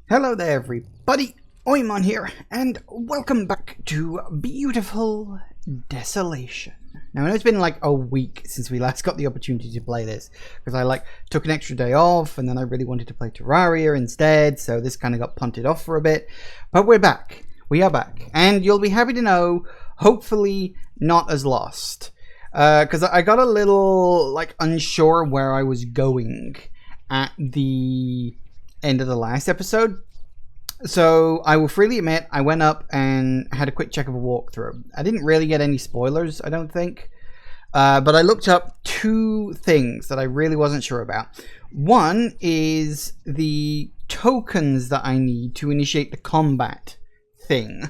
Hello there everybody, Oimon here, and welcome back to beautiful Desolation. Now I know it's been like a week since we last got the opportunity to play this, because I took an extra day off and then I really wanted to play Terraria instead, so this kind of got punted off for a bit. But we're back, we are back, and you'll be happy to know, hopefully not as lost. Because I got a little unsure where I was going at the end of the last episode. So I will freely admit I went up and had a quick check of a walkthrough. I didn't really get any spoilers, I don't think. But I looked up two things that I really wasn't sure about. One is the tokens that I need to initiate the combat thing.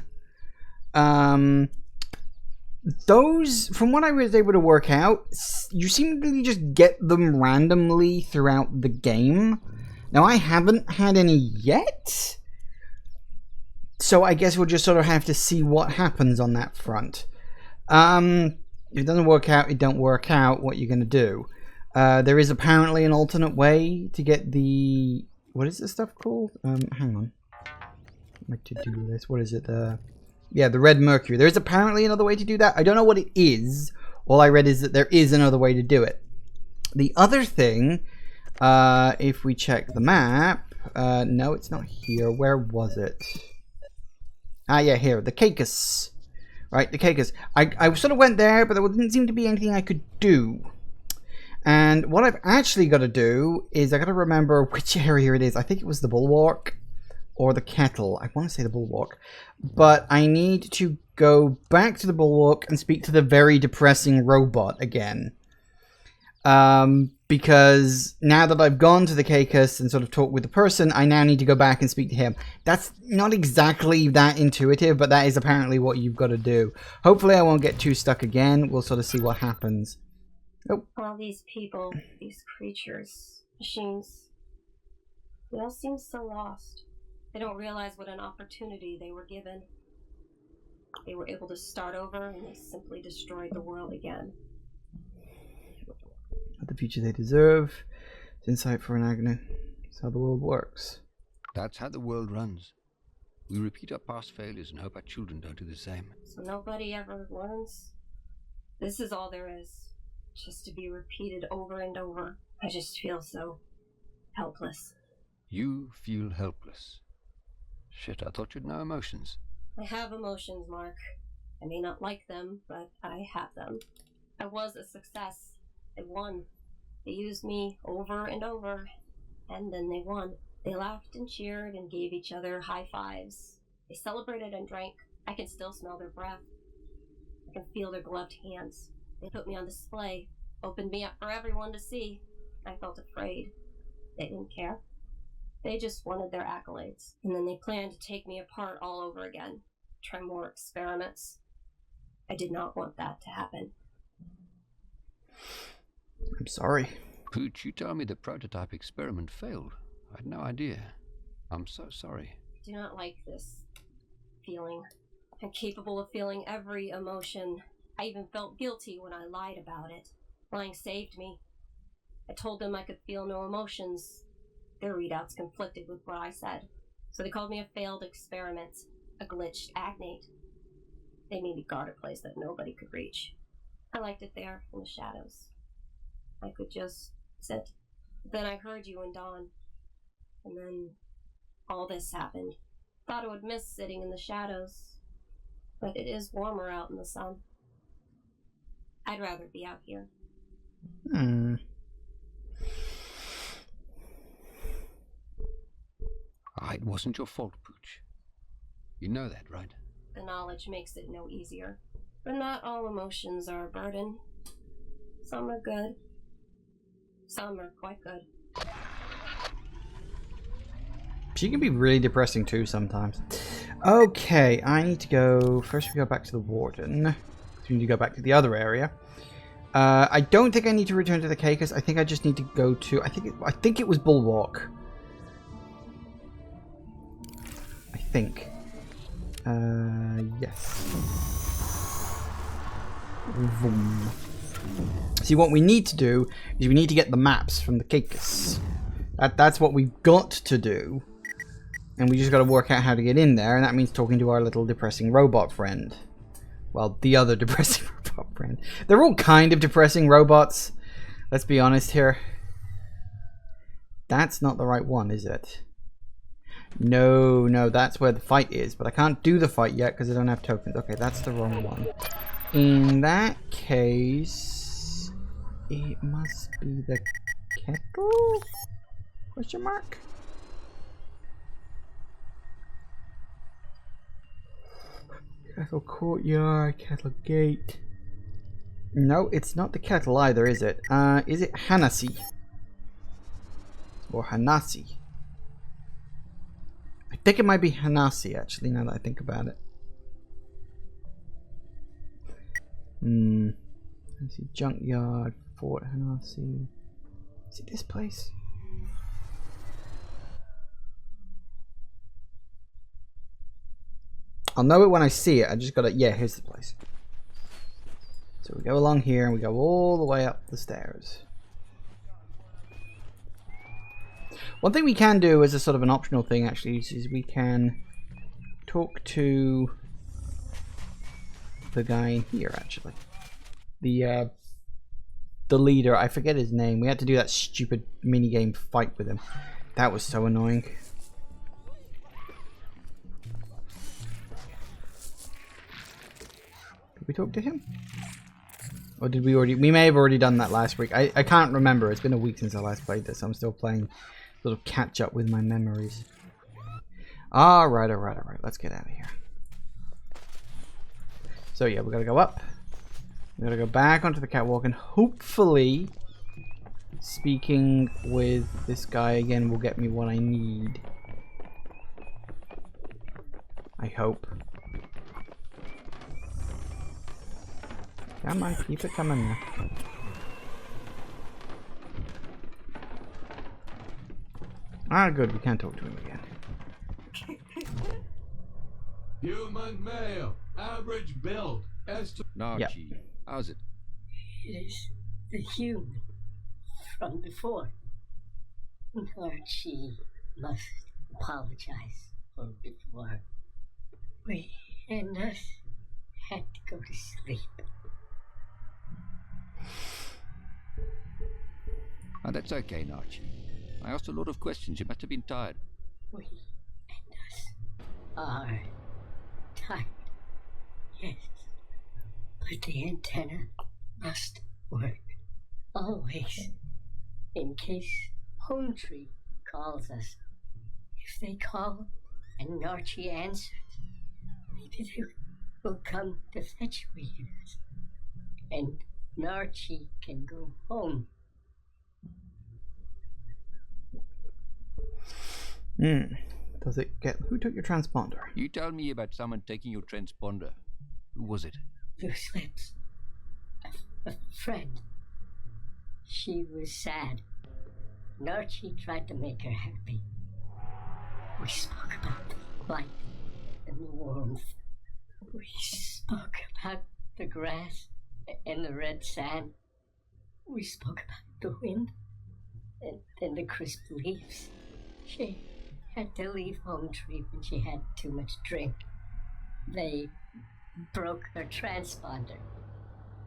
Those, from what I was able to work out, you seem to just get them randomly throughout the game. Now, I haven't had any yet, so I guess we'll just sort of have to see what happens on that front. If it doesn't work out, it don't work out. What you're going to do. There is apparently an alternate way to get the... What is this stuff called? Hang on. My to-do list. What is it? Yeah, the red mercury. There is apparently another way to do that. I don't know what it is. All I read is that there is another way to do it. The other thing... if we check the map, no, it's not here. Where was it? Ah, yeah, here, the Caicus. Right, the Caicus. I sort of went there, but there didn't seem to be anything I could do. And what I've actually got to do is I got to remember which area it is. I think it was the Bulwark or the Kettle. I want to say the Bulwark. But I need to go back to the Bulwark and speak to the very depressing robot again. Because now that I've gone to the Caicus and sort of talked with the person, I now need to go back and speak to him. That's not exactly that intuitive, but that is apparently what you've got to do. Hopefully I won't get too stuck again. We'll sort of see what happens. Oh. All these people, these creatures, machines, they all seem so lost. They don't realize what an opportunity they were given. They were able to start over and they simply destroyed the world again. The future they deserve. It's insight for an agony. That's how the world works. That's how the world runs. We repeat our past failures and hope our children don't do the same. So nobody ever learns? This is all there is. Just to be repeated over and over. I just feel so helpless. You feel helpless. Shit, I thought you'd know emotions. I have emotions, Mark. I may not like them, but I have them. I was a success. I won. They used me over and over, and then they won. They laughed and cheered and gave each other high fives. They celebrated and drank. I can still smell their breath. I can feel their gloved hands. They put me on display, opened me up for everyone to see. I felt afraid. They didn't care. They just wanted their accolades. And then they planned to take me apart all over again. Try more experiments. I did not want that to happen. I'm sorry. Pooch, you told me the prototype experiment failed. I had no idea. I'm so sorry. I do not like this feeling. I'm capable of feeling every emotion. I even felt guilty when I lied about it. Lying saved me. I told them I could feel no emotions. Their readouts conflicted with what I said. So they called me a failed experiment, a glitched agnate. They made me guard a place that nobody could reach. I liked it there in the shadows. I could just sit. Then I heard you and Dawn. And then all this happened. Thought I would miss sitting in the shadows. But it is warmer out in the sun. I'd rather be out here. It wasn't your fault, Pooch. You know that, right? The knowledge makes it no easier. But not all emotions are a burden. Some are good. Some are quite good. She can be really depressing too sometimes. Okay, I need to go... First we go back to the Warden. So we need to go back to the other area. I don't think I need to return to the Caicus. I think I just need to go to... I think it was Bulwark. I think. Yes. Vroom. See, what we need to do is we need to get the maps from the Caicus. That's what we've got to do. And we just got to work out how to get in there, and that means talking to our little depressing robot friend. Well, the other depressing robot friend. They're all kind of depressing robots. Let's be honest here. That's not the right one, is it? No, no, that's where the fight is. But I can't do the fight yet because I don't have tokens. Okay, that's the wrong one. In that case, it must be the kettle? Question mark? Kettle courtyard, kettle gate. No, it's not the kettle either, is it? Is it Hanasi? Or Hanasi? I think it might be Hanasi, actually, now that I think about it. Hanasi Junkyard, Fort Hanasi. Is it this place? I'll know it when I see it. I just gotta... Yeah, here's the place. So we go along here and we go all the way up the stairs. One thing we can do as a sort of an optional thing, actually, is we can talk to the guy in here, actually. The leader. I forget his name. We had to do that stupid minigame fight with him. That was so annoying. Did we talk to him? Or did we already... We may have already done that last week. I can't remember. It's been a week since I last played this. I'm still playing sort of catch up with my memories. Alright, alright, alright. Let's get out of here. So yeah, we gotta go up. We gotta go back onto the catwalk and hopefully speaking with this guy again will get me what I need. I hope. Come on, keep it coming now. Ah, good, we can't talk to him again. Human male, average build, Narchi, how's it? It is the human from before. Archie must apologize for before. We and us had to go to sleep. Oh, that's okay, Narchi. I asked a lot of questions. You must have been tired. We and us are tired, yes. But the antenna must work. Always. In case Home Tree calls us. If they call and Narchi answers, maybe they will come to fetch us. And Narchi can go home. Does it get... Who took your transponder? You told me about someone taking your transponder. Who was it? Loose lips. A friend. She was sad. Narchi tried to make her happy. We spoke about the light and the warmth. We spoke about the grass and the red sand. We spoke about the wind and the crisp leaves. She had to leave Home Tree when she had too much drink. They broke her transponder.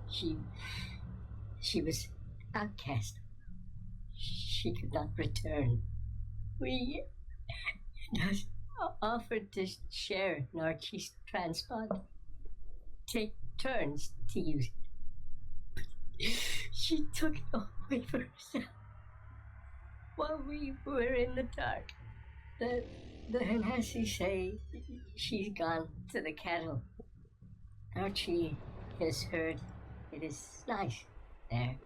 She was outcast. She could not return. We offered to share Narchi's transponder. Take turns to use it. She took it away for herself. While we were in the dark, the Hanasi say she's gone to the cattle. Archie has heard it is nice there.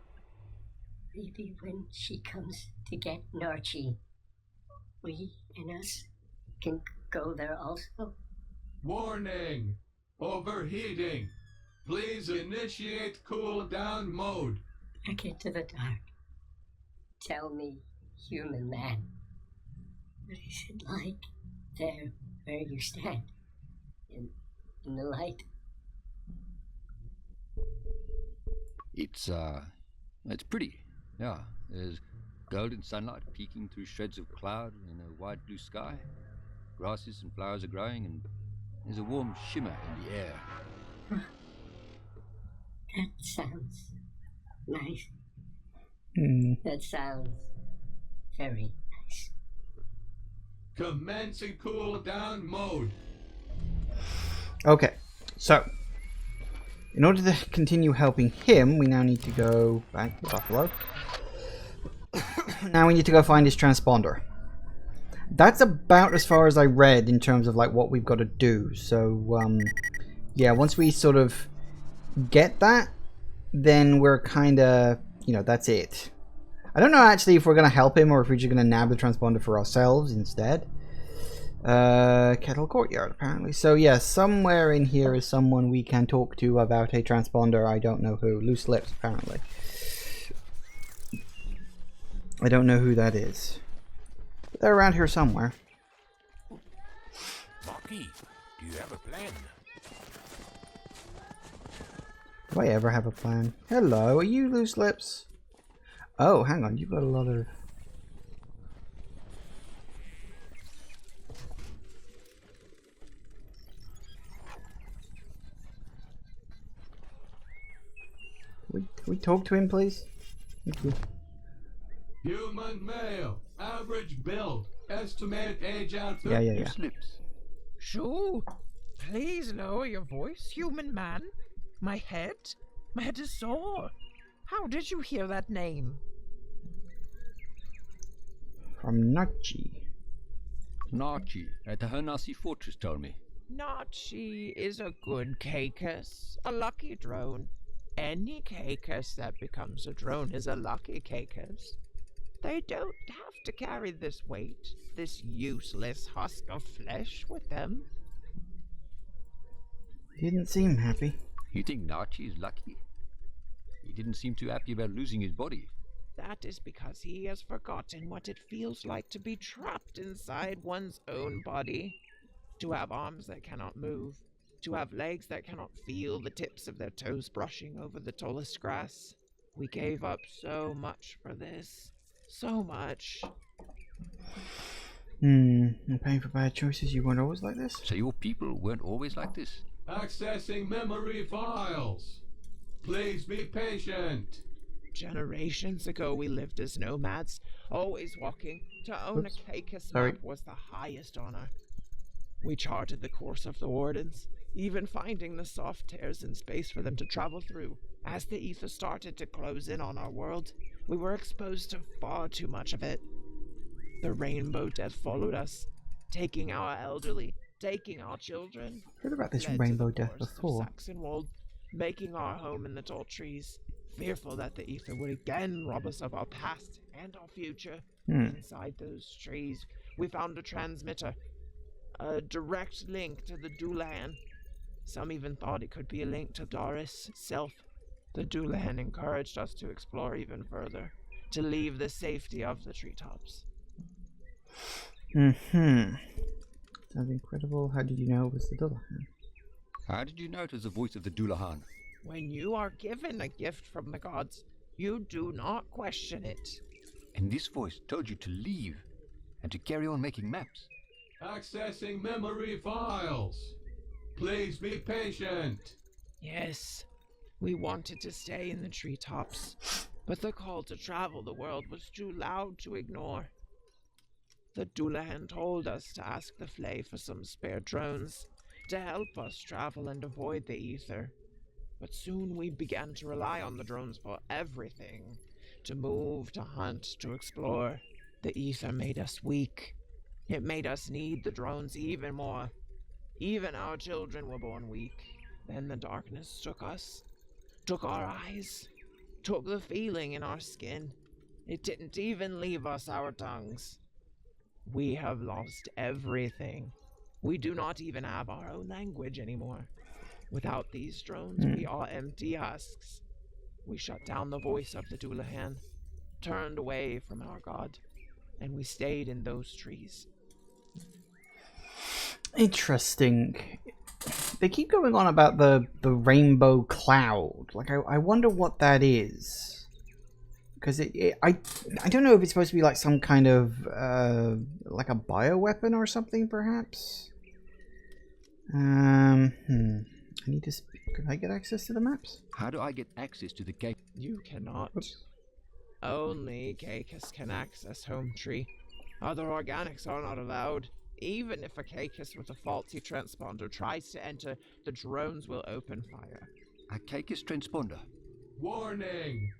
Maybe when she comes to get Narchi, we and us can go there also. Warning! Overheating! Please initiate cool down mode. Back into the dark. Tell me, human man, what is it like there where you stand? In the light? It's pretty. Yeah, there's golden sunlight peeking through shreds of cloud in a wide blue sky. Grasses and flowers are growing, and there's a warm shimmer in the air. That sounds nice. Hmm. That sounds very nice. Commencing cool down mode. Okay, so in order to continue helping him, we now need to go back to Buffalo. Now we need to go find his transponder. That's about as far as I read in terms of like what we've got to do. So yeah, once we sort of get that, then we're kind of, you know, that's it. I don't know actually if we're going to help him or if we're just going to nab the transponder for ourselves instead. Kettle Courtyard, apparently. So, yeah, somewhere in here is someone we can talk to about a transponder. I don't know who. Loose Lips, apparently. I don't know who that is. But they're around here somewhere. Marquis, do you have a plan? Do I ever have a plan? Hello, are you Loose Lips? Oh, hang on, you've got a lot of... Can we talk to him, please? Thank you. Human male. Average build. Estimated age out Yeah. Loose lips. Shoo! Please lower your voice, human man. My head is sore. How did you hear that name? From Nachi. Nachi at the Hanasi fortress told me. Nachi is a good cakus, a lucky drone. Any cakus that becomes a drone is a lucky cakus. They don't have to carry this weight, this useless husk of flesh with them. He didn't seem happy. You think Nachi is lucky? He didn't seem too happy about losing his body. That is because he has forgotten what it feels like to be trapped inside one's own body. To have arms that cannot move. To have legs that cannot feel the tips of their toes brushing over the tallest grass. We gave up so much for this. So much. I'm paying for bad choices. You weren't always like this? So your people weren't always like this? Accessing memory files. Please be patient. Generations ago we lived as nomads, always walking. To own Oops. a cakus Sorry. map was the highest honor. We charted the course of the wardens, even finding the soft tears in space for them to travel through. As the ether started to close in on our world, we were exposed to far too much of it. The rainbow death followed us, taking our elderly, taking our children. Heard about this Led to rainbow the death forests of before. Saxonwold, making our home in the tall trees, fearful that the ether would again rob us of our past and our future. Inside those trees, we found a transmitter, a direct link to the Doulahan. Some even thought it could be a link to Doris itself. The Doulahan encouraged us to explore even further, to leave the safety of the treetops. Sounds incredible. How did you know it was the Dullahan? How did you know it was the voice of the Doulahan? When you are given a gift from the gods, you do not question it. And this voice told you to leave and to carry on making maps. Accessing memory files. Please be patient. Yes, we wanted to stay in the treetops, but the call to travel the world was too loud to ignore. The Doulahan told us to ask the Flay for some spare drones to help us travel and avoid the ether. But soon we began to rely on the drones for everything. To move, to hunt, to explore. The ether made us weak. It made us need the drones even more. Even our children were born weak. Then the darkness took us. Took our eyes. Took the feeling in our skin. It didn't even leave us our tongues. We have lost everything. We do not even have our own language anymore. Without these drones, we are empty husks. We shut down the voice of the Doulahan, turned away from our god, and we stayed in those trees. Interesting. They keep going on about the rainbow cloud. Like, I wonder what that is. because I don't know if it's supposed to be like some kind of like a bioweapon or something, perhaps. I need to. Can I get access to the maps? How do I get access to the gate? You cannot. Oops. Only Caicus can access Home Tree. Other organics are not allowed. Even if a Caicus with a faulty transponder tries to enter, the drones will open fire. A Caicus transponder. Warning!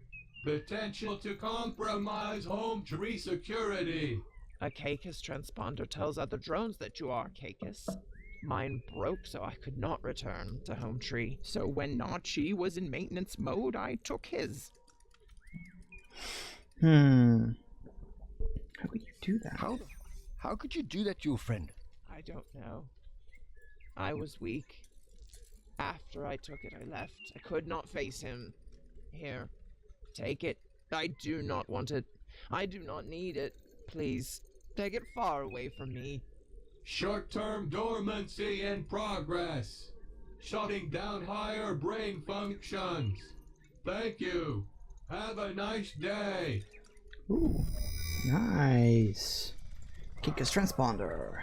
Potential to compromise home tree security. A Caicus transponder tells other drones that you are Caicus. Mine broke, so I could not return to Home Tree. So when Nachi was in maintenance mode, I took his. How would you do that? How could you do that to your friend? I don't know. I was weak. After I took it, I left. I could not face him. Here, take it. I do not want it. I do not need it. Please, take it far away from me. Short-term dormancy in progress. Shutting down higher brain functions. Thank you. Have a nice day. Ooh, nice. Caicus transponder.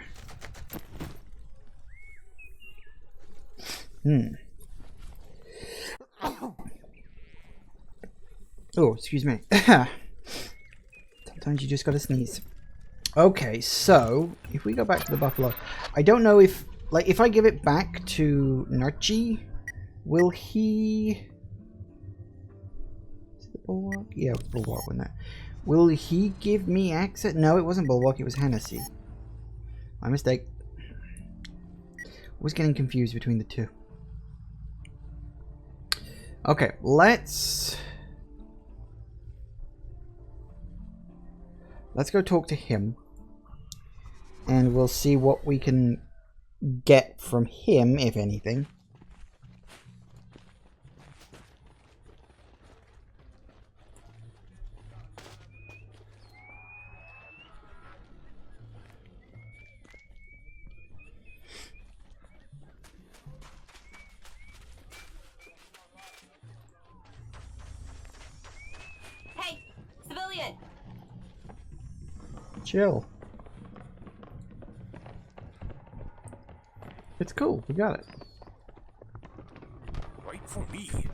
Oh, excuse me. Sometimes you just gotta sneeze. Okay, so if we go back to the buffalo, I don't know if, like, if I give it back to Narchi, will he? Is it the bulwark? Yeah, bulwark, wasn't it? Will he give me access? No, it wasn't bulwark. It was Hennessy. My mistake. I was getting confused between the two. Okay, let's go talk to him, and we'll see what we can get from him, if anything. Hey, civilian! Chill. It's cool. We got it. Wait for me. Can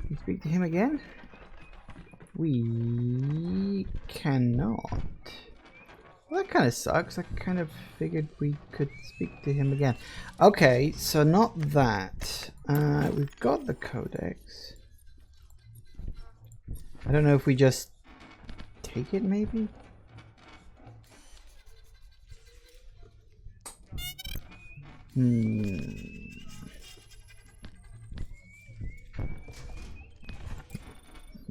we speak to him again? We cannot. Well, that kind of sucks. I kind of figured we could speak to him again. Okay, so not that. We've got the codex. I don't know if we just take it, maybe?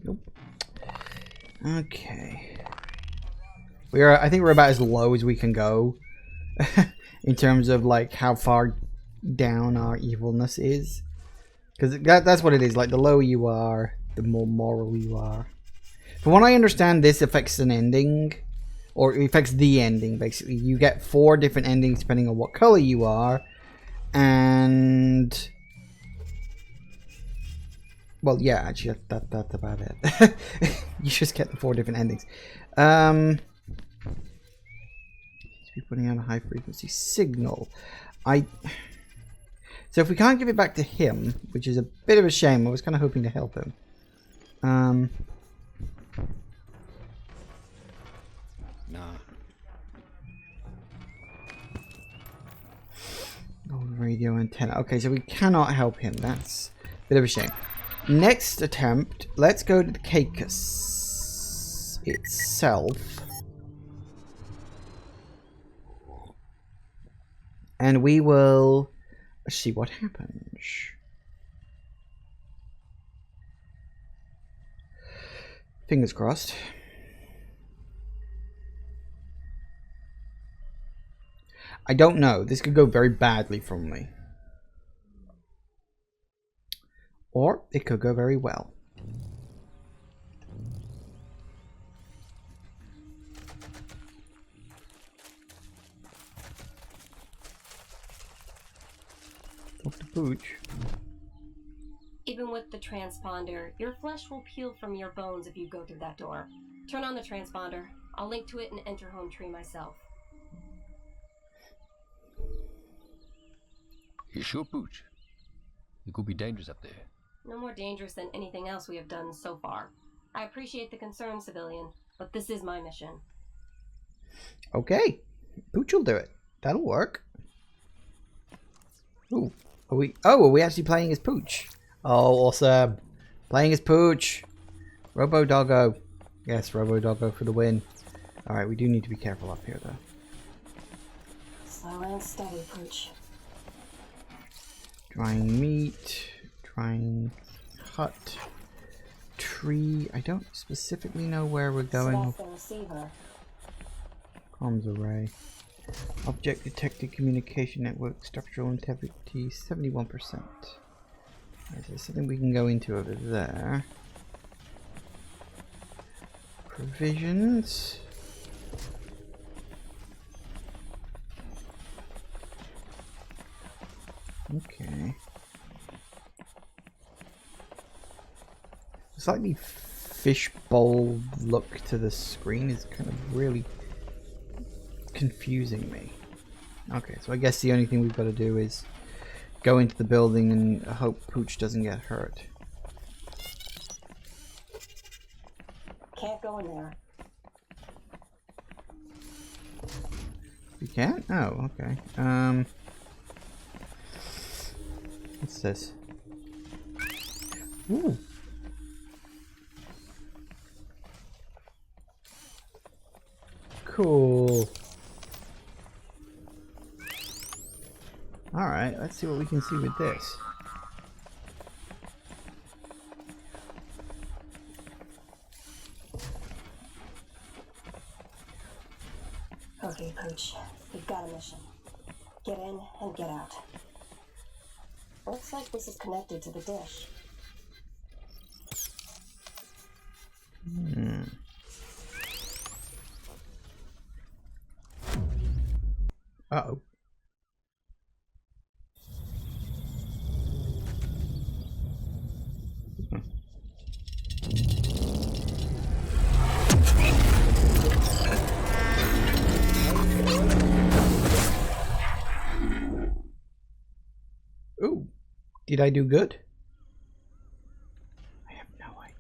Nope. Okay. I think we're about as low as we can go in terms of like how far down our evilness is, because that's what it is. Like, the lower you are, the more moral you are. From what I understand, this affects an ending, or it affects the ending. Basically, you get 4 different endings depending on what color you are, and well, yeah, actually, that's about it. You just get the 4 different endings. Be putting out a high frequency signal. So if we can't give it back to him, which is a bit of a shame, I was kind of hoping to help him. Nah. Gold radio antenna. Okay, so we cannot help him. That's a bit of a shame. Next attempt, let's go to the Caicus itself. And we will see what happens. Fingers crossed. I don't know. This could go very badly from me. Or it could go very well. Off to Pooch. Even with the transponder, your flesh will peel from your bones if you go through that door. Turn on the transponder. I'll link to it and enter home tree myself. You sure, Pooch? It could be dangerous up there. No more dangerous than anything else we have done so far. I appreciate the concern, civilian, but this is my mission. Okay. Pooch will do it. That'll work. Ooh. Are we actually playing as Pooch? Oh, awesome. Playing as Pooch. Robo Doggo. Yes, Robo Doggo for the win. Alright, we do need to be careful up here, though. Slow and steady, Pooch. Drying meat. Drying hut. Tree. I don't specifically know where we're going. That's the receiver. Comms array. Object detected communication network. Structural integrity 71%. There's something we can go into over there. Provisions. Okay. Slightly fishbowl look to the screen is kind of really confusing me. Okay, so I guess the only thing we've got to do is go into the building and hope Pooch doesn't get hurt. Can't go in there. You can't? Oh, okay. What's this? Ooh. Cool. Alright, let's see what we can see with this. Okay, Pooch. We've got a mission. Get in and get out. Looks like this is connected to the dish. Uh-oh. Ooh. Did I do good? I have no idea.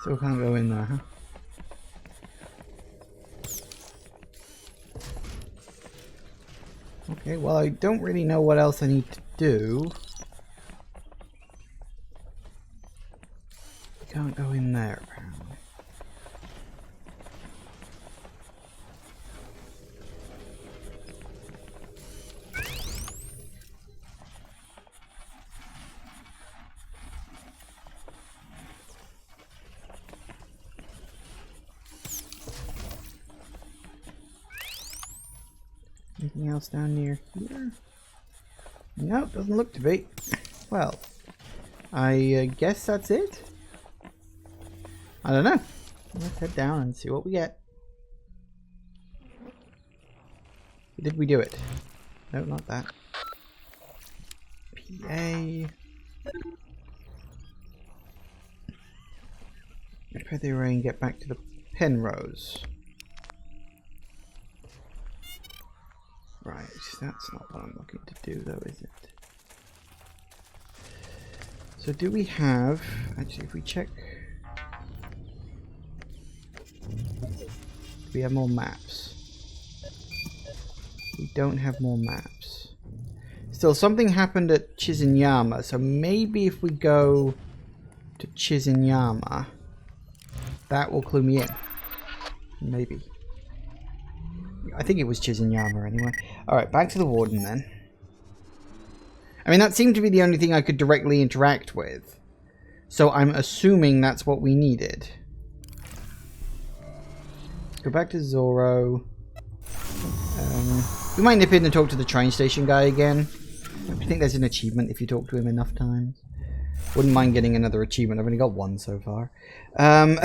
Still can't go in there, huh? Okay, well, I don't really know what else I need to do. Can't go in there, apparently. Anything else down near here? Nope, doesn't look to be. Well, I guess that's it. I don't know. Let's head down and see what we get. Did we do it? No, not that. PA. Repair the array and get back to the Penrose. Right, that's not what I'm looking to do though, is it? So do we have... Actually, if we check... Do we have more maps? We don't have more maps. Still, something happened at Chizinyama, so maybe if we go to Chizinyama, that will clue me in. Maybe. I think it was Chizinyama anyway. Alright, back to the Warden then. I mean, that seemed to be the only thing I could directly interact with. So I'm assuming that's what we needed. Go back to Zoro. We might nip in and talk to the train station guy again. I think there's an achievement if you talk to him enough times. Wouldn't mind getting another achievement. I've only got one so far. And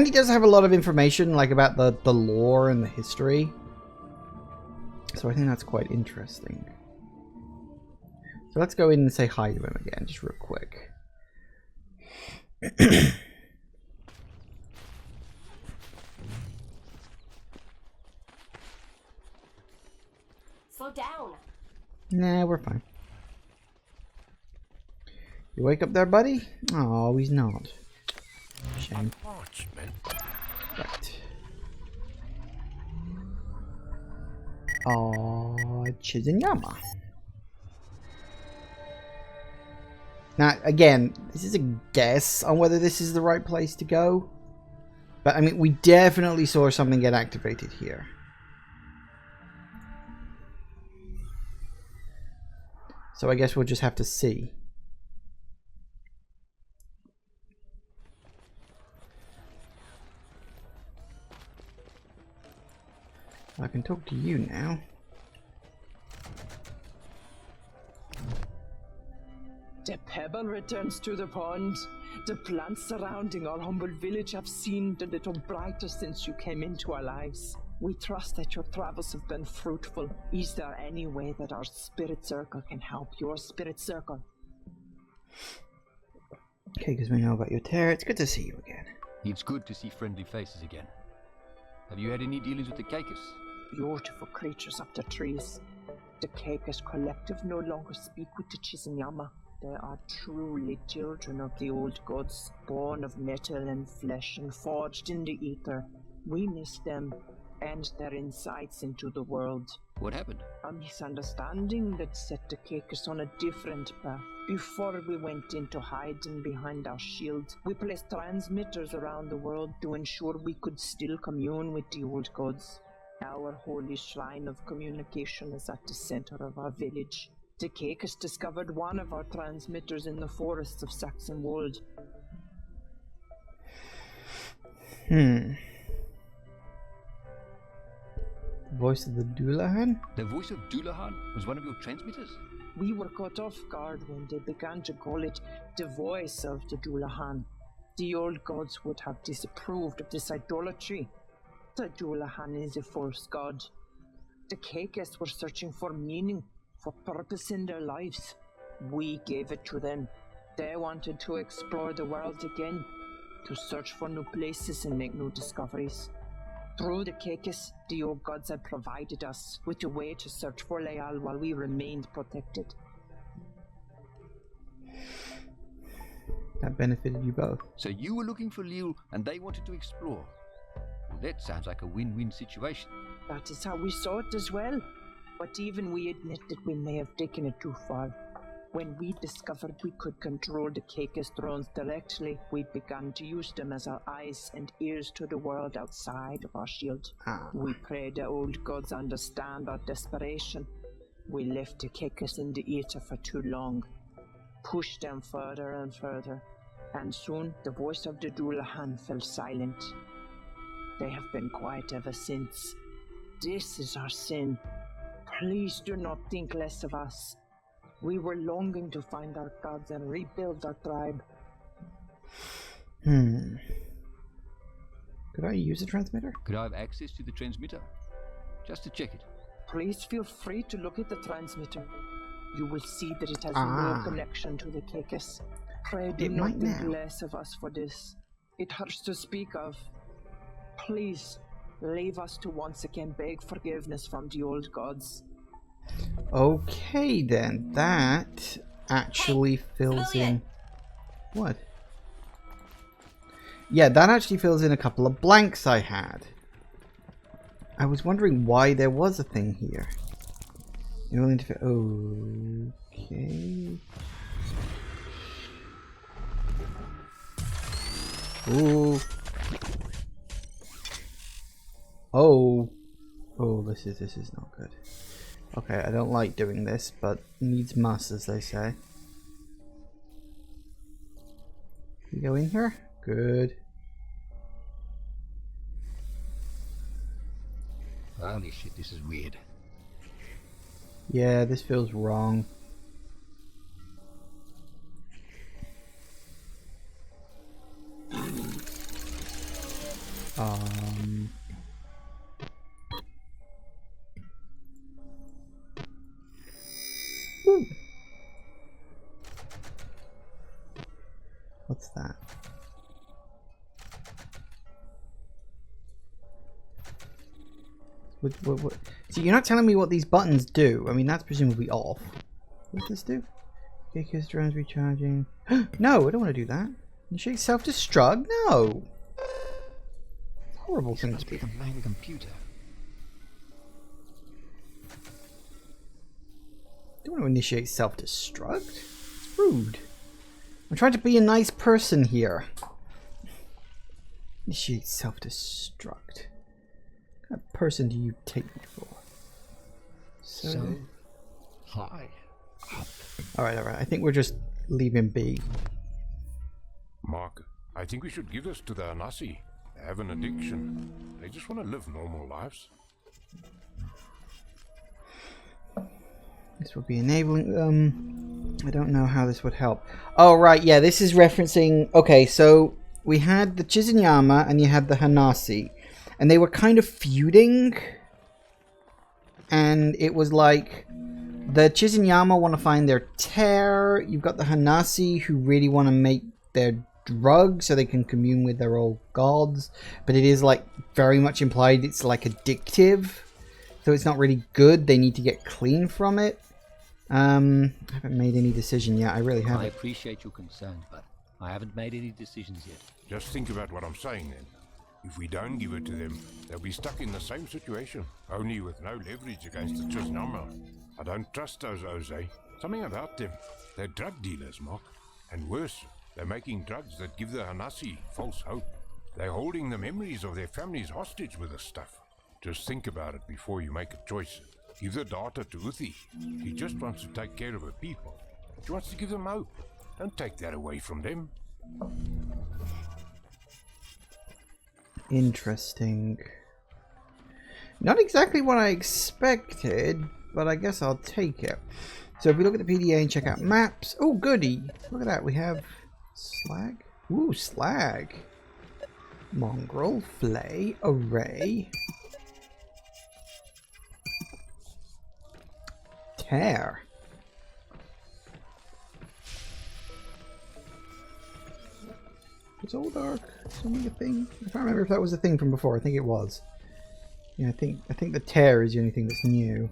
he does have a lot of information, like about the lore and the history. So I think that's quite interesting. So let's go in and say hi to him again, just real quick. Slow down. Nah, we're fine. You wake up there, buddy? Oh, he's not. Shame. Parchment. Right. Oh, Chizunyama. Now, again, this is a guess on whether this is the right place to go. But, I mean, we definitely saw something get activated here. So I guess we'll just have to see. I can talk to you now. The pebble returns to the pond. The plants surrounding our humble village have seemed a little brighter since you came into our lives. We trust that your travels have been fruitful. Is there any way that our spirit circle can help your spirit circle? Okay, because we know about your terror. It's good to see you again. It's good to see friendly faces again. Have you had any dealings with the Caicus? Beautiful creatures of the trees. The Caicus collective no longer speak with the Chizunyama. They are truly children of the old gods, born of metal and flesh and forged in the ether. We miss them and their insights into the world. What happened? A misunderstanding that set the Caicus on a different path. Before we went into hiding behind our shield, we placed transmitters around the world to ensure we could still commune with the old gods. Our holy shrine of communication is at the center of our village. The Caicus discovered one of our transmitters in the forests of Saxonwold. The voice of the Dullahan? The voice of Dullahan was one of your transmitters? We were caught off guard when they began to call it the voice of the Dullahan. The old gods would have disapproved of this idolatry. The Dullahan is a false god. The Caicus were searching for meaning, for purpose in their lives. We gave it to them. They wanted to explore the world again, to search for new places and make new discoveries. Through the Caicus, the old gods had provided us with a way to search for Leal while we remained protected. That benefited you both. So you were looking for Leal and they wanted to explore. Well, that sounds like a win-win situation. That is how we saw it as well. But even we admit that we may have taken it too far. When we discovered we could control the Caicus drones directly, we began to use them as our eyes and ears to the world outside of our shield. We pray the old gods understand our desperation. We left the Caicus in the ether for too long, pushed them further and further, and soon the voice of the Dullahan fell silent. They have been quiet ever since. This is our sin. Please do not think less of us. We were longing to find our gods and rebuild our tribe. Could I use the transmitter? Could I have access to the transmitter? Just to check it. Please feel free to look at the transmitter. You will see that it has no connection to the Caicus. Pray do not think less of us for this. It hurts to speak of. Please, leave us to once again beg forgiveness from the old gods. Okay then, that actually fills in... What? Yeah, that actually fills in a couple of blanks I had. I was wondering why there was a thing here. You're willing to fit... Okay... Ooh. Oh. Oh, this is not good. Okay, I don't like doing this, but needs must, as they say. Can we go in here? Good. Holy shit, this is weird. Yeah, this feels wrong. Ooh. What's that? What? See, you're not telling me what these buttons do. I mean, that's presumably off. What does this do? Kickers, drones recharging. No, I don't want to do that. Initiate self-destruct? No! Horrible thing to Must be the main computer. I don't want to initiate self-destruct. It's rude. I'm trying to be a nice person here. Initiate self-destruct. What kind of person do you take me for? So high up. Alright. I think we're just leaving be. Mark, I think we should give this to the Anasi. They have an addiction. They just want to live normal lives. This will be enabling them. I don't know how this would help. Oh, right, yeah, this is referencing... Okay, so we had the Chizunyama and you had the Hanasi. And they were kind of feuding. And it was like... The Chizunyama want to find their tear. You've got the Hanasi who really want to make their drug so they can commune with their old gods. But it is like very much implied it's like addictive. So it's not really good. They need to get clean from it. I haven't made any decision yet. I really I haven't. appreciate your concern, but I haven't made any decisions yet. Just think about what I'm saying then. If we don't give it to them, they'll be stuck in the same situation, only with no leverage against the Chiznama. I don't trust those Ose. Something about them. They're drug dealers, Mark. And worse, they're making drugs that give the Hanasi false hope. They're holding the memories of their families hostage with this stuff. Just think about it before you make a choice. Give the data to Uthi. He just wants to take care of her people. He wants to give them hope. Don't take that away from them. Interesting. Not exactly what I expected, but I guess I'll take it. So if we look at the PDA and check out maps. Oh, goody. Look at that. We have slag. Ooh, slag. Mongrel, flay, array. Tear. Was Old Ark something a thing? I can't remember if that was a thing from before. I think it was. Yeah, I think the tear is the only thing that's new.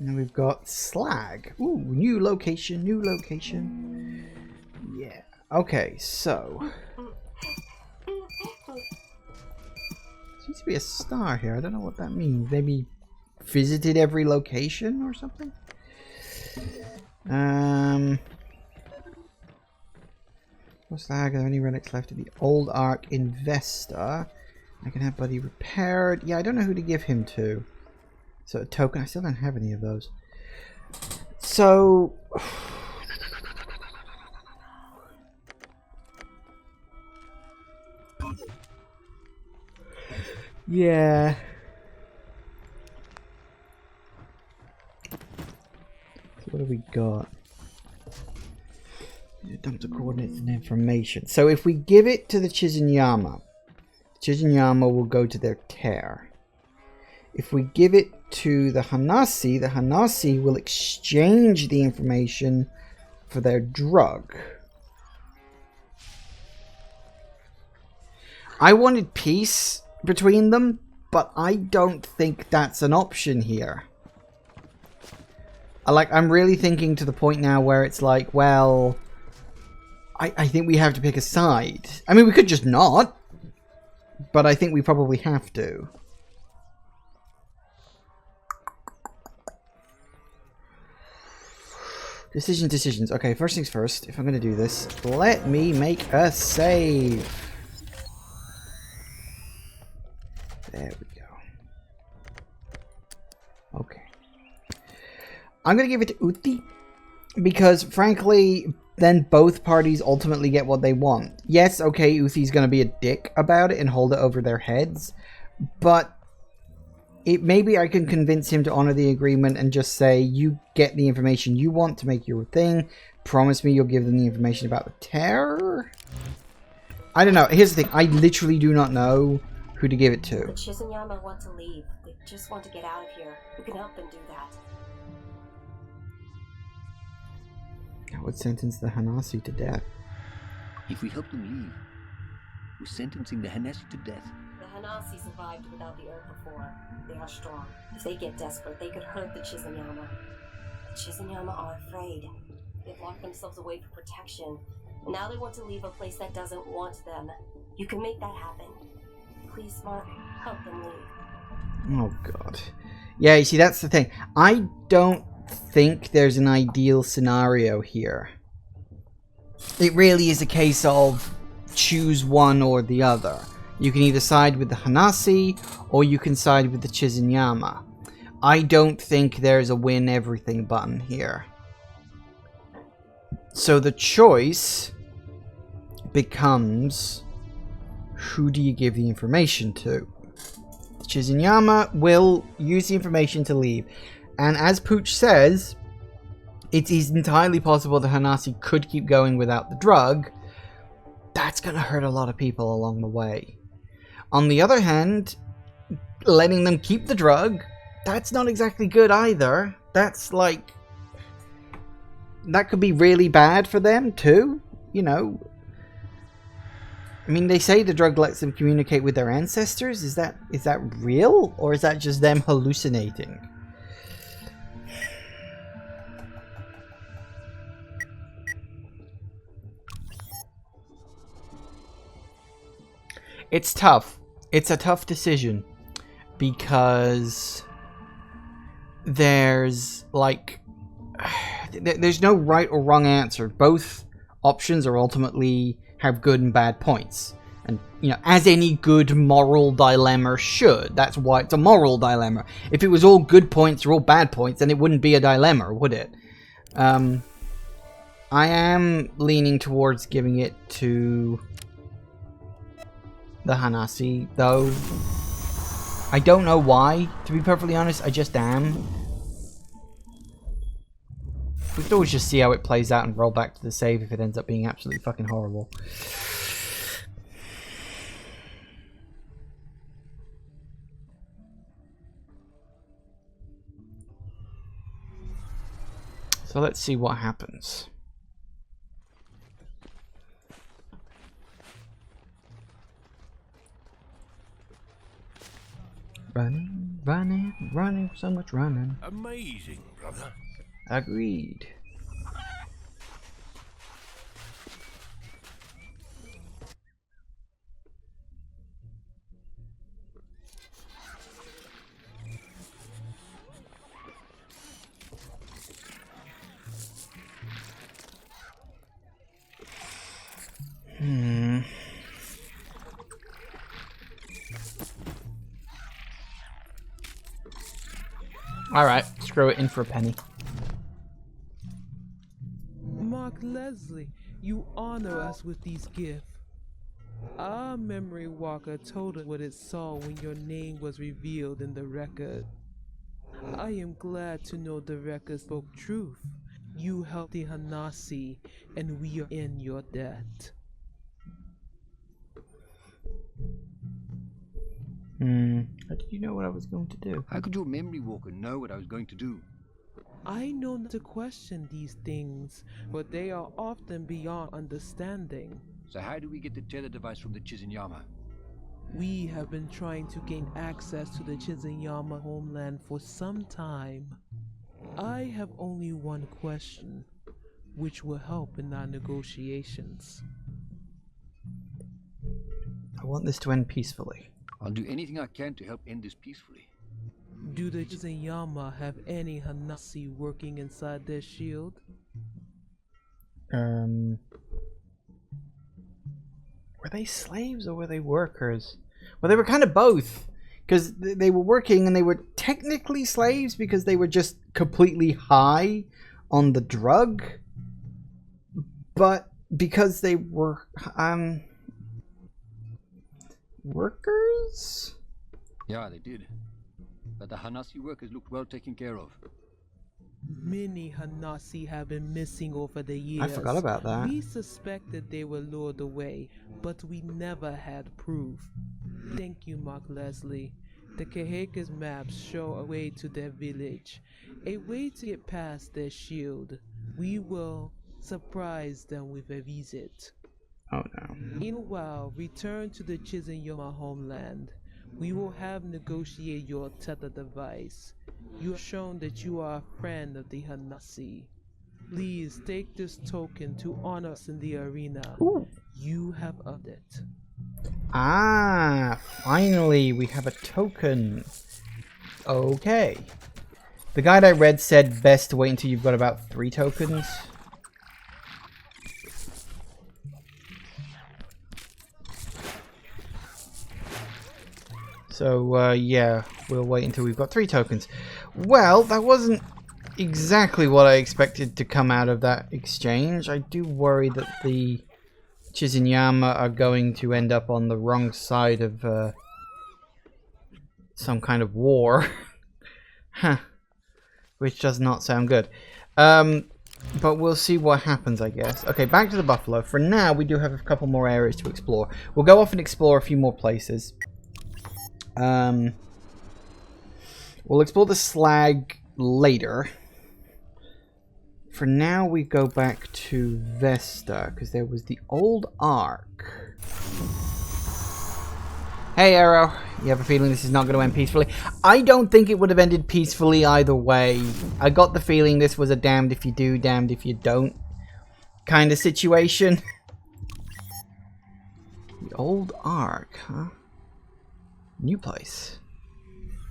And then we've got slag. Ooh, new location, new location. Yeah. Okay, so seems to be a star here. I don't know what that means. Maybe visited every location or something? What's that? Are there any relics left of the Old Ark Investor? I can have Buddy repaired. Yeah, I don't know who to give him to. So a token. I still don't have any of those. So yeah. So what have we got? Dump the coordinates and information. So if we give it to the Chizunyama will go to their tear. If we give it to the Hanasi will exchange the information for their drug. I wanted peace between them, but I don't think that's an option here. I'm really thinking to the point now where it's like, well, I think we have to pick a side. I mean, we could just not, but I think we probably have to. Decisions. Okay, first things first. If I'm going to do this, let me make a save. There we go. Okay. I'm going to give it to Uthi because, frankly, then both parties ultimately get what they want. Yes, okay, Uthi's going to be a dick about it and hold it over their heads, but maybe I can convince him to honor the agreement and just say, you get the information you want to make your thing. Promise me you'll give them the information about the terror. I don't know. Here's the thing. I literally do not know who to give it The to. Chizunyama want to leave. They just want to get out of here. We can help them do that. I would sentence the Hanasi to death. If we help them leave, we're sentencing the Hanasi to death. The Hanasi survived without the Earth before. They are strong. If they get desperate, they could hurt the Chizunyama. The Chizunyama are afraid. They've locked themselves away for protection. And now they want to leave a place that doesn't want them. You can make that happen. Please, Mark, help them leave. Oh, God. Yeah, you see, that's the thing. I don't think there's an ideal scenario here. It really is a case of choose one or the other. You can either side with the Hanasi, or you can side with the Chizunyama. I don't think there's a win everything button here. So the choice becomes, who do you give the information to? Chizunyama will use the information to leave. And as Pooch says, it is entirely possible the Hanasi could keep going without the drug. That's going to hurt a lot of people along the way. On the other hand, letting them keep the drug, that's not exactly good either. That's like... that could be really bad for them too, you know. I mean, they say the drug lets them communicate with their ancestors. Is that real? Or is that just them hallucinating? It's tough. It's a tough decision. Because there's, like... there's no right or wrong answer. Both options are ultimately have good and bad points. And, you know, as any good moral dilemma should. That's why it's a moral dilemma. If it was all good points or all bad points, then it wouldn't be a dilemma, would it? I am leaning towards giving it to the Hanasi, though. I don't know why, to be perfectly honest. I just am. We could always just see how it plays out and roll back to the save if it ends up being absolutely fucking horrible. So let's see what happens. Running, running, running, so much running. Amazing, brother. Agreed. Alright, screw it, in for a penny. Mark Leslie, you honor us with these gifts. Our memory walker told us what it saw when your name was revealed in the record. I am glad to know the record spoke truth. You helped the Hanasi, and we are in your debt. How did you know what I was going to do? How could your memory walker know what I was going to do? I know not to question these things, but they are often beyond understanding. So how do we get the tether device from the Chizunyama? We have been trying to gain access to the Chizunyama homeland for some time. I have only one question, which will help in our negotiations. I want this to end peacefully. I'll do anything I can to help end this peacefully. Do the Chizunyama have any Hanasi working inside their shield? Were they slaves or were they workers? Well, they were kind of both. Because they were working and they were technically slaves because they were just completely high on the drug. But because they were, workers? Yeah, they did. but the Hanasi workers looked well taken care of. Many Hanasi have been missing over the years. I forgot about that. We suspected they were lured away, but we never had proof. Thank you, Mark Leslie. The Kaheka's maps show a way to their village, a way to get past their shield. We will surprise them with a visit. Oh no. In a while, return to the Chizunyama homeland. We will have negotiate your tether device. You have shown that you are a friend of the Hanasi. Please take this token to honor us in the arena. Ooh. You have earned it. Ah, finally we have a token. Okay. The guide I read said best to wait until you've got about 3 tokens. So, yeah, we'll wait until we've got 3 tokens. Well, that wasn't exactly what I expected to come out of that exchange. I do worry that the Chizunyama are going to end up on the wrong side of some kind of war. Huh. Which does not sound good. But we'll see what happens, I guess. Okay, back to the buffalo. For now, we do have a couple more areas to explore. We'll go off and explore a few more places. We'll explore the slag later. For now, we go back to Vesta, because there was the old Ark. Hey, Arrow. You have a feeling this is not going to end peacefully? I don't think it would have ended peacefully either way. I got the feeling this was a damned if you do, damned if you don't kind of situation. The old Ark, huh? New place.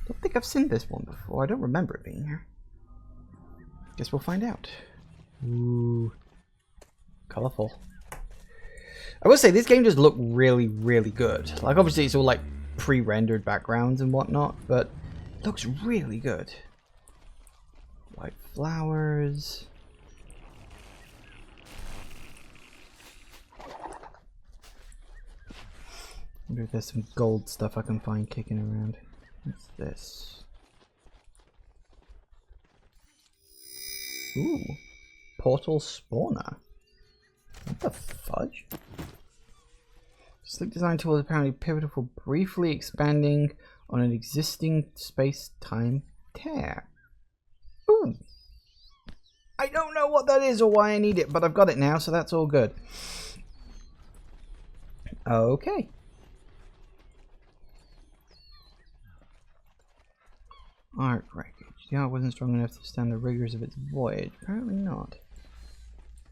Don't think I've seen this one before. I don't remember it being here. Guess we'll find out. Ooh. Colorful. I will say, this game does look really, really good. Like, obviously it's all like pre-rendered backgrounds and whatnot, but it looks really good. White flowers. Wonder if there's some gold stuff I can find kicking around. What's this? Ooh. Portal spawner. What the fudge? Slick design tool is apparently pivotal for briefly expanding on an existing space-time tear. Ooh. I don't know what that is or why I need it, but I've got it now, so that's all good. Okay. Ark wreckage. The Ark wasn't strong enough to stand the rigors of its voyage. Apparently not.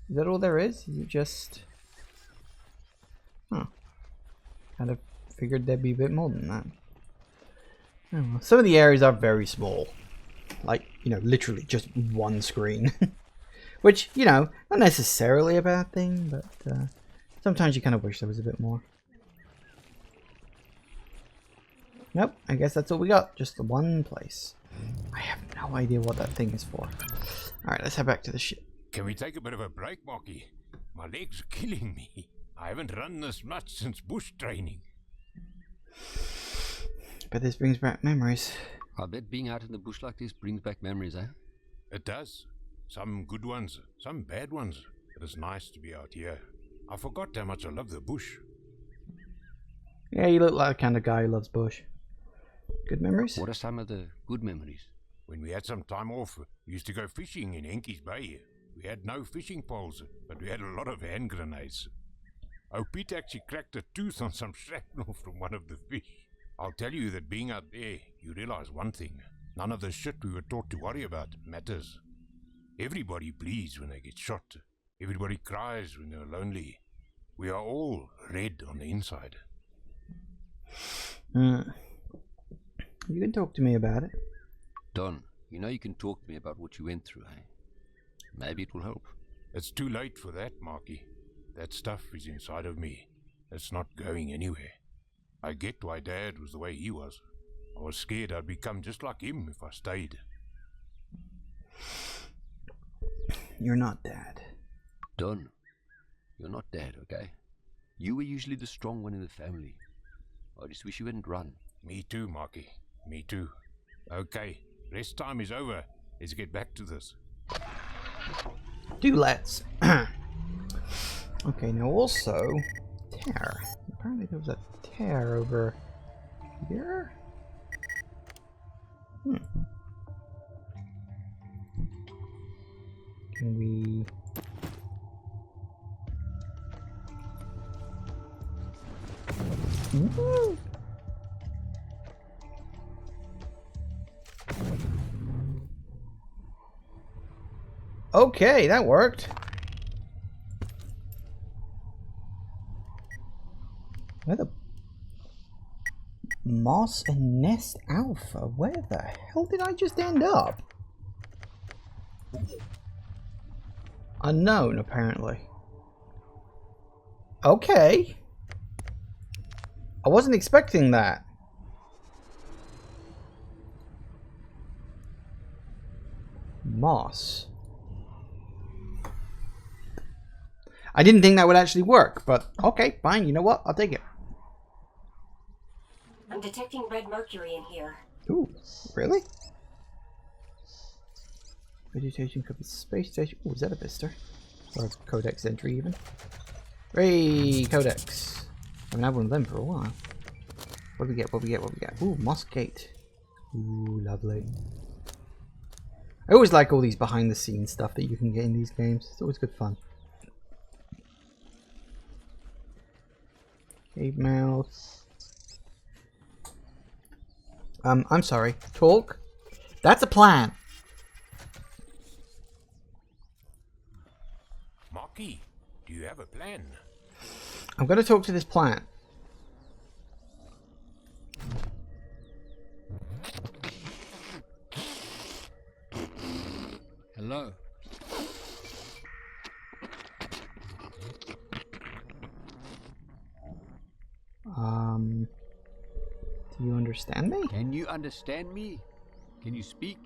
Is that all there is? Is it just... Huh. Kind of figured there'd be a bit more than that. Oh, well. Some of the areas are very small. Like, you know, literally just one screen. Which, you know, not necessarily a bad thing, but sometimes you kind of wish there was a bit more. Nope, I guess that's all we got. Just the one place. I have no idea what that thing is for. Alright, let's head back to the ship. Can we take a bit of a break, Marky? My legs are killing me. I haven't run this much since bush training. But this brings back memories. I bet being out in the bush like this brings back memories, eh? It does. Some good ones, some bad ones. But it's nice to be out here. I forgot how much I love the bush. Yeah, you look like the kind of guy who loves bush. Good memories? What are some of the good memories? When we had some time off, we used to go fishing in Enki's Bay. We had no fishing poles, but we had a lot of hand grenades. Oh, Pete actually cracked a tooth on some shrapnel from one of the fish. I'll tell you that being out there, you realize one thing. None of the shit we were taught to worry about matters. Everybody bleeds when they get shot. Everybody cries when they're lonely. We are all red on the inside. You can talk to me about it. Don, you know you can talk to me about what you went through, eh? Maybe it will help. It's too late for that, Marky. That stuff is inside of me. It's not going anywhere. I get why Dad was the way he was. I was scared I'd become just like him if I stayed. You're not Dad. Don, you're not Dad, okay? You were usually the strong one in the family. I just wish you hadn't run. Me too, Marky. Me too. Okay, rest time is over. Let's get back to this. Do let's. Okay, now also tear. Apparently there was a tear over here. Can we? Ooh. Okay, that worked. Where the Moss and Nest Alpha? Where the hell did I just end up? Unknown, apparently. Okay. I wasn't expecting that. Moss. I didn't think that would actually work, but okay, fine. You know what? I'll take it. I'm detecting red mercury in here. Ooh, really? Vegetation could be space station. Ooh, is that a visitor? Or a codex entry even? Hey, codex. I haven't had one of them for a while. What do we get? What do we get? What do we get? Ooh, Moss Gate. Ooh, lovely. I always like all these behind the scenes stuff that you can get in these games. It's always good fun. Cave mouth. I'm sorry. Talk? That's a plan. Marky, do you have a plan? I'm going to talk to this plant. Hello. Do you understand me? Can you understand me? Can you speak?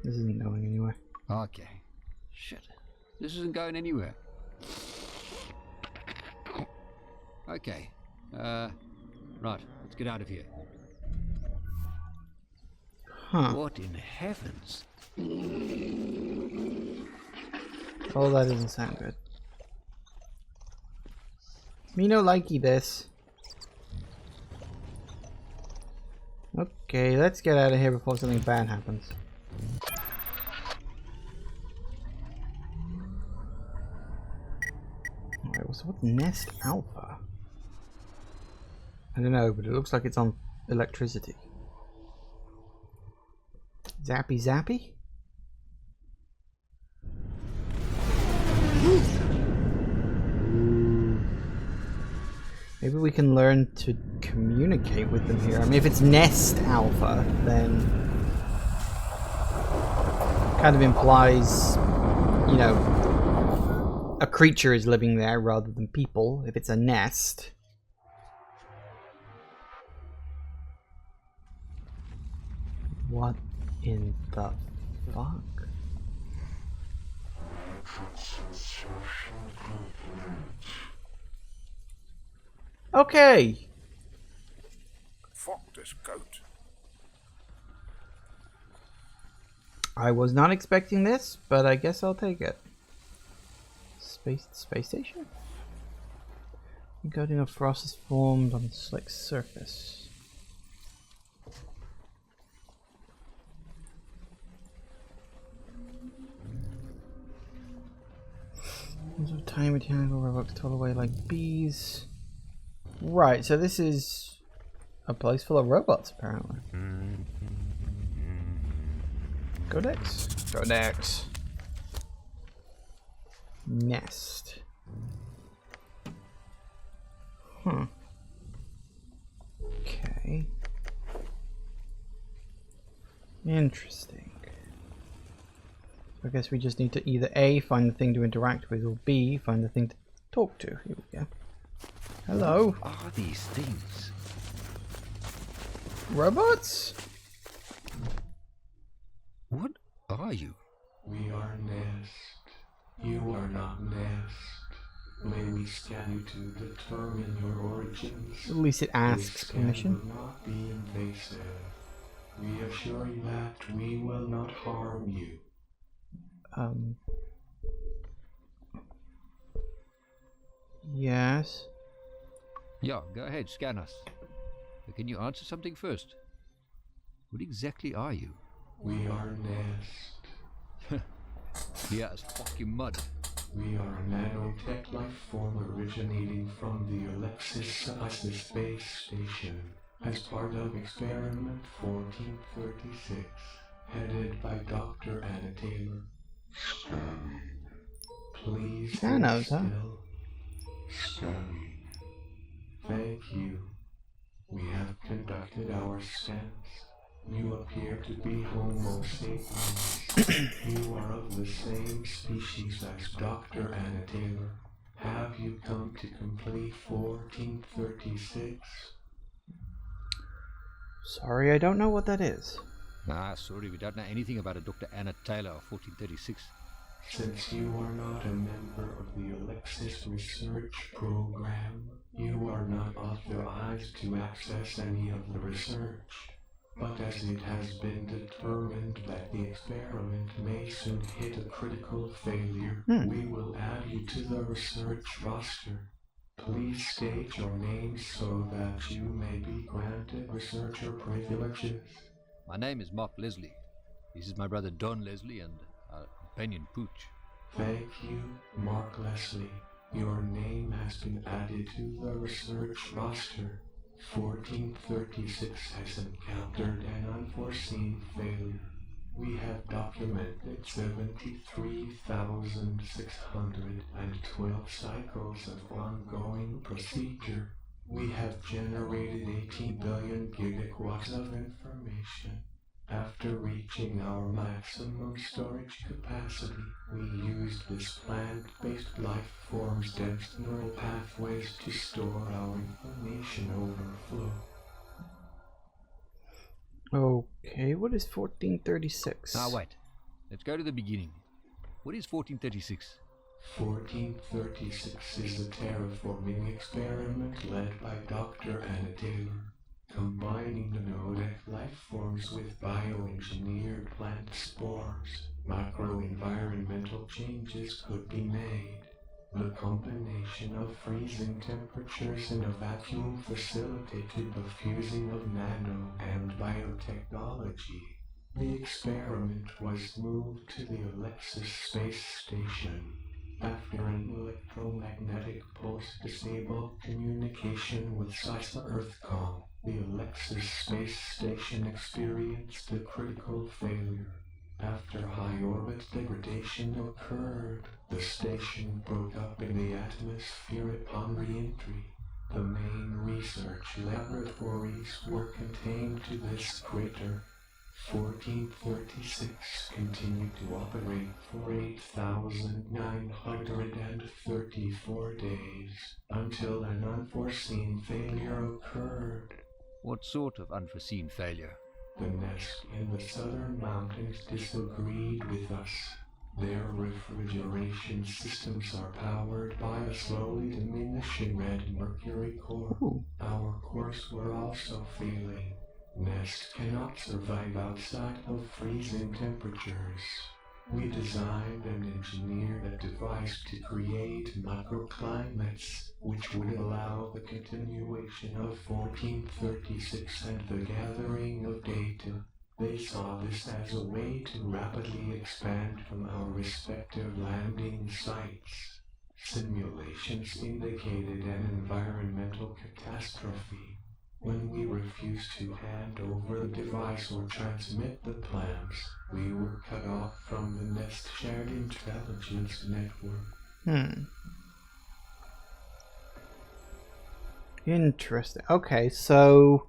This isn't going anywhere. Okay. Shit. This isn't going anywhere. Okay. Right. Let's get out of here. Huh. What in heavens? Oh, that doesn't sound good. Me no likey this. Okay, let's get out of here before something bad happens. Alright, well, so what's Nest Alpha? I don't know, but it looks like it's on electricity. Zappy zappy? Maybe we can learn to communicate with them here. I mean, if it's Nest Alpha, then kind of implies, you know, a creature is living there rather than people, if it's a nest. What in the fuck? Okay. Fuck this goat. I was not expecting this, but I guess I'll take it. Space station? A coating of frost is formed on the slick surface. Of tiny mechanical robots told away like bees. Right, so this is a place full of robots, apparently. Codex? Codex. Nest. Huh. Okay. Interesting. I guess we just need to either A, find the thing to interact with, or B, find the thing to talk to. Here we go. Hello. What are these things? Robots? What are you? We are Nest. You are not Nest. May we scan you to determine your origins? At least it asks This scan permission. will not be invasive. We assure you that we will not harm you. Yes. Yeah, go ahead, scan us. But can you answer something first? What exactly are you? We are Nest. Yeah, as fucking mud. We are a nanotech life form originating from the Alexis space station as part of experiment 1436, headed by Dr. Anna Taylor. Please stay Nanos, huh? still. Scanning. Thank you. We have conducted our scans. You appear to be Homo sapiens. You are of the same species as Dr. Anna Taylor. Have you come to complete 1436? Sorry, I don't know what that is. Ah, sorry, we don't know anything about a Dr. Anna Taylor of 1436. Since you are not a member of the Alexis Research Program, you are not authorized to access any of the research. But as it has been determined that the experiment may soon hit a critical failure, we will add you to the research roster. Please state your name so that you may be granted researcher privileges. My name is Mark Leslie. This is my brother Don Leslie and our companion Pooch. Thank you, Mark Leslie. Your name has been added to the research roster. 1436 has encountered an unforeseen failure. We have documented 73,612 cycles of ongoing procedure. We have generated 18 billion gigawatts of information. After reaching our maximum storage capacity, we used this plant-based life form's dense neural pathways to store our information overflow. Okay, what is 1436? Now wait, let's go to the beginning. What is 1436? 1436 is a terraforming experiment led by Dr. Anna Taylor. Combining the Nodec life forms with bioengineered plant spores, macro-environmental changes could be made. The combination of freezing temperatures in a vacuum facilitated the fusing of nano and biotechnology. The experiment was moved to the Alexis space station. After an electromagnetic pulse disabled communication with SISA EarthCom, the Alexis space station experienced a critical failure. After high orbit degradation occurred, the station broke up in the atmosphere upon re-entry. The main research laboratories were contained to this crater. 1436 continued to operate for 8,934 days until an unforeseen failure occurred. What sort of unforeseen failure? The Nest in the southern mountains disagreed with us. Their refrigeration systems are powered by a slowly diminishing red mercury core. Our cores were also failing. Nest cannot survive outside of freezing temperatures. We designed and engineered a device to create microclimates, which would allow the continuation of 1436 and the gathering of data. They saw this as a way to rapidly expand from our respective landing sites. Simulations indicated an environmental catastrophe. When we refused to hand over the device or transmit the plans, we were cut off from the Nest Shared Intelligence Network. Interesting. Okay, so...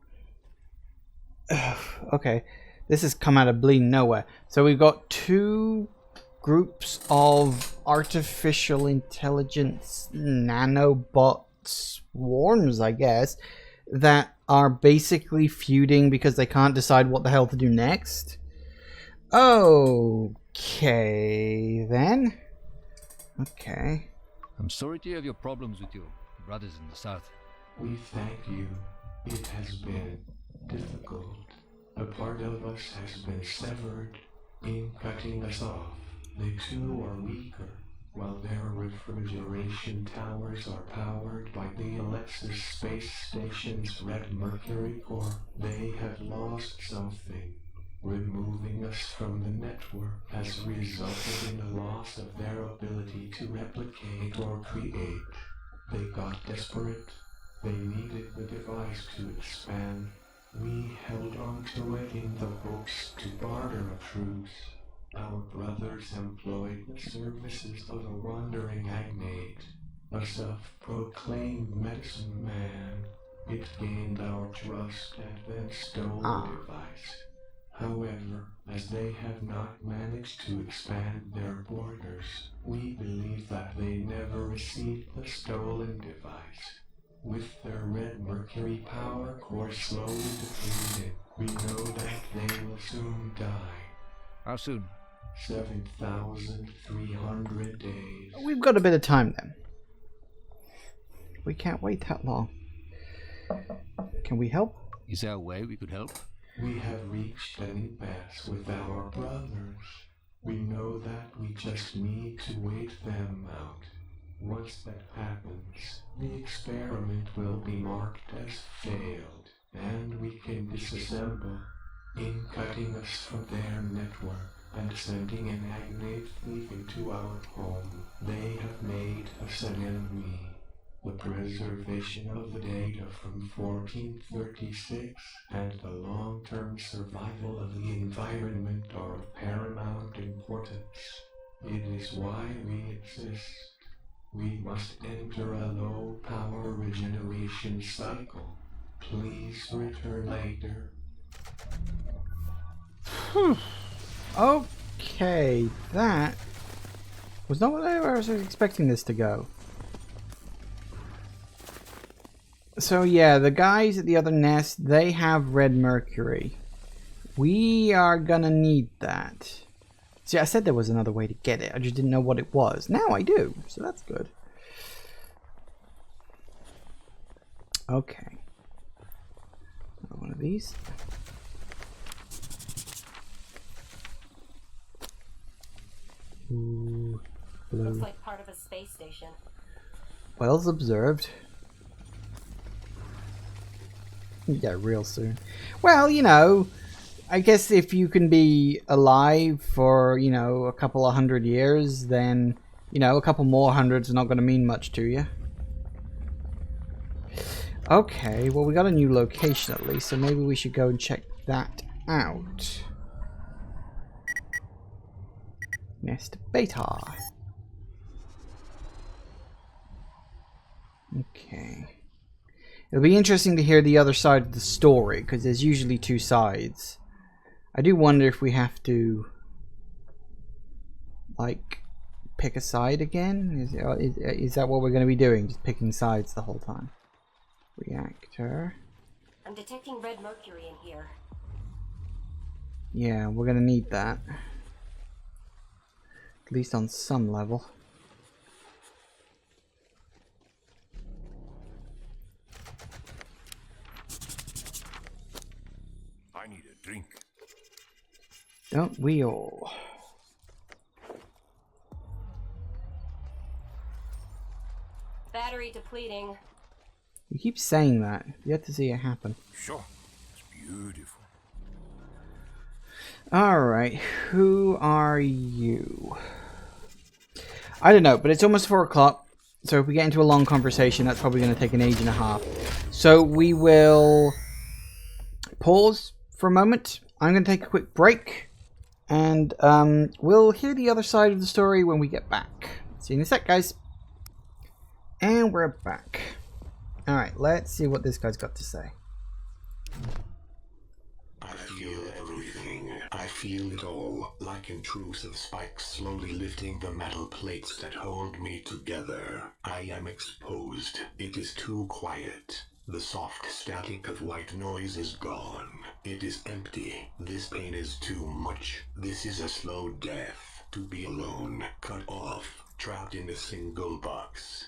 okay, this has come out of bleeding nowhere. So we've got two groups of artificial intelligence nanobot swarms, I guess, that are basically feuding because they can't decide what the hell to do next. Okay, then. Okay. I'm sorry to hear of your problems with your brothers in the south. We thank you. It has been difficult. A part of us has been severed. In cutting us off, the two are weaker, while their refrigeration towers are powered by the Alexis space station's red mercury core. They have lost something. Removing us from the network has resulted in a loss of their ability to replicate or create. They got desperate. They needed the device to expand. We held on to it in the hopes to barter a truce. Our brothers employed the services of a wandering agnate, a self-proclaimed medicine man. It gained our trust and then stole the device. However, as they have not managed to expand their borders, we believe that they never received the stolen device. With their red mercury power core slowly depleted, we know that they will soon die. How soon? 7,300 days. We've got a bit of time then. We can't wait that long. Can we help? Is there a way we could help? We have reached an impasse with our brothers. We know that we just need to wait them out. Once that happens, the experiment will be marked as failed, and we can disassemble. In cutting us from their network and sending an agnate thief into our home, they have made us an enemy. The preservation of the data from 1436 and the long-term survival of the environment are of paramount importance. It is why we exist. We must enter a low-power regeneration cycle. Please return later. Okay, that was not what I was expecting this to go. So yeah, the guys at the other nest, they have red mercury. We are gonna need that. See, I said there was another way to get it. I just didn't know what it was. Now I do, so that's good. Okay. One of these. Ooh, blue. Looks like part of a space station. Well observed. Yeah, real soon. Well, you know, I guess if you can be alive for, you know, a couple of 100 years, then, you know, a couple more hundreds are not going to mean much to you. Okay, well, we got a new location at least, so maybe we should go and check that out. Nest Beta. Okay. It'll be interesting to hear the other side of the story, because there's usually two sides. I do wonder if we have to, like, pick a side again? Is that what we're going to be doing? Just picking sides the whole time? Reactor. I'm detecting red mercury in here. Yeah, we're going to need that. At least on some level. I need a drink. Don't we all? Battery depleting. You keep saying that. You have to see it happen. Sure, it's beautiful. Alright, who are you? I don't know, but it's almost 4 o'clock. So if we get into a long conversation, that's probably going to take an age and a half. So we will pause for a moment. I'm going to take a quick break. And we'll hear the other side of the story when we get back. See you in a sec, guys. And we're back. Alright, let's see what this guy's got to say. I feel everything. I feel it all, like intrusive spikes slowly lifting the metal plates that hold me together. I am exposed. It is too quiet. The soft static of white noise is gone. It is empty. This pain is too much. This is a slow death. To be alone, cut off, trapped in a single box.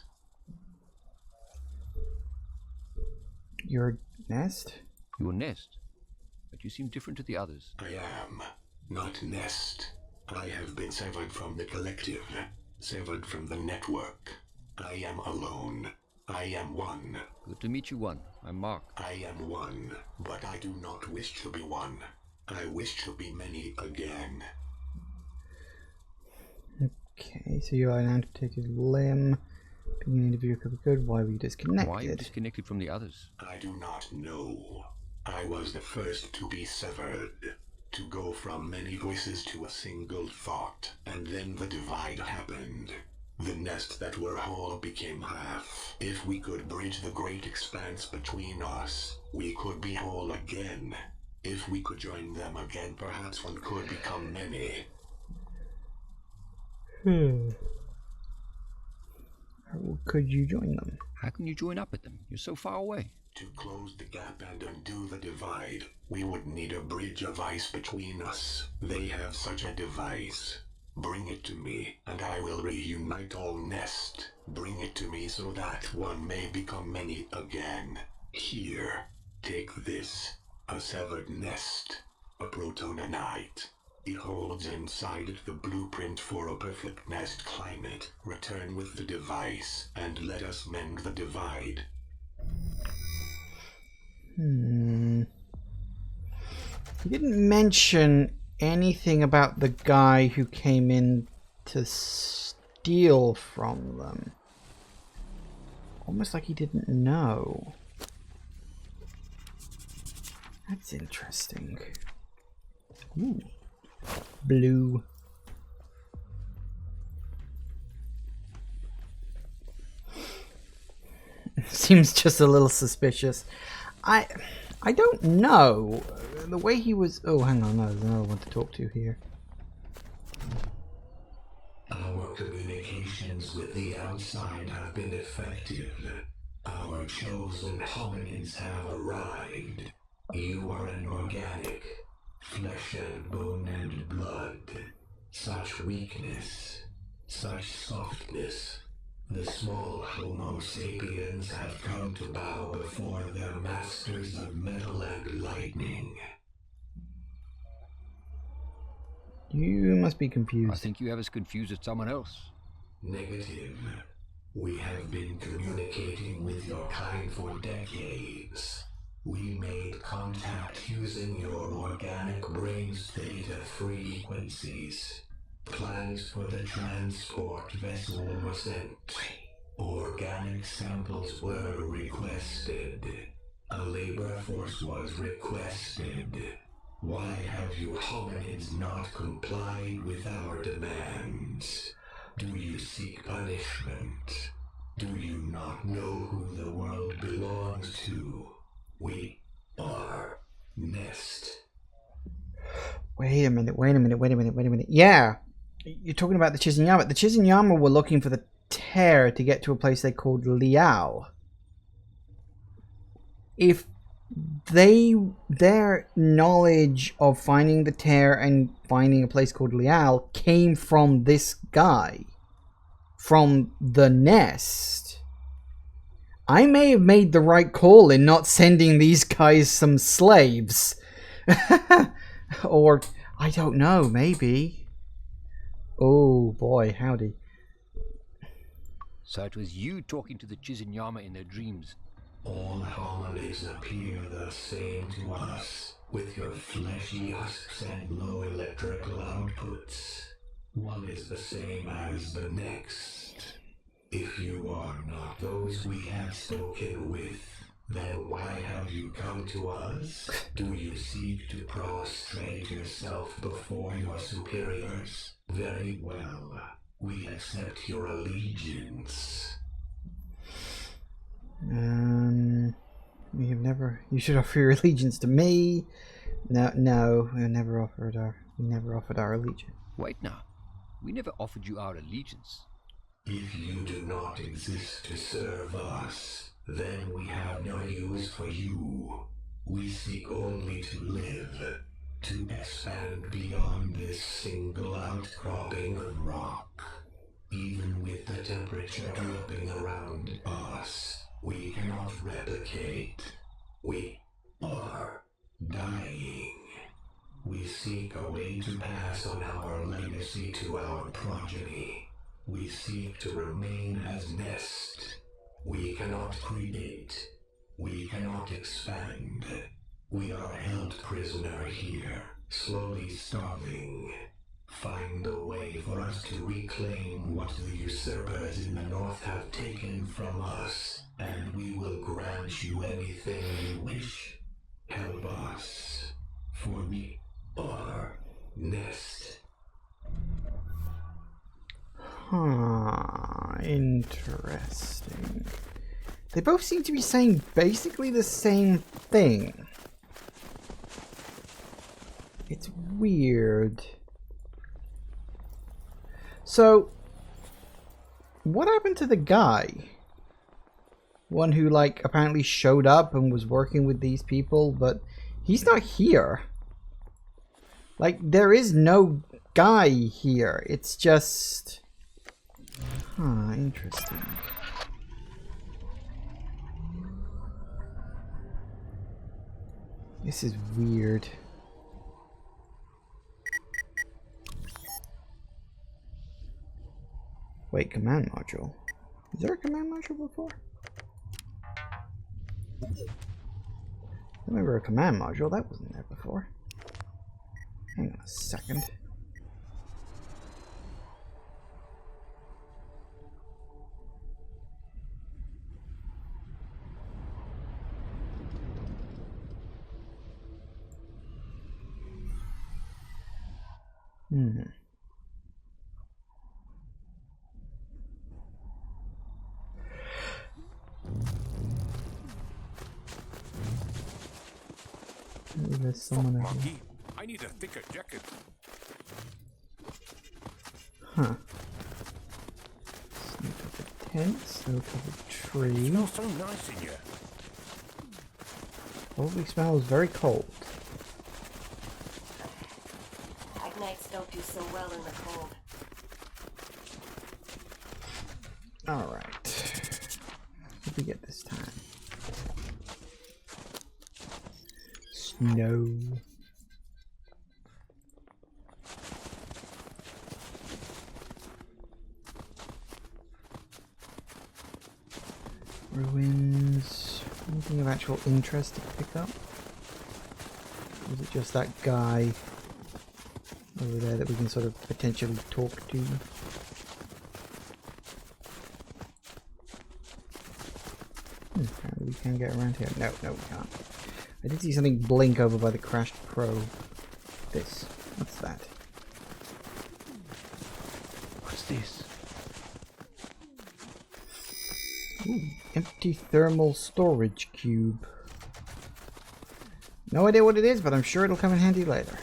Your nest? Your nest? But you seem different to the others. I am not Nest. I have been severed from the collective, severed from the network. I am alone. I am one. Good to meet you, one. I'm Mark. I am one, but I do not wish to be one. I wish to be many again. Okay, so you are an amputated limb. Being an individual could be good. Why were you disconnected? Why are you disconnected from the others? I do not know. I was the first to be severed. To go from many voices to a single thought. And then the divide happened. The nest that were whole became half. If we could bridge the great expanse between us, we could be whole again. If we could join them again, perhaps one could become many. How could you join them? How can you join up with them? You're so far away. To close the gap and undo the divide, we would need a bridge of ice between us. They have such a device. Bring it to me, and I will reunite all Nest. Bring it to me so that one may become many again. Here, take this. A severed nest. A protonanite. It holds inside it the blueprint for a perfect nest climate. Return with the device, and let us mend the divide. He didn't mention anything about the guy who came in to steal from them. Almost like he didn't know. That's interesting. Ooh. Blue. Seems just a little suspicious. I don't know. The way he was... Oh, hang on. No, there's another one to talk to here. Our communications with the outside have been effective. Our chosen hominids have arrived. You are an organic. Flesh and bone and blood. Such weakness. Such softness. The small Homo sapiens have come to bow before their masters of metal and lightning. You must be I confused. think you have us confused with someone else. Negative. We have been communicating with your kind for decades. We made contact using your organic brain's theta frequencies. Plans for the transport vessel were sent. Organic samples were requested. A labor force was requested. Why have you hominids not complied with our demands? Do you seek punishment? Do you not know who the world belongs to? We are Nest. Wait a minute. Yeah! You're talking about the Chizunyama. The Chizunyama were looking for the tear to get to a place they called Liao. If their knowledge of finding the tear and finding a place called Liao came from this guy, from the nest, I may have made the right call in not sending these guys some slaves. Or, I don't know, maybe. Oh boy, howdy. So it was you talking to the Chizunyama in their dreams. All hominids appear the same to us, with your fleshy husks and low electrical outputs. One is the same as the next. If you are not those we have spoken with, then why have you come to us? Do you seek to prostrate yourself before your superiors? Very well. We accept your allegiance. We have never... You should offer your allegiance to me. No, we never offered our allegiance. Wait now. We never offered you our allegiance. If you do not exist to serve us, then we have no use for you. We seek only to live, to expand beyond this single outcropping of rock. Even with the temperature dropping around us, we cannot replicate. We are dying. We seek a way to pass on our legacy to our progeny. We seek to remain as nest. We cannot predate. We cannot expand. We are held prisoner here, slowly starving. Find a way for us to reclaim what the usurpers in the north have taken from us, and we will grant you anything you wish. Help us, for we are Nest. Huh, interesting. They both seem to be saying basically the same thing. It's weird. So, what happened to the guy? One who, like, apparently showed up and was working with these people, but he's not here. Like, there is no guy here. It's just... Huh, interesting. This is weird. Wait, command module. Is there a command module before? I remember a command module. That wasn't there before. Hang on a second. Maybe there's someone over here. Monkey, I need a thicker jacket. Huh. Sneak up a tent, sneak up a tree. Smells so nice in here. Probably smells very cold. Nights don't do so well in the cold. Alright. What did we get this time? Snow. Ruins. Anything of actual interest to pick up? Or is it just that guy over there that we can sort of potentially talk to? Apparently we can get around here. No, we can't. I did see something blink over by the crashed probe. This. What's that? What's this? Ooh, empty thermal storage cube. No idea what it is, but I'm sure it'll come in handy later.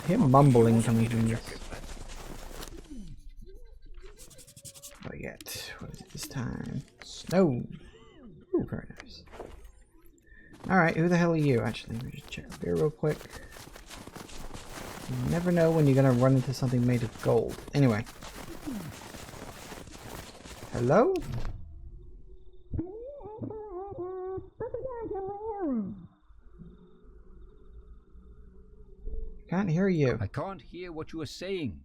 I hear mumbling coming from this. Not yet. What is it this time? Snow. Ooh, very nice. Alright, who the hell are you? Actually, let me just check up here real quick. You never know when you're gonna run into something made of gold. Anyway. Hello? Can't hear you. I can't hear what you are saying.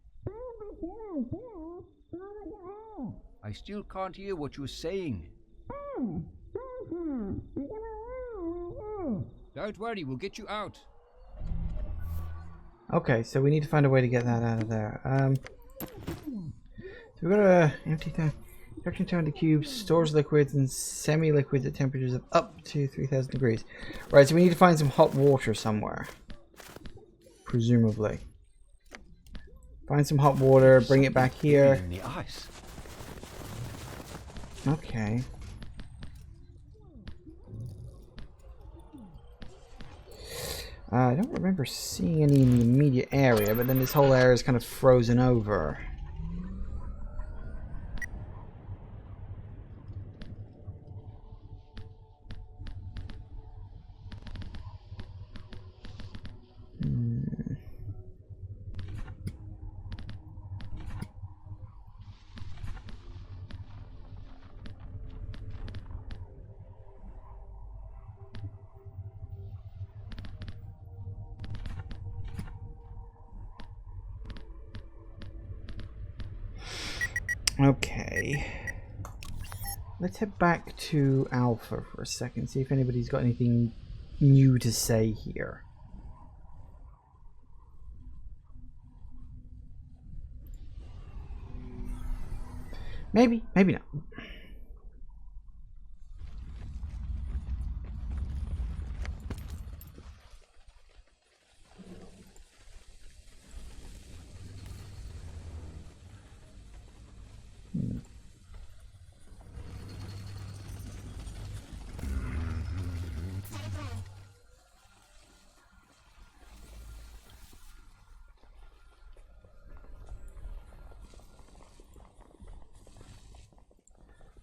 I still can't hear what you are saying. Don't worry, we'll get you out. Okay, so we need to find a way to get that out of there. So we've got a empty Reaction time to cubes, stores liquids and semi-liquids at temperatures of up to 3000 degrees. Right, so we need to find some hot water somewhere. Presumably. Find some hot water, bring it back here. In the ice. Okay. I don't remember seeing any in the immediate area, but then this whole area is kind of frozen over. Okay. Let's head back to Alpha for a second, see if anybody's got anything new to say here. Maybe, maybe not.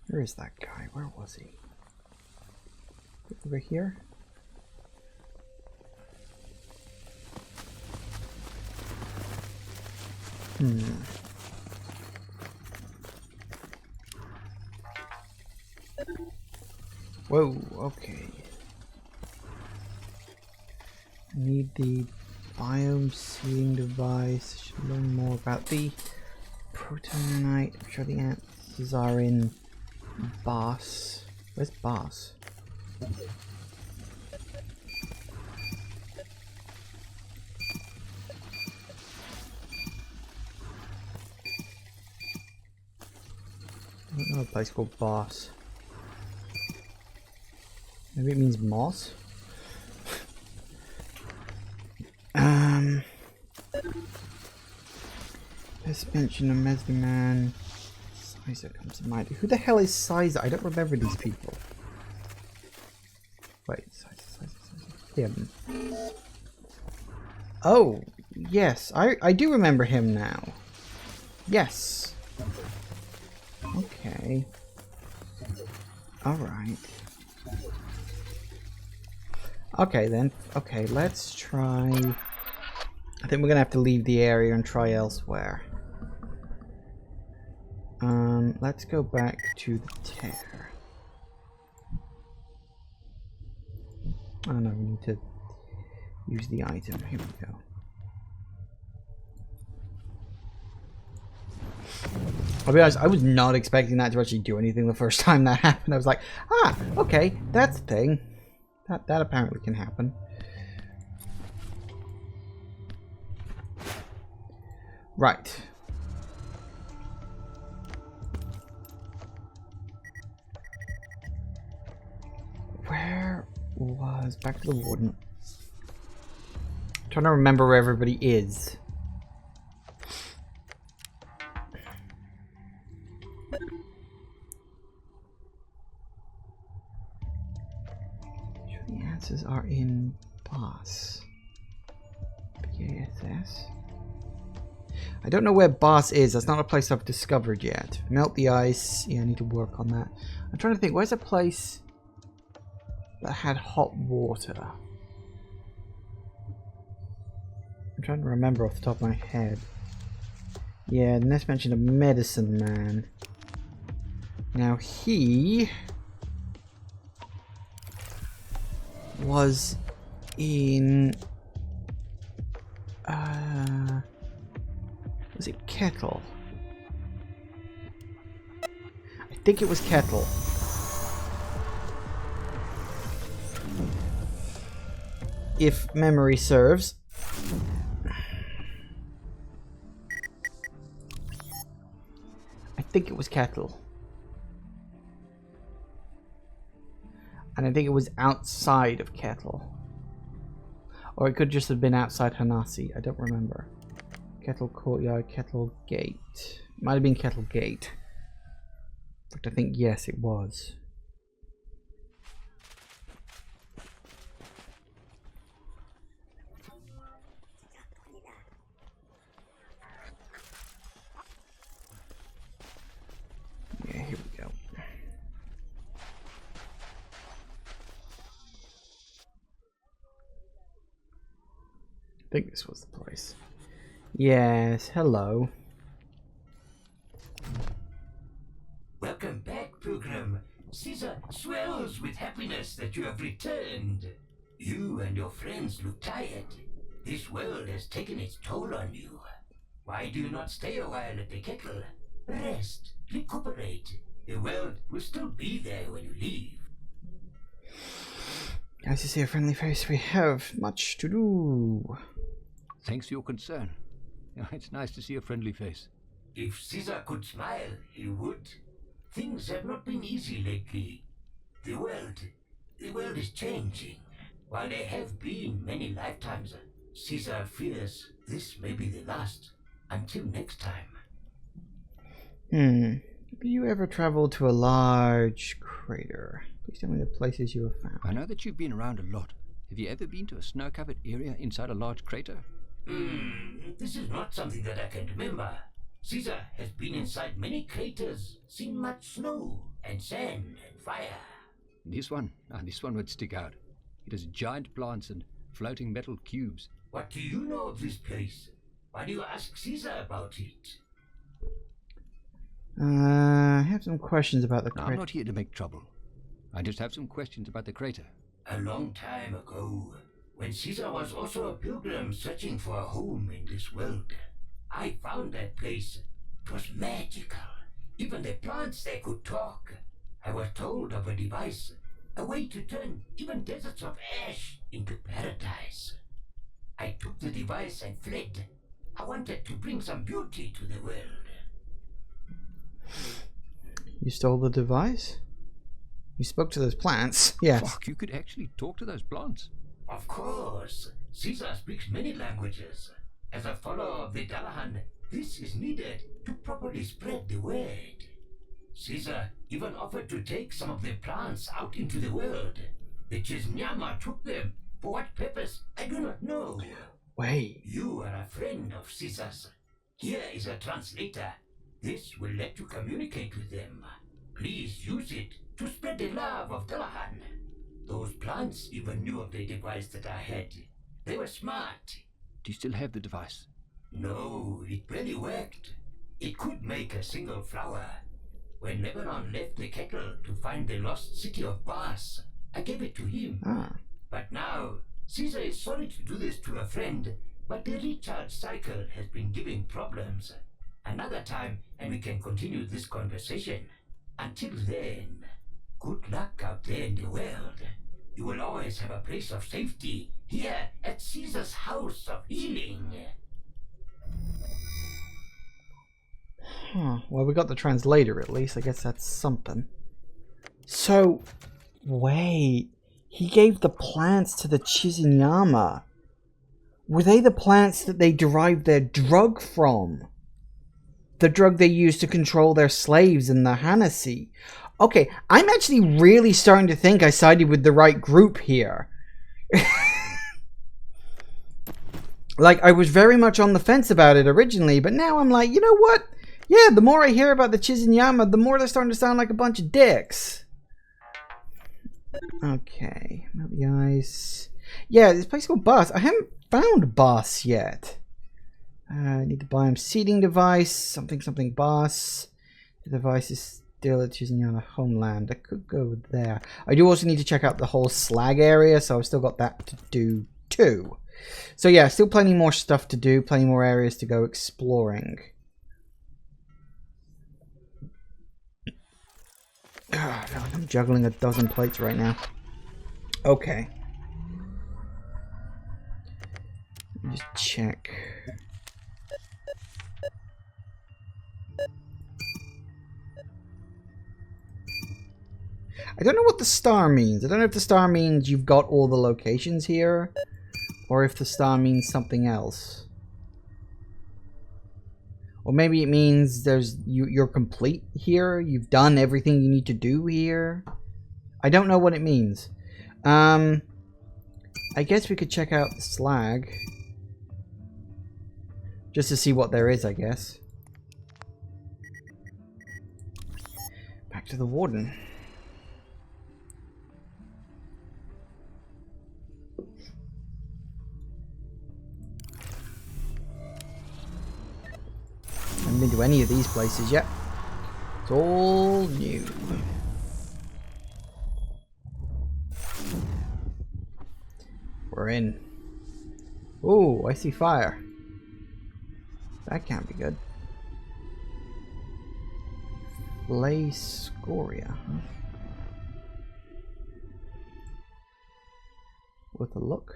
Where is that guy? Where was he? Over here? Whoa, okay. I need the biome seeding device. Should learn more about the protonite. I'm sure the answers are in Boss. Where's Boss? I don't know a place called Boss. Maybe it means moss? Suspension of Mesdi Man. Sizer comes to mind. Who the hell is Sizer? I don't remember these people. Wait, Sizer. Him. Oh, yes. I do remember him now. Yes. Okay. Alright. Okay then. Okay, let's try... I think we're gonna have to leave the area and try elsewhere. Let's go back to the tear. Oh no, we need to use the item. Here we go. I'll be honest, I was not expecting that to actually do anything the first time that happened. I was like, ah, okay, that's a thing. That apparently can happen. Right. Where was... back to the warden. I'm trying to remember where everybody is. The answers are in Boss. BASS. I don't know where Boss is. That's not a place I've discovered yet. Melt the ice. Yeah, I need to work on that. I'm trying to think. Where's a place that had hot water? I'm trying to remember off the top of my head. Yeah, Ness mentioned a medicine man. Now he was in was it Kettle? I think it was Kettle. If memory serves. I think it was Kettle. And I think it was outside of Kettle. Or it could just have been outside Hanasi. I don't remember. Kettle Courtyard, Kettle Gate. Might have been Kettle Gate. But I think, yes, it was. Yeah, here we go. I think this was the place. Yes, hello. Welcome back, Pilgrim. Caesar swells with happiness that you have returned. You and your friends look tired. This world has taken its toll on you. Why do you not stay a while at the kettle? Rest, recuperate. The world will still be there when you leave. Nice to see a friendly face. We have much to do. Thanks for your concern. It's nice to see a friendly face. If Caesar could smile, he would. Things have not been easy lately. The world is changing. While there have been many lifetimes, Caesar fears this may be the last. Until next time. Have you ever traveled to a large crater? Please tell me the places you have found. I know that you've been around a lot. Have you ever been to a snow-covered area inside a large crater? This is not something that I can remember. Caesar has been inside many craters, seen much snow and sand and fire. This one would stick out. It has giant plants and floating metal cubes. What do you know of this place? Why do you ask Caesar about it? I have some questions about the No, crater. I'm not here to make trouble. I just have some questions about the crater. A long time ago, when Caesar was also a pilgrim searching for a home in this world, I found that place. It was magical. Even the plants, they could talk. I was told of a device, a way to turn even deserts of ash into paradise. I took the device and fled. I wanted to bring some beauty to the world. You stole the device? You spoke to those plants? Yes. Fuck, you could actually talk to those plants. Of course, Caesar speaks many languages. As a follower of the Dalahan, this is needed to properly spread the word. Caesar even offered to take some of the plants out into the world. The Chisnyama took them. For what purpose, I do not know. Wait. You are a friend of Caesar's. Here is a translator. This will let you communicate with them. Please use it to spread the love of Dalahan. Those plants even knew of the device that I had. They were smart. Do you still have the device? No, it barely worked. It could make a single flower. When Lebanon left the kettle to find the lost city of Bas, I gave it to him. But now, Caesar is sorry to do this to a friend, but the recharge cycle has been giving problems. Another time, and we can continue this conversation. Until then, good luck out there in the world. You will always have a place of safety here at Caesar's House of Healing. Well, we got the translator at least. I guess that's something. So, wait. He gave the plants to the Chizinyama. Were they the plants that they derived their drug from? The drug they used to control their slaves in the Hanasi. Okay, I'm actually really starting to think I sided with the right group here. Like, I was very much on the fence about it originally, but now I'm like, you know what? Yeah, the more I hear about the Chizinyama, the more they're starting to sound like a bunch of dicks. Okay, melt the ice. Yeah, this place called Bas. I haven't found Bas yet. I need to buy him seating device, something Bas. The device is still at Chizinyama homeland. I could go there. I do also need to check out the whole slag area, so I've still got that to do too. So yeah, still plenty more stuff to do, plenty more areas to go exploring. Oh, God, I'm juggling a dozen plates right now. Okay. Let me just check. I don't know what the star means. I don't know if the star means you've got all the locations here, or if the star means something else. Or maybe it means you're complete here. You've done everything you need to do here. I don't know what it means. I guess we could check out the slag. Just to see what there is, I guess. Back to the warden. I haven't been to any of these places yet. It's all new. We're in. Oh, I see fire. That can't be good. Play Scoria. Worth a look.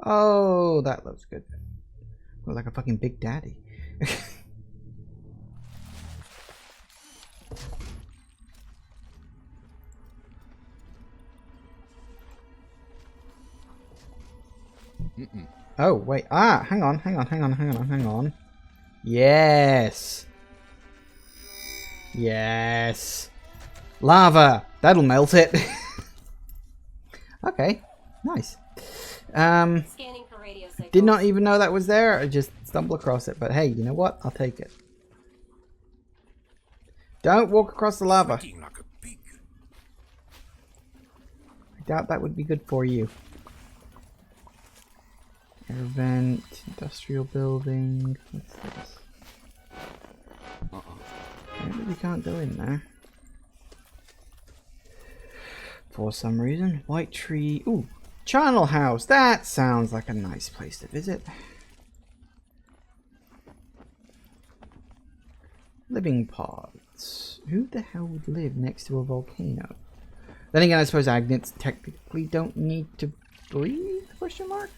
Oh, that looks good. Look like a fucking Big Daddy. Oh, wait. Ah, hang on. Yes. Yes. Lava. That'll melt it. Okay. Nice. Scanning for radio signals. Did not even know that was there. I just stumbled across it. But hey, you know what? I'll take it. Don't walk across the lava. Sweating like a pig. I doubt that would be good for you. Air vent, industrial building. What's this? Maybe we can't go in there. For some reason. White tree. Ooh. Charnel House. That sounds like a nice place to visit. Living pods. Who the hell would live next to a volcano? Then again, I suppose agnets technically don't need to breathe? Question mark?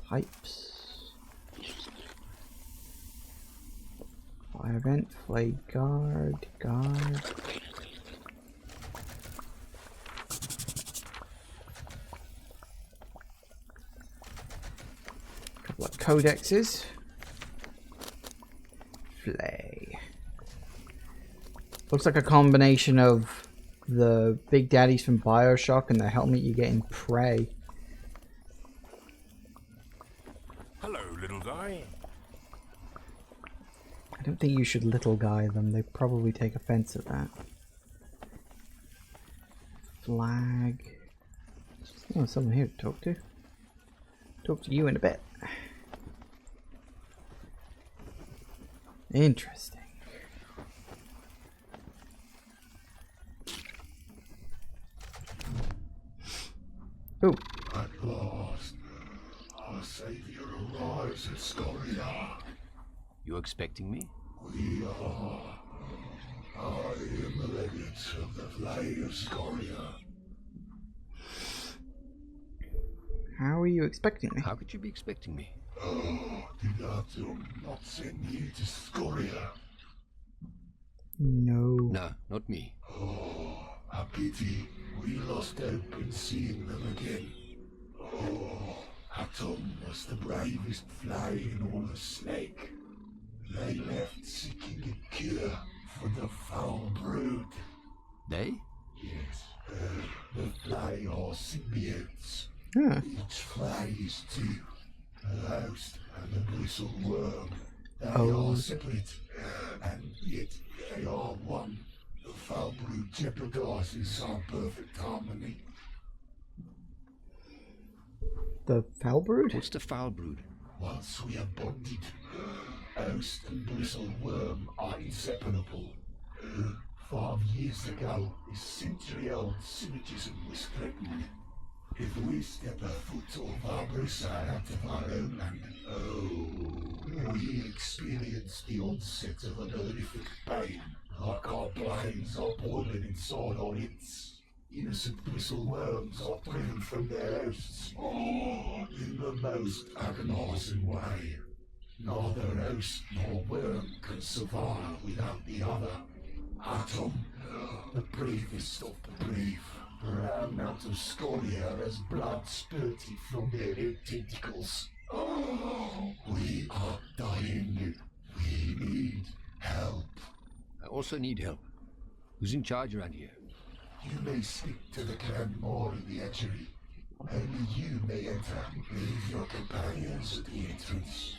Pipes. Fire vent. Flay guard. Guard. Couple of codexes. Flay. Looks like a combination of the Big Daddies from BioShock and the helmet you get in Prey. Hello, little guy. I don't think you should little guy them. They probably take offense at that. Flag. Oh, someone here to talk to. Talk to you in a bit. Interesting. Oh. At last, our savior arrives at Scoria. You expecting me? We are. I am the legate of the Flay of Scoria. How are you expecting me? How could you be expecting me? Oh, did Atom not send you to Scoria? No. No, not me. Oh, a pity. We lost hope in seeing them again. Oh, Atom was the bravest Flay in all the Snake. They left seeking a cure for the foul brood. They? Yes, the Flay are symbiotes. Huh. Each Flay is two. The host and the bristle worm. They Oh. are separate, and yet they are one. The foul brood jeopardizes our perfect harmony. The foul brood? What's the foul brood? Once we are bonded, host and bristle worm are inseparable. 5 years ago, this century-old synergism was threatened. If we step a foot off our bristle out of our own land, we experience the onset of an horrific pain, like our brains are boiling inside our heads. Innocent bristle worms are driven from their hosts in the most agonizing way. Neither host nor worm can survive without the other. Atom, the bravest of the brave, ran out of Scoria as blood spurted from their red tentacles. We are dying. We need help. I also need help. Who's in charge around here? You may speak to the clan more in the etchery. Only you may enter. Leave your companions at the entrance.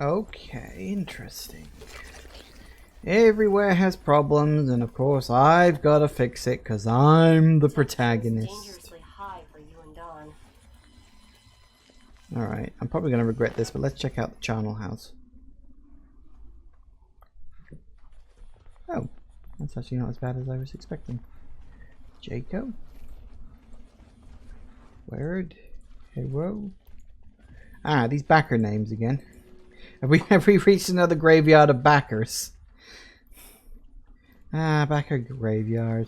Okay, interesting. Everywhere has problems, and of course I've got to fix it because I'm the protagonist. Dangerously high for you and Dawn. Alright, I'm probably going to regret this, but let's check out the charnel house. Oh, that's actually not as bad as I was expecting. Jacob? Word? Hero? Ah, these backer names again. Have we reached another graveyard of backers? Ah, backer graveyard.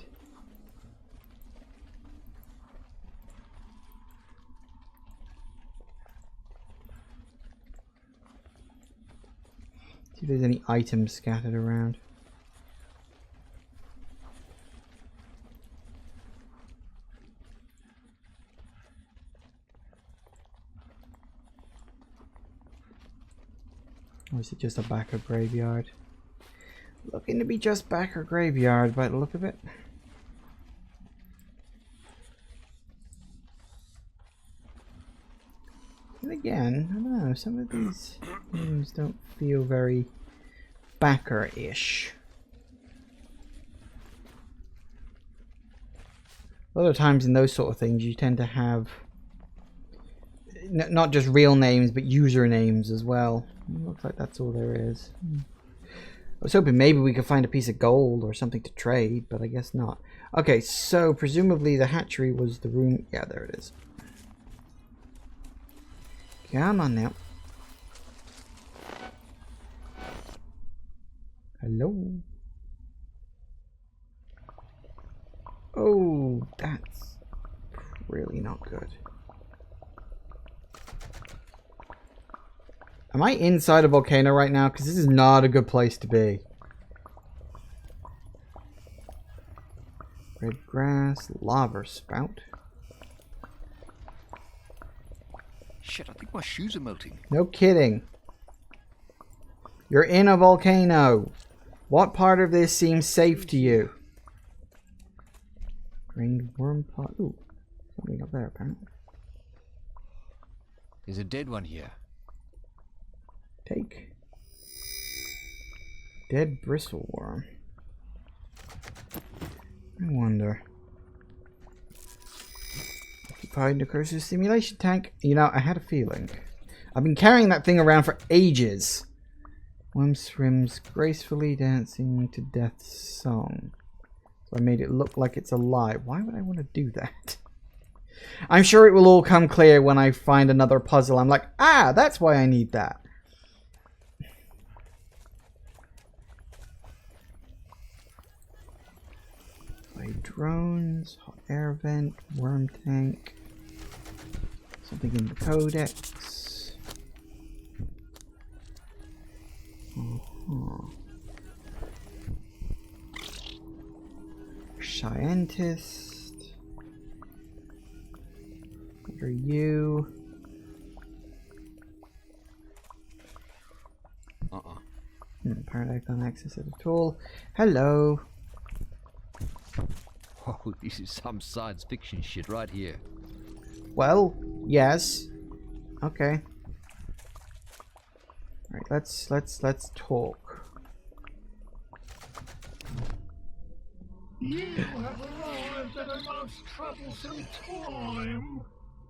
See if there's any items scattered around. Or is it just a backer graveyard? Looking to be just backer graveyard by the look of it. And again, I don't know, some of these names don't feel very backer-ish. A lot of times in those sort of things you tend to have not just real names but usernames as well. It looks like that's all there is. I was hoping maybe we could find a piece of gold or something to trade, but I guess not. Okay, so presumably the hatchery was the room. Yeah, there it is. Come on now. Hello. Oh, that's really not good. Am I inside a volcano right now? Because this is not a good place to be. Red grass, lava spout. Shit, I think my shoes are melting. No kidding. You're in a volcano. What part of this seems safe to you? Drained worm pot. Ooh, something up there apparently. There's a dead one here. Take. Dead bristleworm. I wonder. Occupied in the cursor's simulation tank. You know, I had a feeling. I've been carrying that thing around for ages. Worm swims gracefully, dancing to death's song. So I made it look like it's alive. Why would I want to do that? I'm sure it will all come clear when I find another puzzle. I'm like, ah, that's why I need that. Drones, hot air vent, worm tank, something in the codex. Scientist. What are you? Apparently I can't access it at all. Hello. Oh, this is some science fiction shit right here. Well, yes. Okay. All right, let's talk. You have arrived at a most troublesome time.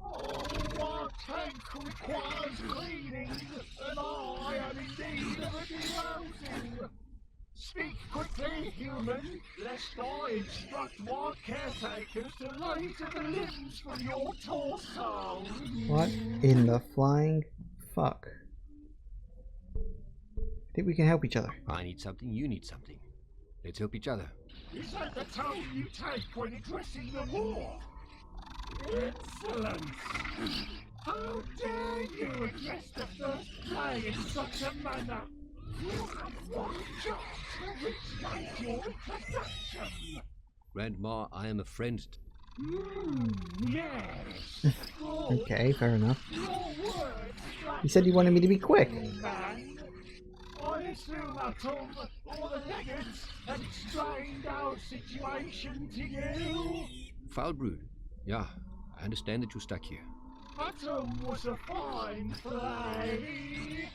Oh, our tank requires cleaning, and I am in need of a debouncing. Speak quickly, human, lest I instruct my caretakers to laser the limbs from your torso. What in the flying fuck? I think we can help each other. I need something, you need something. Let's help each other. Is that the tone you take when addressing the war? Excellent! How dare you address the first day in such a manner? You have one chance to restate your introduction. Grandma, I am a friend. Yes. Okay, fair enough. Your words. You said you wanted me to be quick. Man. I assume I told all the legates and explained our situation to you. Foul brood. Yeah, I understand that you're stuck here. Atom was a fine play.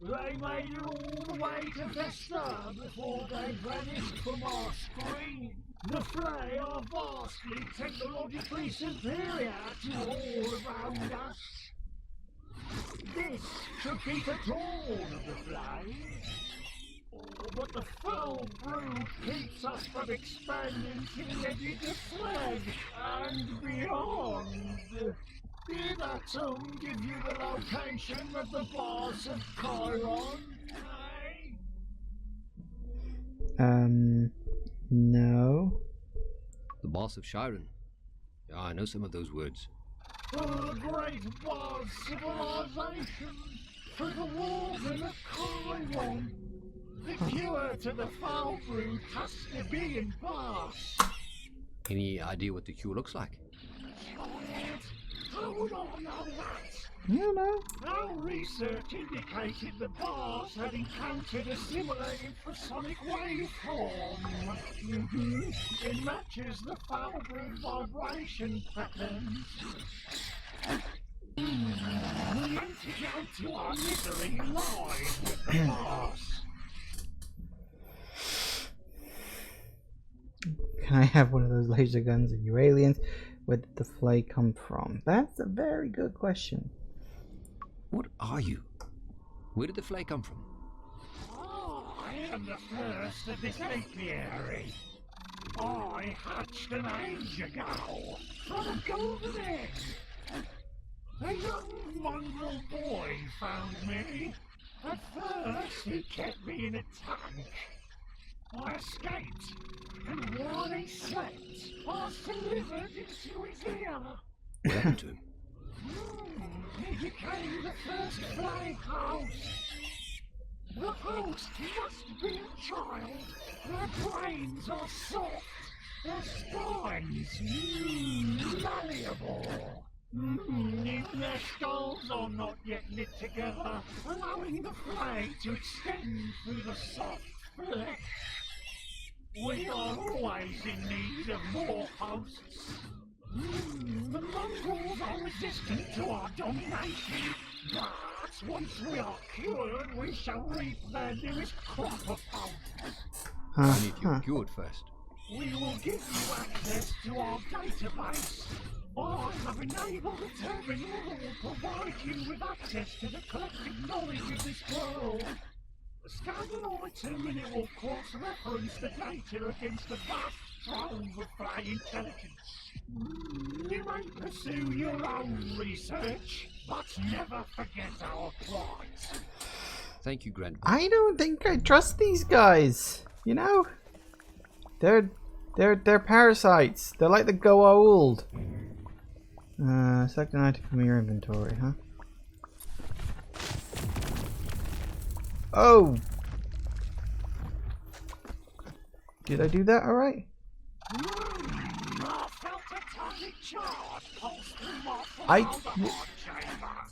They made it all the way to Vesta before they vanished from our screen. The Flay are vastly technologically superior to all around us. This should be the dawn of the Flay. But the foul brew keeps us from expanding to the edge of the flag and beyond. Did Atom give you the location of the boss of Chiron? No. The boss of Chiron. Yeah, I know some of those words. The great boss civilization through the walls of Chiron. The cure to the foul brew has to be in boss. Any idea what the cure looks like? How would I know that? I don't know. Our research indicated the boss had encountered a similar infrasonic waveform. It matches the foul brew vibration patterns. The antidote to our misery lies with the boss. Can I have one of those laser guns? Are you aliens? Where did the flay come from? That's a very good question. What are you? Where did the flay come from? I am the first of this apiary. I hatched an age ago from a golden egg. A young mongrel boy found me. At first, he kept me in a tank. I escaped, and while he slept, I was delivered into his ear. What happened to him? He became the first flay host. The host must be a child. Their brains are soft, their spines malleable. Even their skulls are not yet knit together, allowing the flay to extend through the soft flesh. We are always in need of more hosts. The mongrels are resistant to our domination, but once we are cured, we shall reap their newest crop of hosts. Only if you're cured first. We will give you access to our database. I have enabled the terminal that will provide you with access to the collective knowledge of this world. Scan an item and it will cross-reference the data against the vast trove of flay intelligence. You may pursue your own research, but never forget our plight. Thank you, Grandma. I don't think I trust these guys. You know, they're parasites. They're like the Goa'uld. Select an item from your inventory, huh? Oh! Did I do that alright?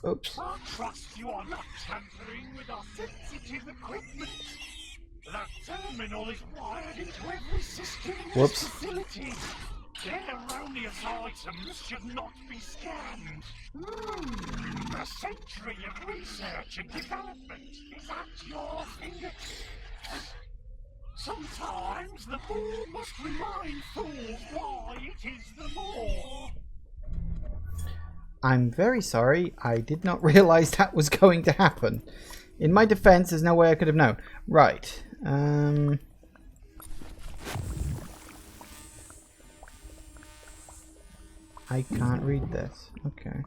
Oops. I trust you are not tampering with our sensitive equipment. That terminal is wired into every system in this facility. Their erroneous items should not be scanned. A century of research and development is at your fingertips. Sometimes the more must remind fools why it is the more. I'm very sorry. I did not realize that was going to happen. In my defense, there's no way I could have known. Right. I can't read this. Okay.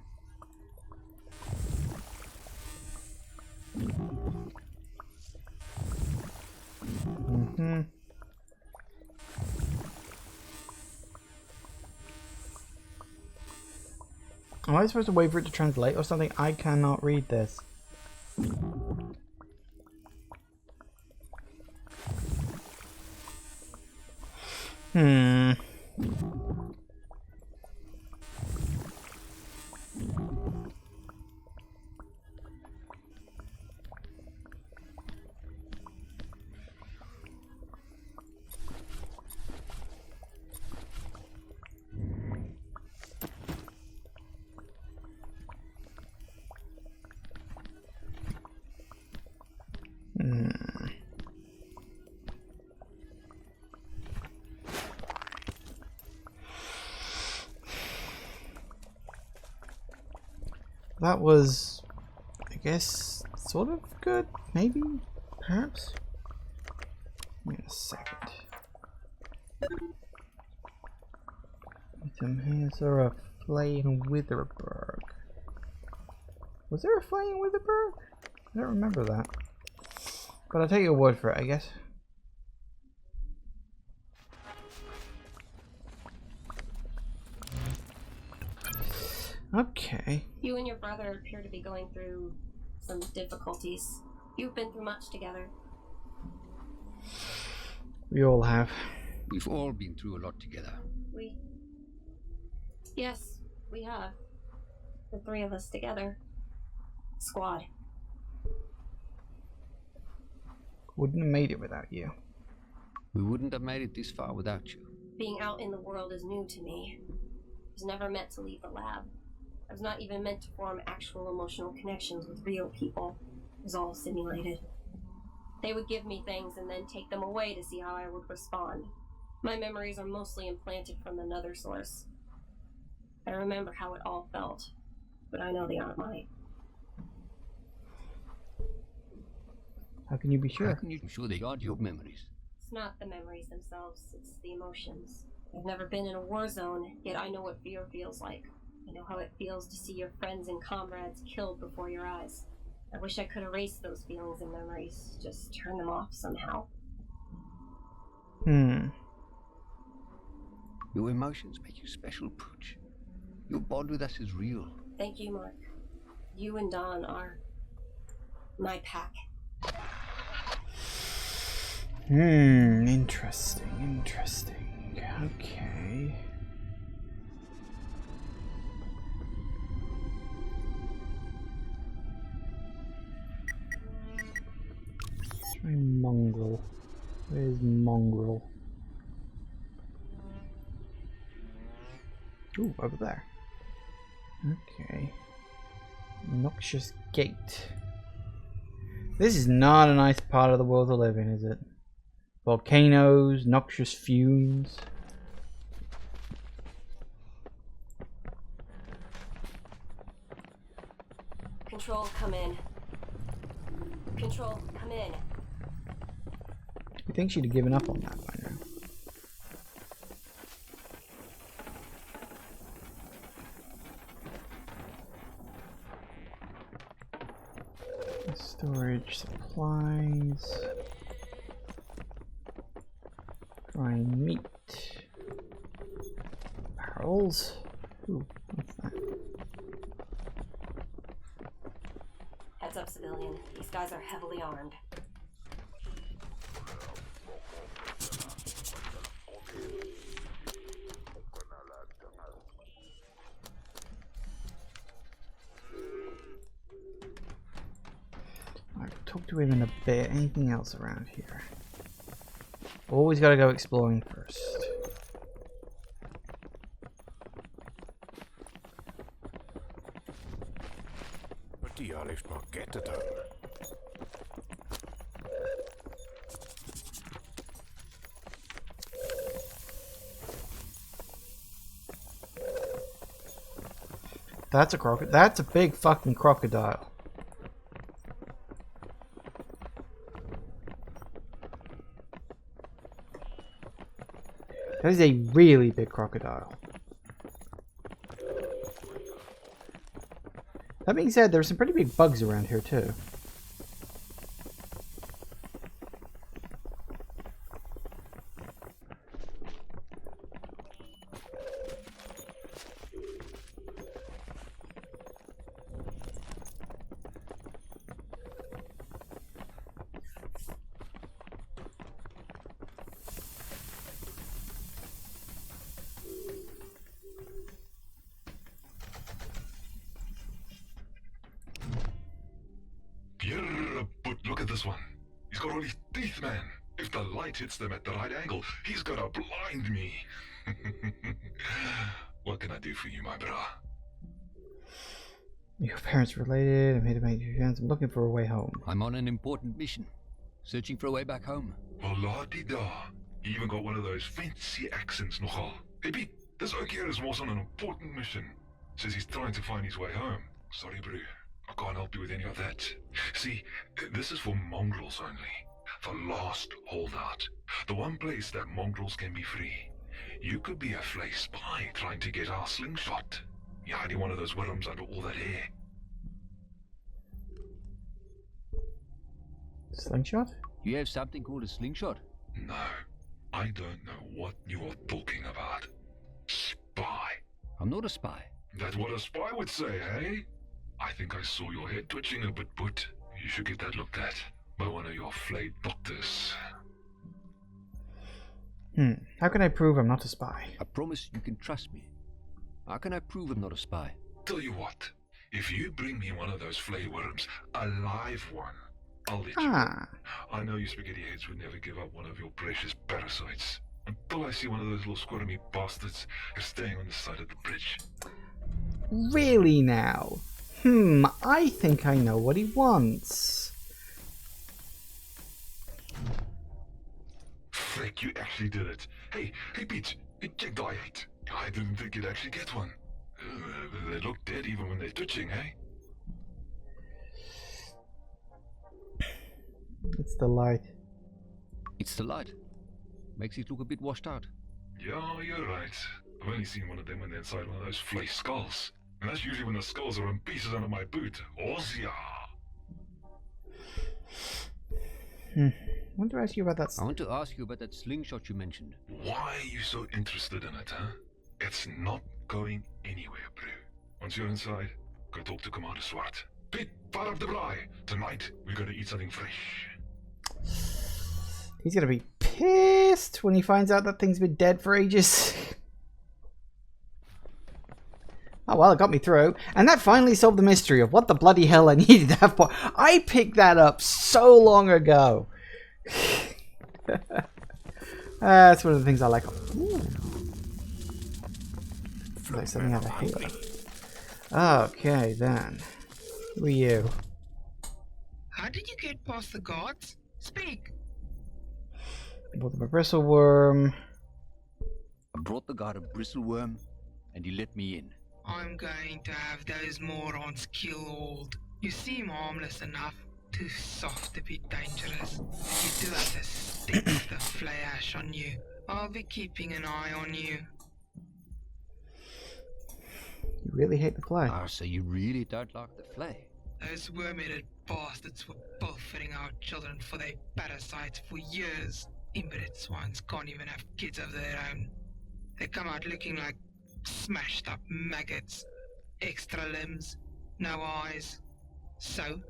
Am I supposed to wait for it to translate or something? I cannot read this. That was, I guess, sort of good, maybe, perhaps. Wait a second. Is there a flaying Witherberg? Was there a flaying Witherberg? I don't remember that. But I'll take your word for it, I guess. Okay. You and your brother appear to be going through some difficulties. You've been through much together. We all have. We've all been through a lot together. Yes, we have. The three of us together. Squad. Wouldn't have made it without you. We wouldn't have made it this far without you. Being out in the world is new to me. I was never meant to leave the lab. I was not even meant to form actual emotional connections with real people. It was all simulated. They would give me things and then take them away to see how I would respond. My memories are mostly implanted from another source. I remember how it all felt, but I know they aren't mine. How can you be sure? How can you be sure they aren't your memories? It's not the memories themselves, it's the emotions. I've never been in a war zone, yet I know what fear feels like. I know how it feels to see your friends and comrades killed before your eyes. I wish I could erase those feelings and memories, just turn them off somehow. Your emotions make you special, Pooch. Your bond with us is real. Thank you, Mark. You and Don are my pack. Interesting. Okay. Try Mongrel. Where's Mongrel? Ooh, over there. Okay. Noxious Gate. This is not a nice part of the world to live in, is it? Volcanoes, noxious fumes. Control, come in. Control, come in. You think she'd have given up on that by now? Storage supplies. Drying meat. Barrels. Ooh, what's that? Heads up, civilian. These guys are heavily armed. I'll talk to him in a bit. Anything else around here? Always gotta go exploring first. What do y'all left my cat at home? That's a crocodile. That's a big fucking crocodile. That is a really big crocodile. That being said, there's some pretty big bugs around here too. But look at this one. He's got all his teeth, man. If the light hits them at the right angle, he's gonna blind me. What can I do for you, my bra? Your parents related. I'm here to make you friends. I'm looking for a way home. I'm on an important mission. Searching for a way back home. Well, la-di-da. He even got one of those fancy accents, nogal. Hey, Pete, this ook here is most on an important mission. Says he's trying to find his way home. Sorry, bro. I can't help you with any of that. See, this is for mongrels only. The last holdout. The one place that mongrels can be free. You could be a Flay spy trying to get our slingshot. You're hiding one of those worms under all that hair. Slingshot? You have something called a slingshot? No, I don't know what you are talking about. Spy. I'm not a spy. That's what a spy would say, hey? I think I saw your head twitching a bit, but you should get that looked at by one of your flayed doctors. How can I prove I'm not a spy? I promise you can trust me. How can I prove I'm not a spy? Tell you what, if you bring me one of those flayed worms, a live one, I'll let you. I know you spaghetti heads would never give up one of your precious parasites. Until I see one of those little squirmy bastards staying on the side of the bridge. Really now? I think I know what he wants. Frick, you actually did it. Hey, Pete, check die 8. I didn't think you'd actually get one. They look dead even when they're twitching, eh? It's the light. It's the light. Makes it look a bit washed out. Yeah, you're right. I've only seen one of them when they're inside one of those flay skulls. And that's usually when the skulls are in pieces under my boot. Ozia! I want to ask you about that. I want to ask you about that slingshot you mentioned. Why are you so interested in it, huh? It's not going anywhere, bro. Once you're inside, go talk to Commander Swart. Pete, fire up the braai. Tonight, we're gonna eat something fresh. He's gonna be pissed when he finds out that thing's been dead for ages. Oh well, it got me through. And that finally solved the mystery of what the bloody hell I needed that for. I picked that up so long ago. That's one of the things I like. Ooh. Like something out of Halo. Okay, then. Who are you? How did you get past the guards? Speak. I brought them a bristleworm. I brought the guard a bristleworm, and he let me in. I'm going to have those morons killed. You seem harmless enough. Too soft to be dangerous. You do have to stick the flash on you. I'll be keeping an eye on you. You really hate the fly. Ah, so you really don't like the flay? Those worm-headed bastards were pilfering our children for their parasites for years. Inbred swines can't even have kids of their own. They come out looking like smashed up maggots. Extra limbs, no eyes. So,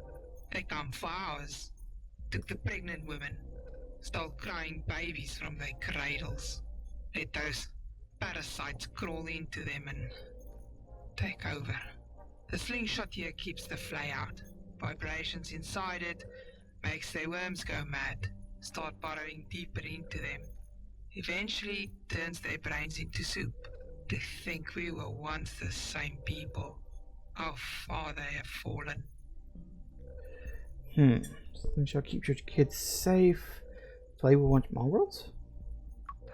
they come for ours. Took the pregnant women. Stole crying babies from their cradles. Let those parasites crawl into them and take over. The slingshot here keeps the flay out. Vibrations inside it makes their worms go mad, start burrowing deeper into them. Eventually turns their brains into soup. To think we were once the same people. How far they have fallen. Slingshot keeps your kids safe. Flay will want mongrels?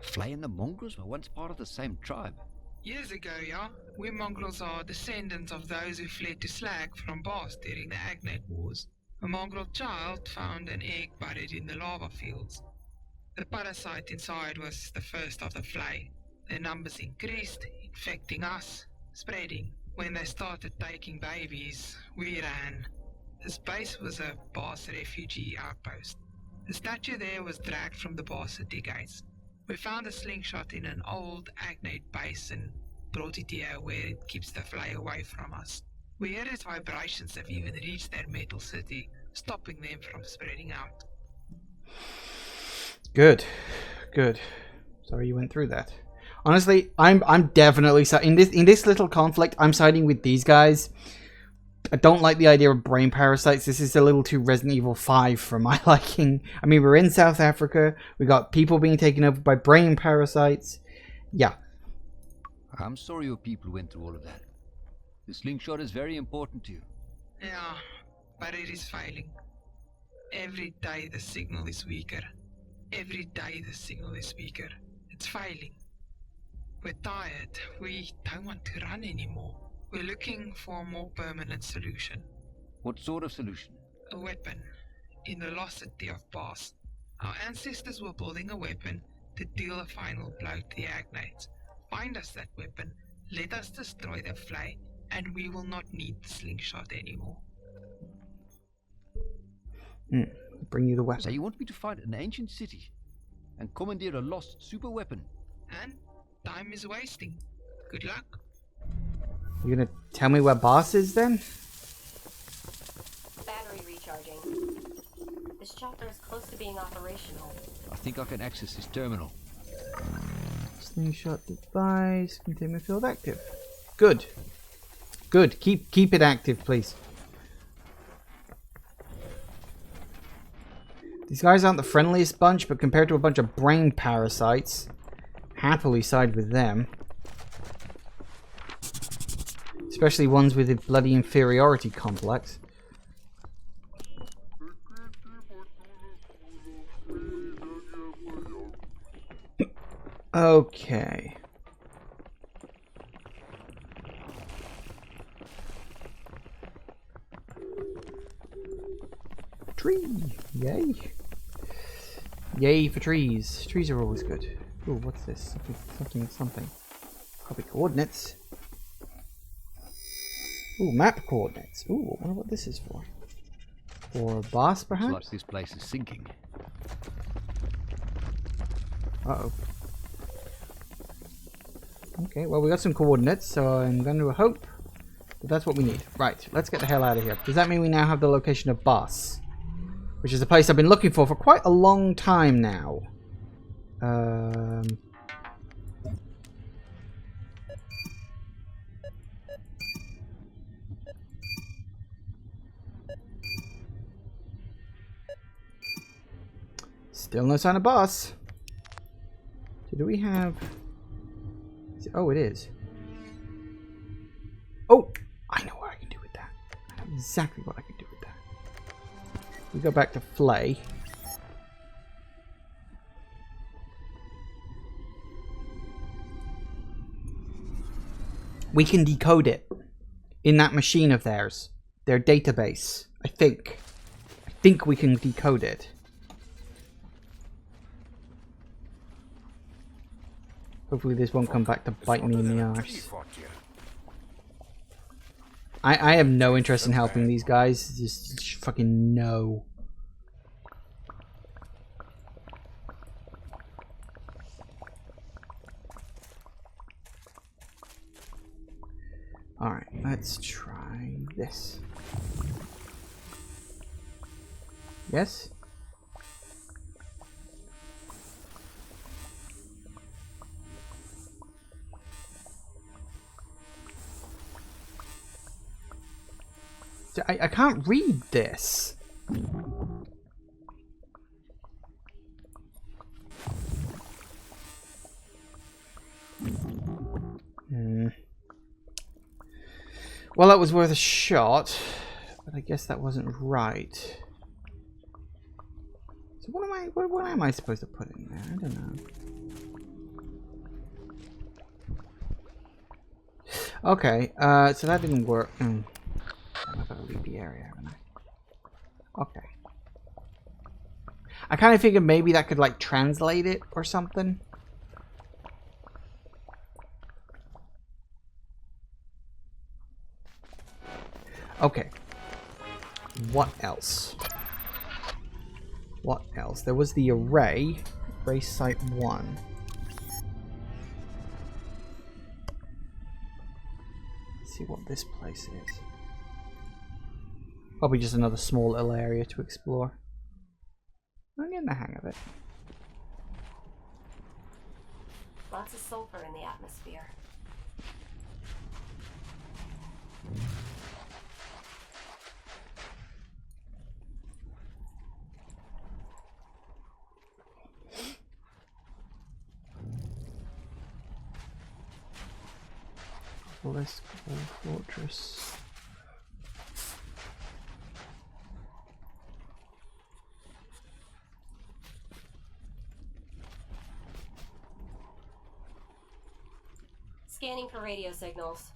The flay and the mongrels were once part of the same tribe. Years ago, yeah, we mongrels are descendants of those who fled to Slag from Bast during the Agnate Wars. A mongrel child found an egg buried in the lava fields. The parasite inside was the first of the flay. Their numbers increased, infecting us, spreading. When they started taking babies, we ran. This base was a Bast refugee outpost. The statue there was dragged from the Bast gates. We found a slingshot in an old Agnate base and brought it here where it keeps the flay away from us. We heard its vibrations have even reached their metal city, stopping them from spreading out. Good. Good. Sorry you went through that. Honestly, I'm definitely in this little conflict. I'm siding with these guys. I don't like the idea of brain parasites. This is a little too Resident Evil 5 for my liking. I mean, we're in South Africa. We got people being taken over by brain parasites. Yeah. I'm sorry your people went through all of that. The slingshot is very important to you. Yeah, but it is failing. Every day the signal is weaker. Every day the signal is weaker. It's failing. We're tired. We don't want to run anymore. We're looking for a more permanent solution. What sort of solution? A weapon in the lost city of Bast. Our ancestors were building a weapon to deal a final blow to the Agnates. Find us that weapon, let us destroy the Flay, and we will not need the slingshot anymore. Bring you the weapon. So you want me to find an ancient city and commandeer a lost super weapon? And time is wasting. Good luck. You gonna tell me where boss is then? Battery recharging. This chopper is close to being operational. I think I can access this terminal. Slingshot device, containment field active. Good. Good. Keep it active, please. These guys aren't the friendliest bunch, but compared to a bunch of brain parasites, happily side with them. Especially ones with a bloody inferiority complex. Okay. Tree! Yay! Yay for trees. Trees are always good. Ooh, what's this? Something. Copy coordinates. Ooh, map coordinates. Ooh, I wonder what this is for. For a boss, perhaps? Looks like this place is sinking. Uh-oh. Okay, well, we got some coordinates, so I'm going to hope that that's what we need. Right, let's get the hell out of here. Does that mean we now have the location of boss? Which is a place I've been looking for quite a long time now. Still no sign of boss. So do we have... Oh, it is. Oh! I know what I can do with that. I know exactly what I can do with that. We go back to Flay. We can decode it in that machine of theirs. Their database. I think we can decode it. Hopefully this won't come back to bite me in the arse. I have no interest in helping these guys. Just fucking no. Alright, let's try this. Yes? I can't read this. Well, that was worth a shot, but I guess that wasn't right. So what am I supposed to put in there? I don't know. Okay, so that didn't work. I've got to leave the area, haven't I? Okay. I kind of figured maybe that could, like, translate it or something. Okay. What else? What else? There was the array. Array site 1. Let's see what this place is. Probably just another small little area to explore. I'm getting the hang of it. Lots of sulfur in the atmosphere. Let's go fortress. Scanning for radio signals.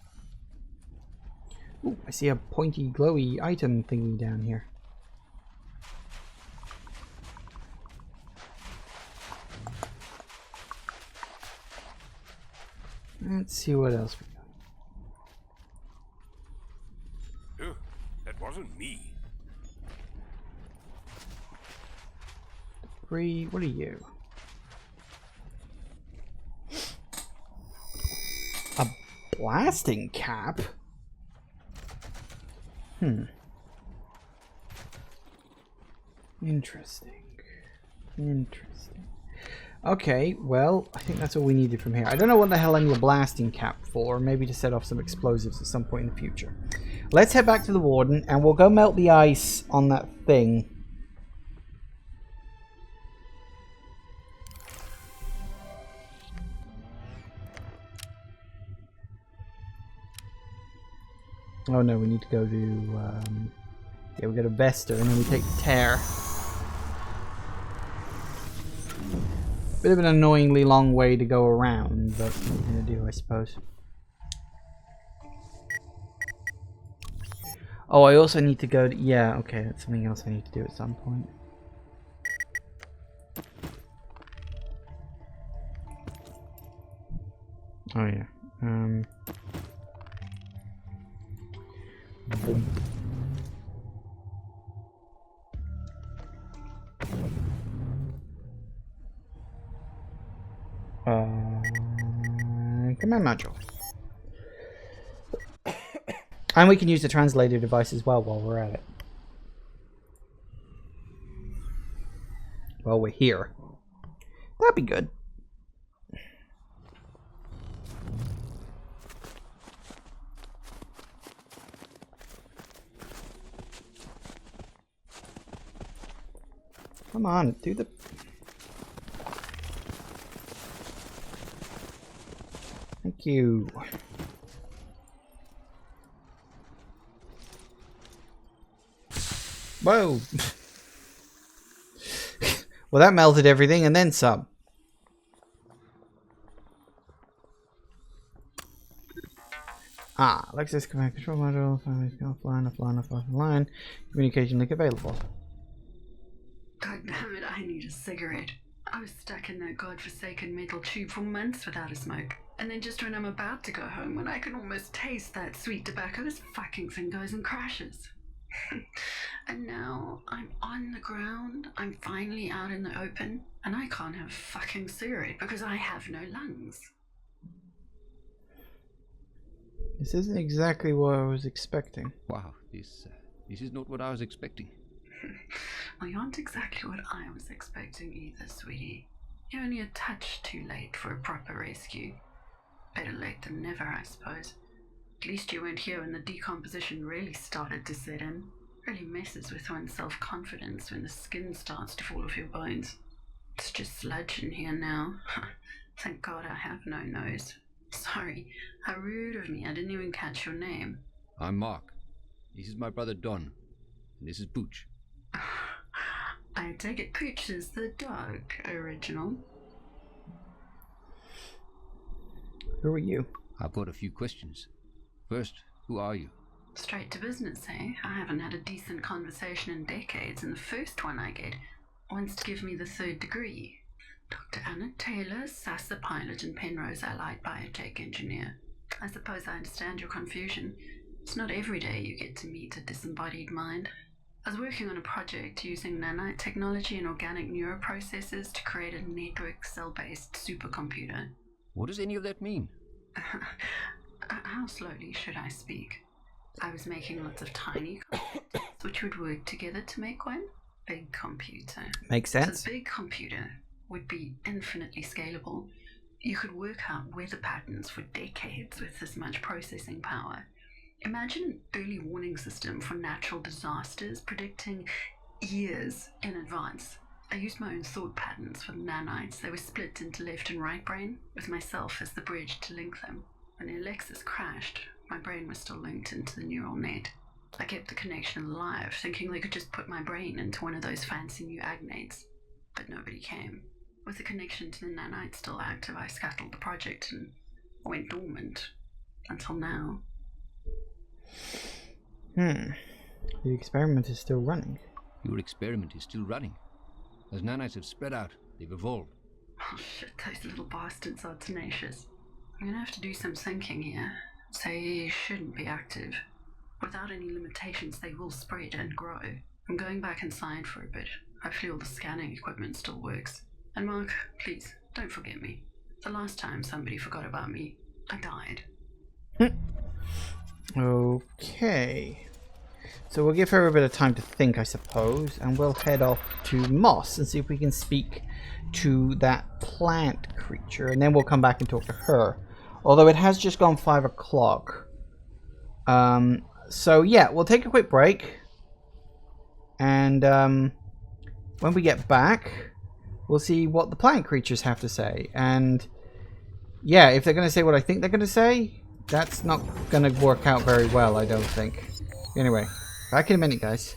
Ooh, I see a pointy, glowy item thingy down here. Let's see what else we got. Ugh, that wasn't me. Bree, what are you? A blasting cap? Interesting. Interesting. Okay, well, I think that's all we needed from here. I don't know what the hell I need a blasting cap for. Maybe to set off some explosives at some point in the future. Let's head back to the warden, and we'll go melt the ice on that thing. Oh no, we need to go to... yeah, we go to Vesta, and then we take the Tear. Bit of an annoyingly long way to go around, but what are you gonna do, I suppose. Oh, I also need to go to... Yeah, okay, that's something else I need to do at some point. Oh yeah. Boom. Command module. And we can use the translator device as well while we're at it. While we're here. That'd be good. Come on, do the... Thank you. Whoa. Well, that melted everything and then some. Alexis command control module. Offline. Communication link available. God damn it, I need a cigarette. I was stuck in that godforsaken metal tube for months without a smoke. And then just when I'm about to go home, when I can almost taste that sweet tobacco, this fucking thing goes and crashes. And now I'm on the ground, I'm finally out in the open, and I can't have a fucking cigarette because I have no lungs. This isn't exactly what I was expecting. Wow, this is not what I was expecting. Well, you aren't exactly what I was expecting either, sweetie. You're only a touch too late for a proper rescue. Better late than never, I suppose. At least you weren't here when the decomposition really started to set in. Really messes with one's self-confidence when the skin starts to fall off your bones. It's just sludge in here now. Thank God I have no nose. Sorry, how rude of me. I didn't even catch your name. I'm Mark. This is my brother Don. And this is Pooch. I take it Pooch is the dog original. Who are you? I've got a few questions. First, who are you? Straight to business, eh? I haven't had a decent conversation in decades, and the first one I get wants to give me the 3rd degree. Dr. Anna Taylor, SASA pilot and Penrose allied biotech engineer. I suppose I understand your confusion. It's not every day you get to meet a disembodied mind. I was working on a project using nanite technology and organic neuroprocessors to create a network cell-based supercomputer. What does any of that mean? How slowly should I speak? I was making lots of tiny computers which would work together to make one big computer. Makes sense. So a big computer would be infinitely scalable. You could work out weather patterns for decades with this much processing power. Imagine an early warning system for natural disasters predicting years in advance. I used my own thought patterns for the nanites. They were split into left and right brain, with myself as the bridge to link them. When the Alexis crashed, my brain was still linked into the neural net. I kept the connection alive, thinking they could just put my brain into one of those fancy new agnates. But nobody came. With the connection to the nanites still active, I scuttled the project and went dormant. Until now. The experiment is still running. Your experiment is still running. As nanites have spread out, they've evolved. Oh shit, those little bastards are tenacious. I'm gonna have to do some thinking here. They shouldn't be active. Without any limitations, they will spread and grow. I'm going back inside for a bit. Hopefully all the scanning equipment still works. And Mark, please, don't forget me. The last time somebody forgot about me, I died. Okay. So we'll give her a bit of time to think, I suppose, and we'll head off to Moss and see if we can speak to that plant creature, and then we'll come back and talk to her. Although it has just gone 5 o'clock. So yeah, we'll take a quick break. And when we get back, we'll see what the plant creatures have to say. And yeah, if they're going to say what I think they're going to say, that's not going to work out very well, I don't think. Anyway, back in a minute, guys.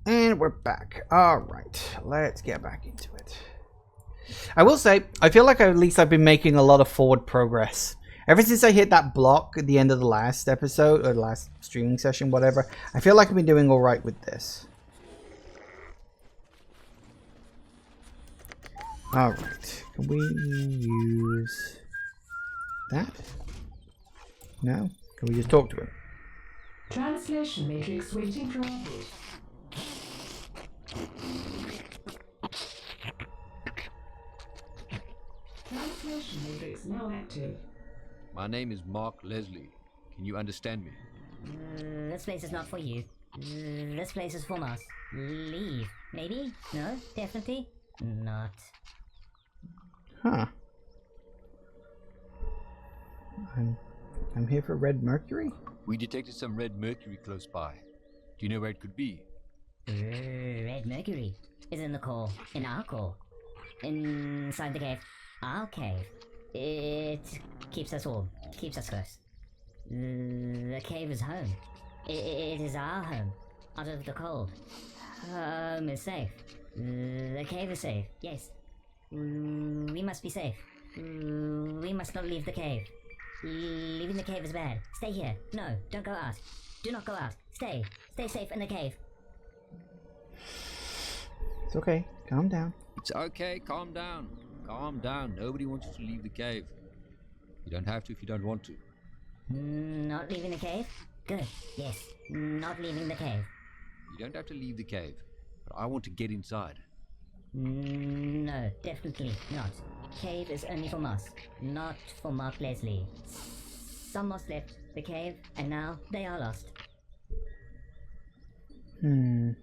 And we're back. Alright, let's get back into it. I will say, I feel like at least I've been making a lot of forward progress. Ever since I hit that block at the end of the last episode, or the last streaming session, whatever, I feel like I've been doing alright with this. Alright, can we use that? No? Can we just talk to him? Translation matrix waiting for output. Translation matrix now active. My name is Mark Leslie. Can you understand me? This place is not for you. This place is for us. Leave. Maybe? No? Definitely? Not. Huh. I'm I'm here for red mercury? We detected some red mercury close by. Do you know where it could be? Red mercury is in the core, in our core. Inside the cave. Our cave. It keeps us warm, keeps us close. The cave is home. It is our home. Out of the cold. Home is safe. The cave is safe, yes. We must be safe. We must not leave the cave. Leaving the cave is bad. Stay here. No, don't go out. Do not go out. Stay. Stay safe in the cave. It's okay. Calm down. It's okay. Calm down. Calm down. Nobody wants you to leave the cave. You don't have to if you don't want to. Not leaving the cave? Good. Yes. Not leaving the cave. You don't have to leave the cave, but I want to get inside. No, definitely not. Cave is only for Moss, not for Mark Leslie. Some Moss left the cave, and now they are lost. Do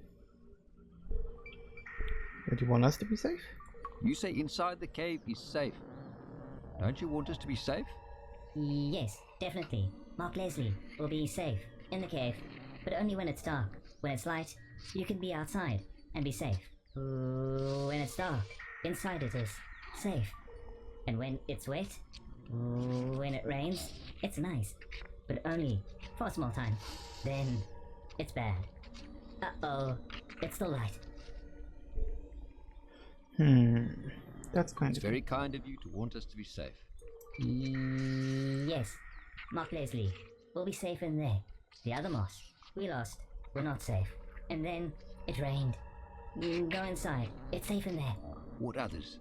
you want us to be safe? You say inside the cave is safe. Don't you want us to be safe? Yes, definitely. Mark Leslie will be safe in the cave, but only when it's dark. When it's light, you can be outside and be safe. When it's dark, inside it is safe. And when it's wet, when it rains, it's nice, but only for a small time. Then it's bad. Uh-oh, it's still light. That's kind It's very kind of you to want us to be safe. Yes, Mark Leslie will be safe in there. The other Moss we lost were not safe. And then it rained. Go inside. It's safe in there. What others?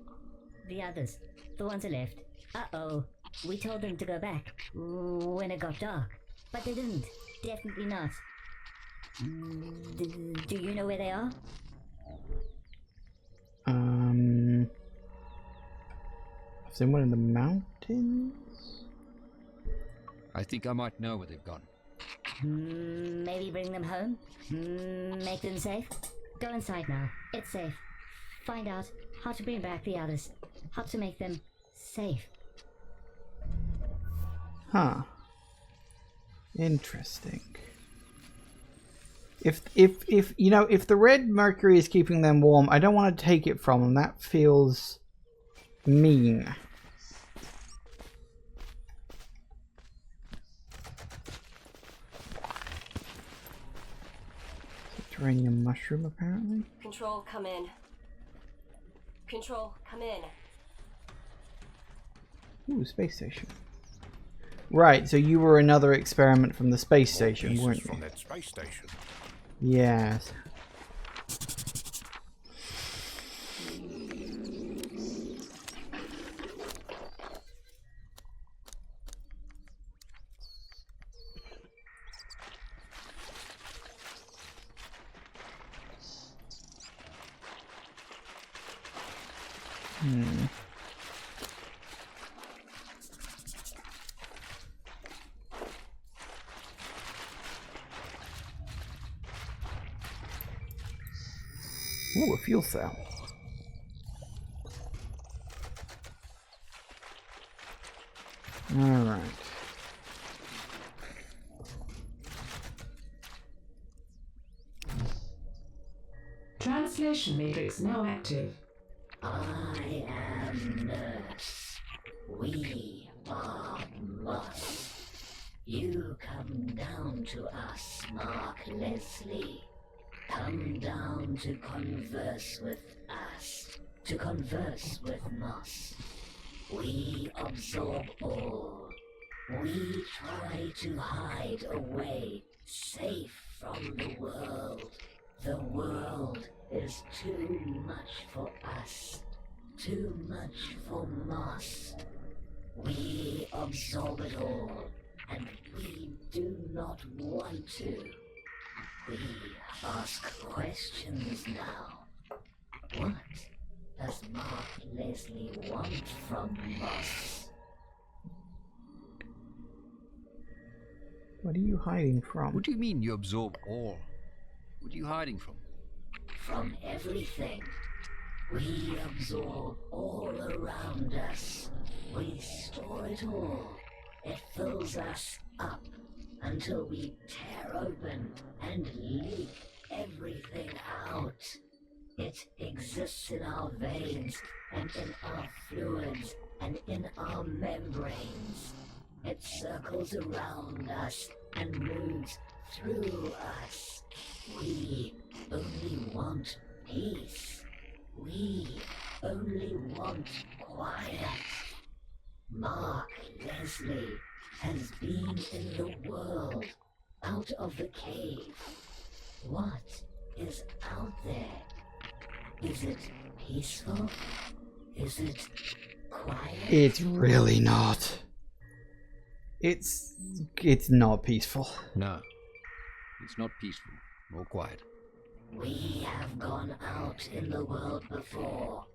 The others. The ones who left. Uh-oh. We told them to go back when it got dark. But they didn't. Definitely not. Do you know where they are? Somewhere in the mountains? I think I might know where they've gone. Maybe bring them home? Make them safe? Go inside now. It's safe. Find out how to bring back the others. How to make them safe. Huh. Interesting. If you know, if the red mercury is keeping them warm, I don't want to take it from them. That feels mean. Subterranean mushroom, apparently. Control, come in. Control, come in. Ooh, space station. Right, so you were another experiment from the space station, weren't you? From that space station. Yes. Ooh, a fuel cell. Alright. Translation matrix now active. I am Nurse. We are Moss. You come down to us, Mark Leslie. Come down to converse with us, to converse with Moss. We absorb all. We try to hide away, safe from the world. The world is too much for us, too much for Moss. We absorb it all, and we do not want to. We ask questions now. What does Mark Leslie want from Moss? What are you hiding from? What do you mean you absorb all? What are you hiding from? From everything. We absorb all around us. We store it all. It fills us up until we tear open and leak everything out. It exists in our veins and in our fluids and in our membranes. It circles around us and moves through us. We only want peace. We only want quiet. Mark Leslie has been in the world, out of the cave. What is out there? Is it peaceful? Is it quiet? It's really not. It's not peaceful. No, it's not peaceful or quiet. We have gone out in the world before.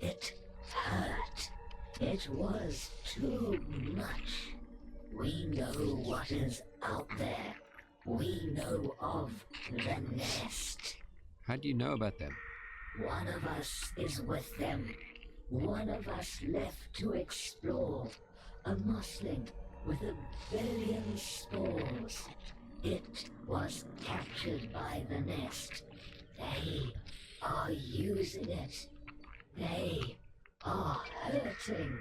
It hurt. It was too much. We know what is out there. We know of the nest. How do you know about them? One of us is with them. One of us left to explore. A mossling with 1 billion spores. It was captured by the nest. They are using it. They are hurting.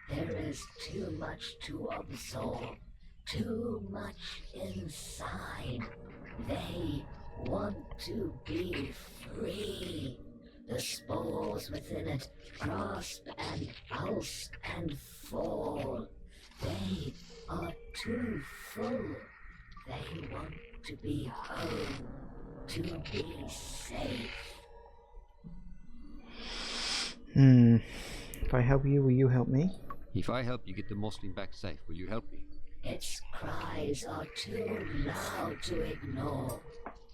There is too much to absorb. Too much inside. They want to be free. The spores within it grasp and pulse and fall. They are too full. They want to be home, to be safe. If I help you, will you help me? If I help you get the Mossling back safe, will you help me? Its cries are too loud to ignore,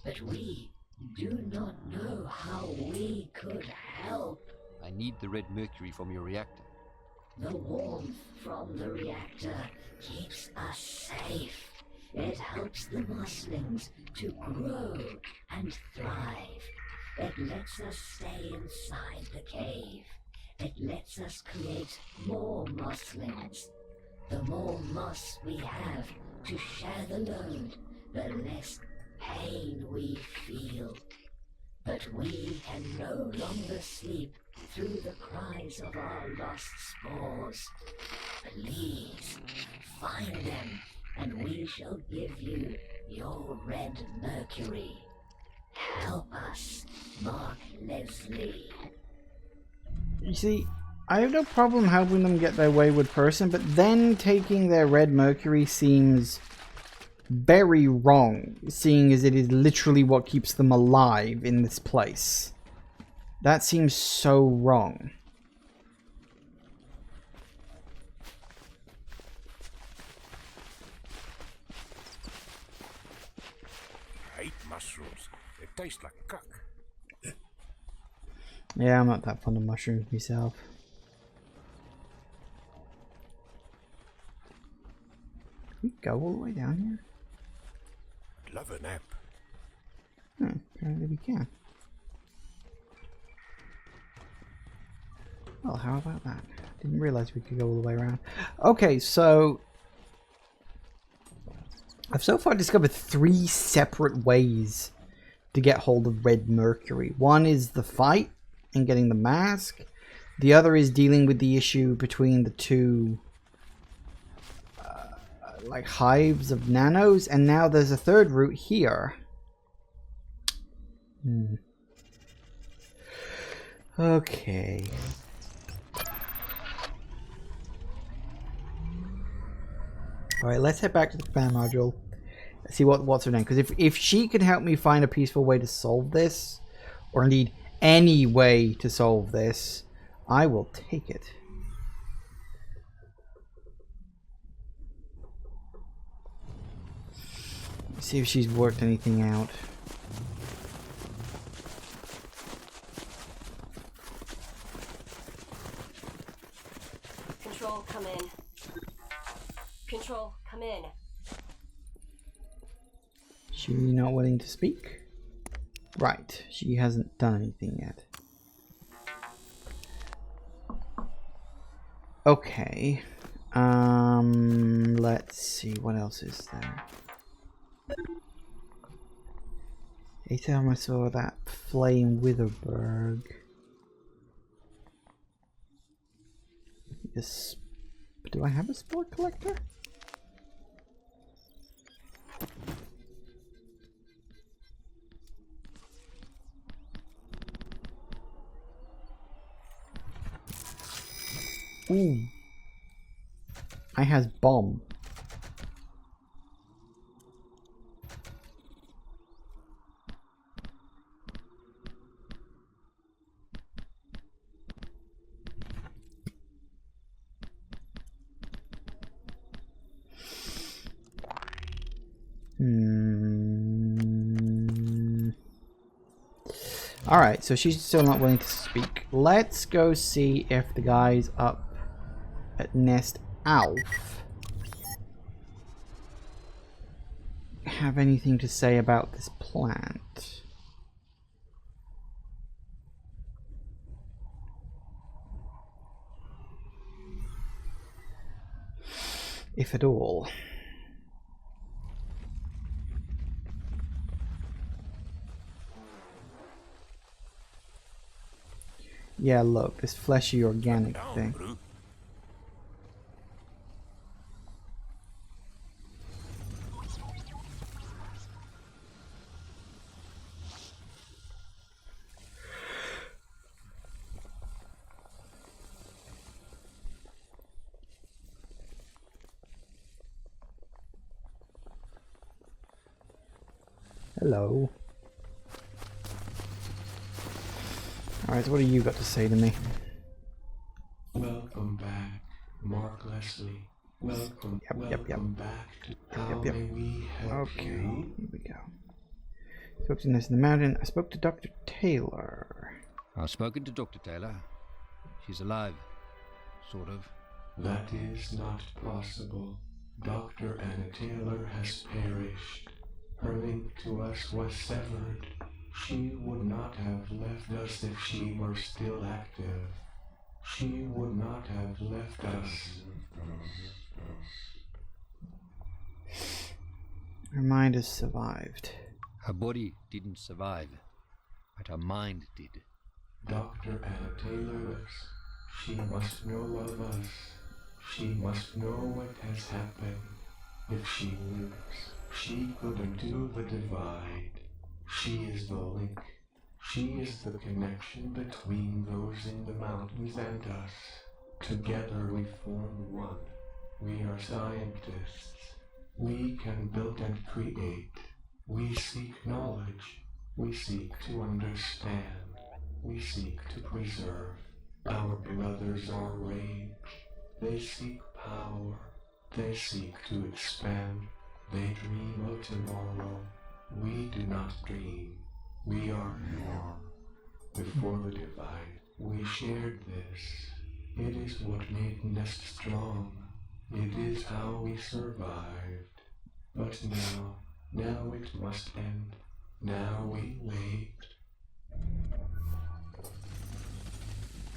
but we do not know how we could help. I need the red mercury from your reactor. The warmth from the reactor keeps us safe. It helps the mosslings to grow and thrive. It lets us stay inside the cave. It lets us create more mosslings. The more moss we have to share the load, the less pain we feel. But we can no longer sleep through the cries of our lost spores. Please, find them, and we shall give you your red mercury. Help us, Mark Leslie. You see, I have no problem helping them get their wayward person, but then taking their red mercury seems very wrong, seeing as it is literally what keeps them alive in this place. That seems so wrong. I hate mushrooms. They taste like cuck. Yeah, I'm not that fond of mushrooms myself. Can we go all the way down here? Love a nap. Apparently we can. Well, how about that? Didn't realize we could go all the way around. Okay, so I've so far discovered 3 separate ways to get hold of red mercury. One is the fight and getting the mask. The other is dealing with the issue between the two like hives of nanos, and now there's a third route here. Okay. Alright, let's head back to the command module. See what's her name. Because if she can help me find a peaceful way to solve this, or indeed any way to solve this, I will take it. See if she's worked anything out. Control, come in. Control, come in. She not willing to speak? Right, she hasn't done anything yet. Okay. Let's see, what else is there? Anytime I saw that flame Witherberg. Yes. Do I have a sport collector? Ooh. I has bomb. Alright, so she's still not willing to speak. Let's go see if the guys up at Nest Alf have anything to say about this plant. If at all. Yeah, look, this fleshy organic thing. Hello. Alright, so what do you got to say to me? Welcome back, Mark Leslie. Welcome back to how may we help Okay, you? here we go. Spoke to Nest in the Mountain. I spoke to Dr. Taylor. I've spoken to Dr. Taylor. She's alive. Sort of. That is not possible. Dr. Anna Taylor has perished. Her link to us was severed. She would not have left us if she were still active. She would not have left us. Her mind has survived. Her body didn't survive, but her mind did. Dr. Anna Taylor lives. She must know of us. She must know what has happened. If she lives, she couldn't do the divide. She is the link. She is the connection between those in the mountains and us. Together we form one. We are scientists. We can build and create. We seek knowledge. We seek to understand. We seek to preserve. Our brothers are rage. They seek power. They seek to expand. They dream of tomorrow. We do not dream. We are here. Before the divide, we shared this. It is what made Nest strong. It is how we survived. But now it must end. Now we wait.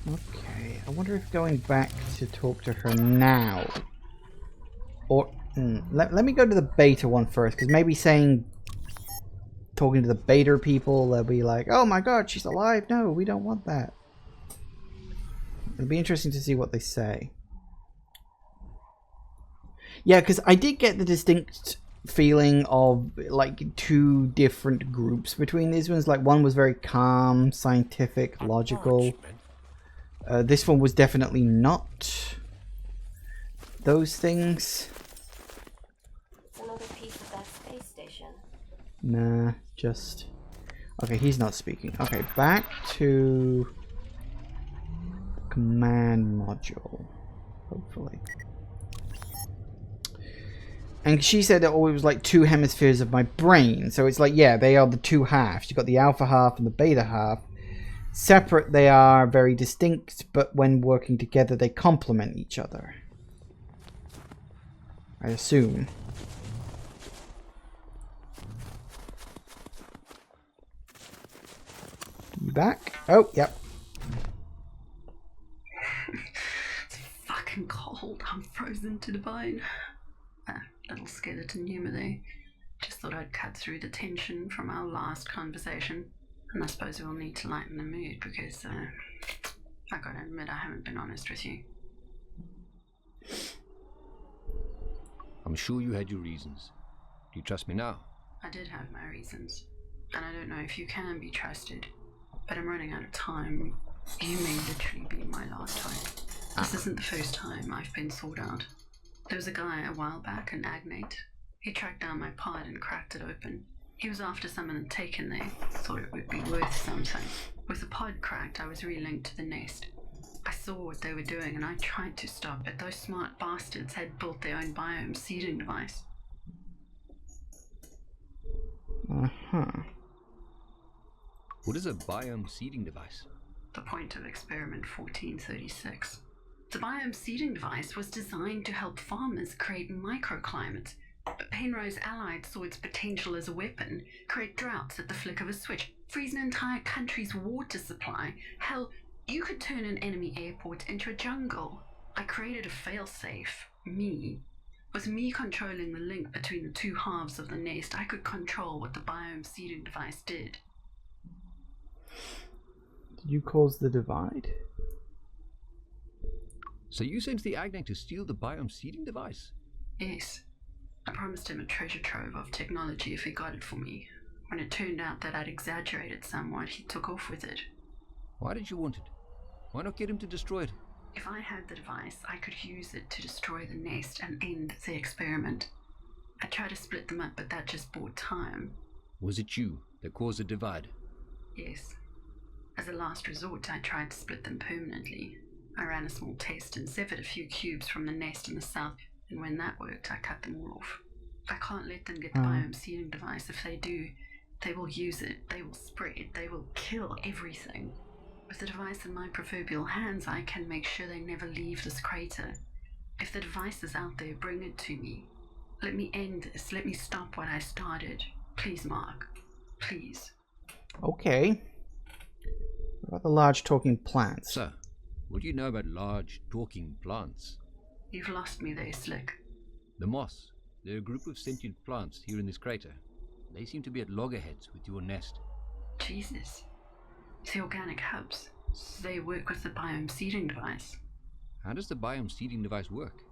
Okay, I wonder if going back to talk to her now, or let me go to the beta one first, because maybe talking to the beta people, they'll be like, oh my god, she's alive. No, we don't want that. It'll be interesting to see what they say. Yeah, because I did get the distinct feeling of like two different groups between these ones. Like one was very calm, scientific, logical. This one was definitely not those things. It's another piece of that space station. Nah, just... Okay, he's not speaking. Okay, back to... command module. Hopefully. And she said that it was like two hemispheres of my brain. So it's like, yeah, they are the two halves. You've got the alpha half and the beta half. Separate, they are very distinct, but when working together, they complement each other. I assume. You back? Oh, yep. It's fucking cold. I'm I'm frozen to the bone. Little skeleton humour there. Just thought I'd cut through the tension from our last conversation. And I suppose we'll need to lighten the mood because, I gotta admit I haven't been honest with you. I'm sure you had your reasons. Do you trust me now? I did have my reasons. And I don't know if you can be trusted. But I'm running out of time. You may literally be my last hope. This isn't the first time I've been sought out. There was a guy a while back, an Agnate. He tracked down my pod and cracked it open. He was after someone had taken there. Thought it would be worth something. With the pod cracked, I was relinked to the nest. I saw what they were doing and I tried to stop it. Those smart bastards had built their own biome seeding device. Uh-huh. What is a biome seeding device? The point of experiment 1436. The biome seeding device was designed to help farmers create microclimates. Penrose Allied saw its potential as a weapon, create droughts at the flick of a switch, freeze an entire country's water supply. Hell, you could turn an enemy airport into a jungle. I created a failsafe, me. With me controlling the link between the two halves of the nest, I could control what the biome seeding device did. Did you cause the divide? So you sent the Agnate to steal the biome seeding device? Yes. I promised him a treasure trove of technology if he got it for me. When it turned out that I'd exaggerated somewhat, he took off with it. Why did you want it? Why not get him to destroy it? If I had the device, I could use it to destroy the nest and end the experiment. I tried to split them up, but that just bought time. Was it you that caused the divide? Yes. As a last resort, I tried to split them permanently. I ran a small test and severed a few cubes from the nest in the south, and when that worked, I cut them all off. I can't let them get the biome seeding device. If they do, they will use it, they will spread, they will kill everything. With the device in my proverbial hands, I can make sure they never leave this crater. If the device is out there, bring it to me. Let me end this. Let me stop what I started. Please, Mark. Please. Okay. What about the large talking plants? So, what do you know about large talking plants? You've lost me there, Slick. The moss. They're a group of sentient plants here in this crater. They seem to be at loggerheads with your nest. Jesus. The organic hubs. They work with the biome seeding device. How does the biome seeding device work?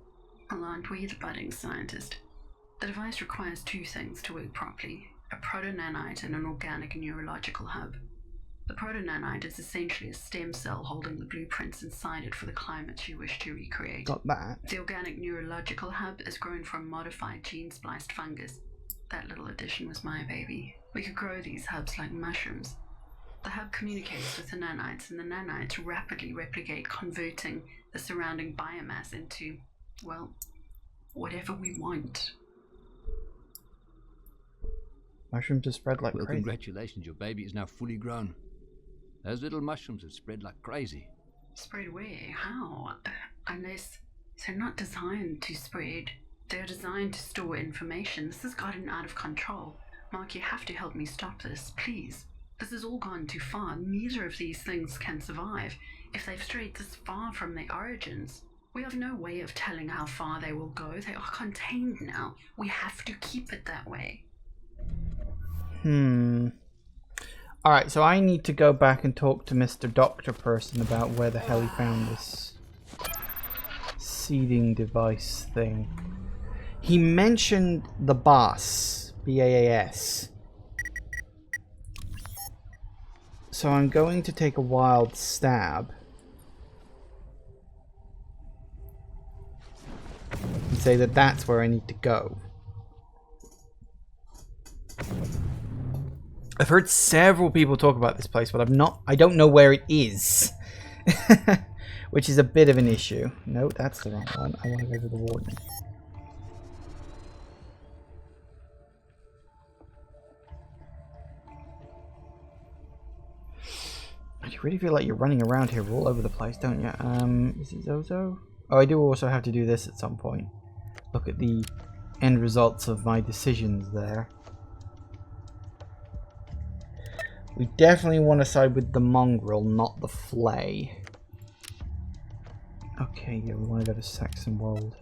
Well, aren't we the budding scientist? The device requires two things to work properly. A proto-nanite and an organic neurological hub. The proto-nanite is essentially a stem cell holding the blueprints inside it for the climate you wish to recreate. Got that. The organic neurological hub is grown from modified gene-spliced fungus. That little addition was my baby. We could grow these hubs like mushrooms. The hub communicates with the nanites, and the nanites rapidly replicate, converting the surrounding biomass into, well, whatever we want. Mushrooms are spread like well, crazy. Congratulations, your baby is now fully grown. Those little mushrooms have spread like crazy. Spread where? How? Unless they're not designed to spread. They're designed to store information. This has gotten out of control. Mark, you have to help me stop this, please. This has all gone too far. Neither of these things can survive. If they've strayed this far from their origins, we have no way of telling how far they will go. They are contained now. We have to keep it that way. Alright, so I need to go back and talk to Mr. Doctor Person about where the hell he found this seeding device thing. He mentioned the BAAS. B-A-A-S. So I'm going to take a wild stab and say that that's where I need to go. I've heard several people talk about this place, but I don't know where it is. Which is a bit of an issue. No, that's the wrong one. I want to go to the warden. You really feel like you're running around here all over the place, don't you? Is it Zozo? Oh, I do also have to do this at some point. Look at the end results of my decisions there. We definitely want to side with the mongrel, not the flay. Okay, yeah, we want to go to Saxon Wold.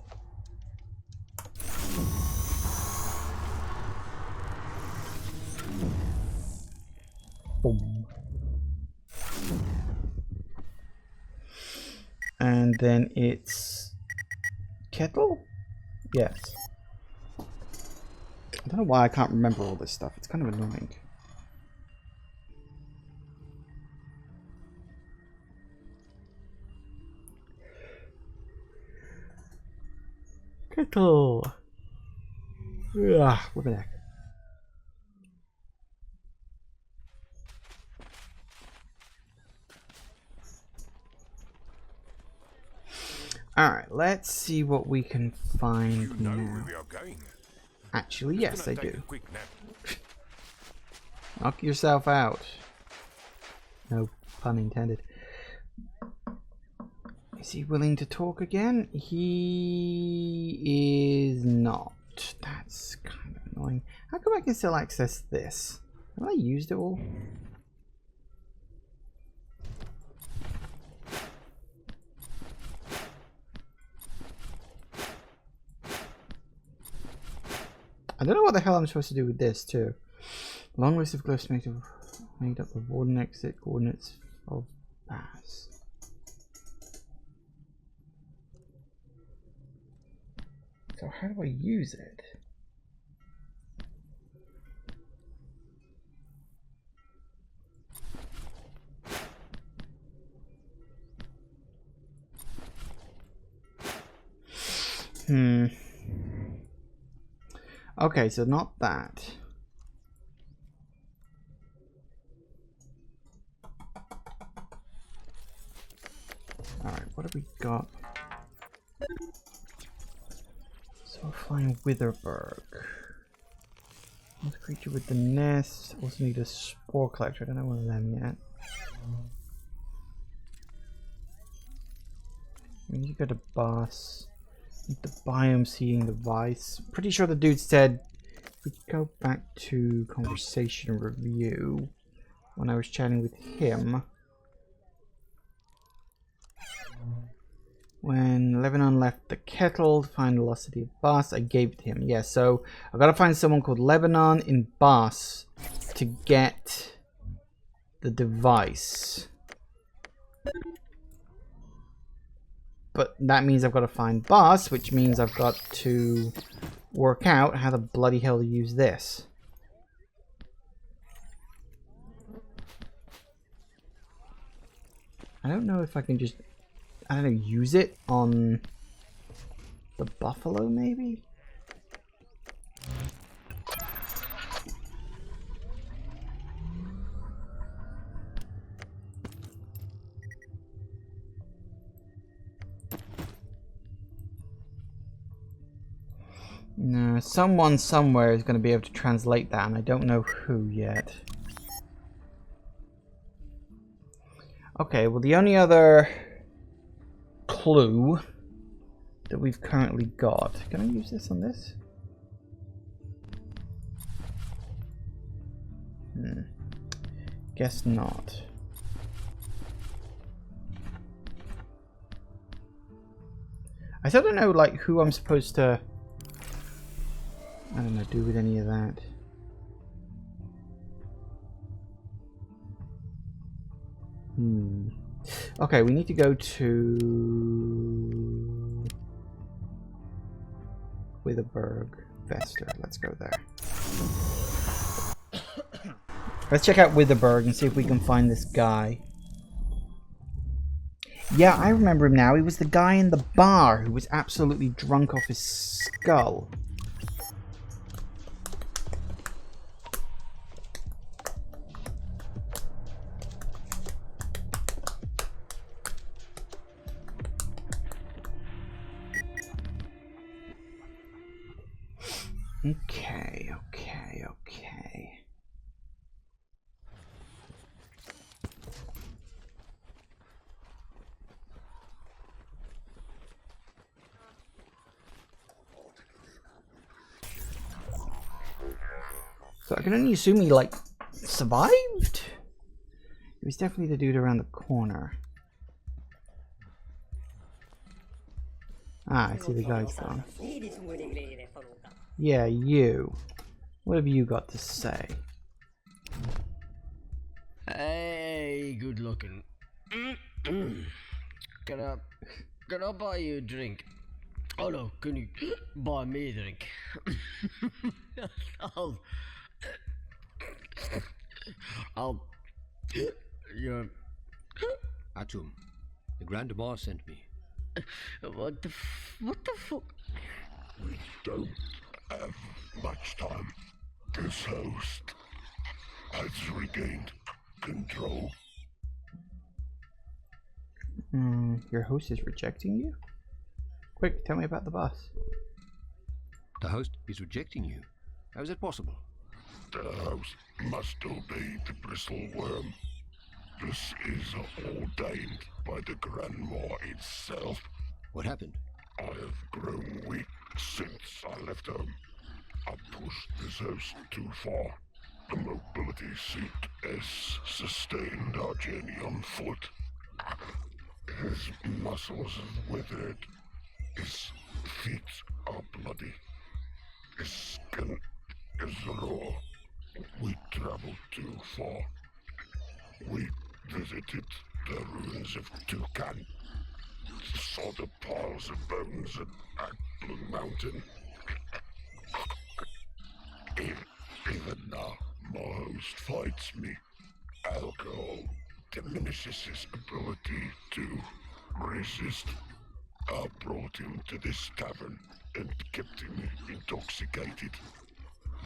Boom. And then it's Kettle? Yes. I don't know why I can't remember all this stuff. It's kind of annoying. Kettle. Ugh, what the heck? Alright, let's see what we can find now. Where we are going? Actually, yes, I Take do. a quick nap. Knock yourself out. No pun intended. Is he willing to talk again? He is not. That's kind of annoying. How come I can still access this? Have I used it all? I don't know what the hell I'm supposed to do with this too. Long list of glyphs made up of warden exit coordinates of pass. So how do I use it? Okay, so not that. Alright, what have we got? So flying Witherberg. This creature with the nest. Also need a spore collector. I don't know one of them yet. We need to go to boss. The biome seeing the vice. Pretty sure the dude said we go back to conversation review when I was chatting with him. When Lebanon left the kettle to find the lost city of Bas, I gave it to him. Yeah, so I gotta find someone called Lebanon in Bas to get the device. But that means I've got to find Bas, which means I've got to work out how the bloody hell to use this. I don't know if I can just, I don't know, use it on the buffalo maybe? No, someone somewhere is going to be able to translate that, and I don't know who yet. Okay, well the only other clue that we've currently got... Can I use this on this? Guess not. I still don't know, like, who I'm supposed to... I don't know, do with any of that. Okay, we need to go to Witherberg Vester. Let's go there. Let's check out Witherberg and see if we can find this guy. Yeah, I remember him now. He was the guy in the bar who was absolutely drunk off his skull. Okay. So I can only assume he, like, survived? He was definitely the dude around the corner. Ah, I see the guy's gone. Yeah, you. What have you got to say? Hey, good looking. Can I buy you a drink? Oh no, can you buy me a drink? I'll yeah. Atum, the Grand Boss sent me. What the fuck? We don't have much time. This host has regained control. Your host is rejecting you? Quick, tell me about the boss. The host is rejecting you? How is that possible? The host must obey the bristle worm. This is ordained by the Grandma itself. What happened? I have grown weak since I left home. I pushed this house too far. The mobility seat has sustained our journey on foot. His muscles have withered. His feet are bloody. His skin is raw. We traveled too far. We visited the ruins of Toucan. Saw the piles of bones at Blue Mountain. Even now, my host fights me. Alcohol diminishes his ability to resist. I brought him to this tavern and kept him intoxicated.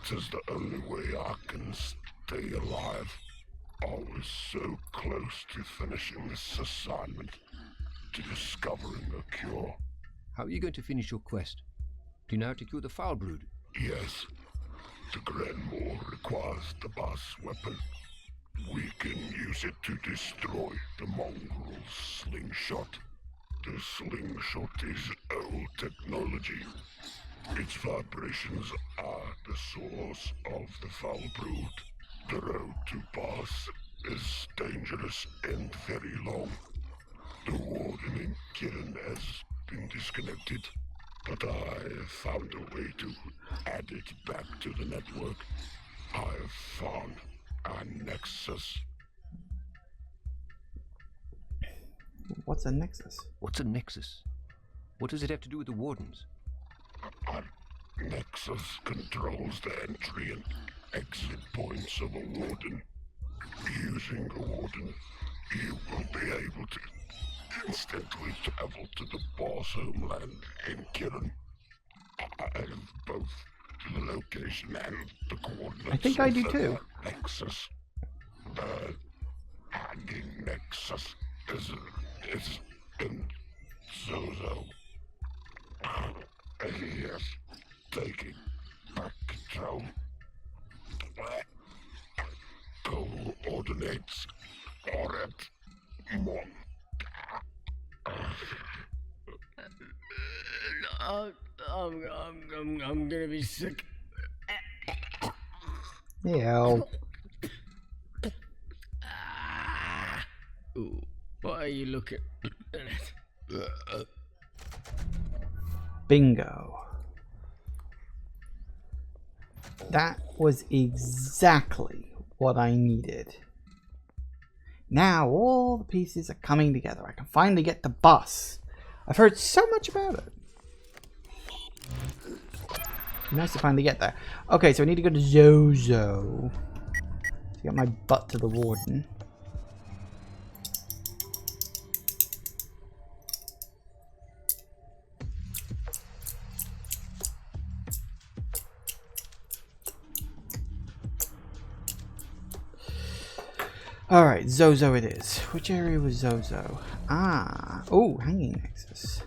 It is the only way I can stay alive. I was so close to finishing this assignment, to discovering a cure. How are you going to finish your quest? Do you know how to cure the foul brood? Yes. The Grandmore requires the boss weapon. We can use it to destroy the mongrel's slingshot. The slingshot is old technology. Its vibrations are the source of the foul brood. The road to boss is dangerous and very long. The warden in Kirin has been disconnected, but I found a way to add it back to the network. I have found a nexus. What's a nexus? What's a nexus? What does it have to do with the wardens? A nexus controls the entry and exit points of a warden. Using a warden, you will be able to instantly travel to the boss homeland in Kirin. I have both the location and the coordinates. I think I do of too. the nexus. The hanging nexus is in Zozo. He is taking back control. Coordinates are at 1. I'm gonna be sick. Yeah. Ooh, why are you looking at it? Bingo. That was exactly what I needed. Now all the pieces are coming together. I can finally get the bus. I've heard so much about it. Nice to finally get there. Okay, so I need to go to Zozo to get my butt to the warden. Alright, Zozo it is. Which area was Zozo? Ah, oh, hanging nexus.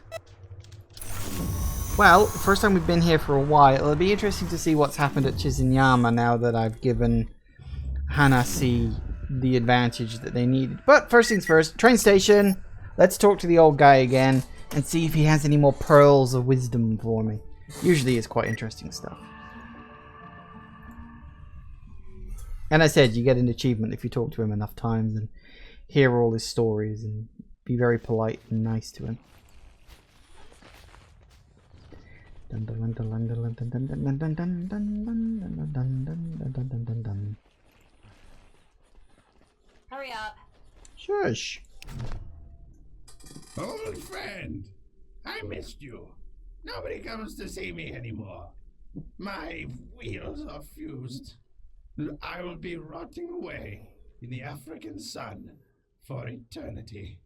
Well, first time we've been here for a while. It'll be interesting to see what's happened at Chizunyama now that I've given Hanasi the advantage that they needed. But first things first, train station. Let's talk to the old guy again and see if he has any more pearls of wisdom for me. Usually it's quite interesting stuff. And I said, you get an achievement if you talk to him enough times and hear all his stories and be very polite and nice to him. Hurry up. Shush. Old friend, I missed you. Nobody comes to see me anymore. My wheels are fused. I will be rotting away in the African sun for eternity.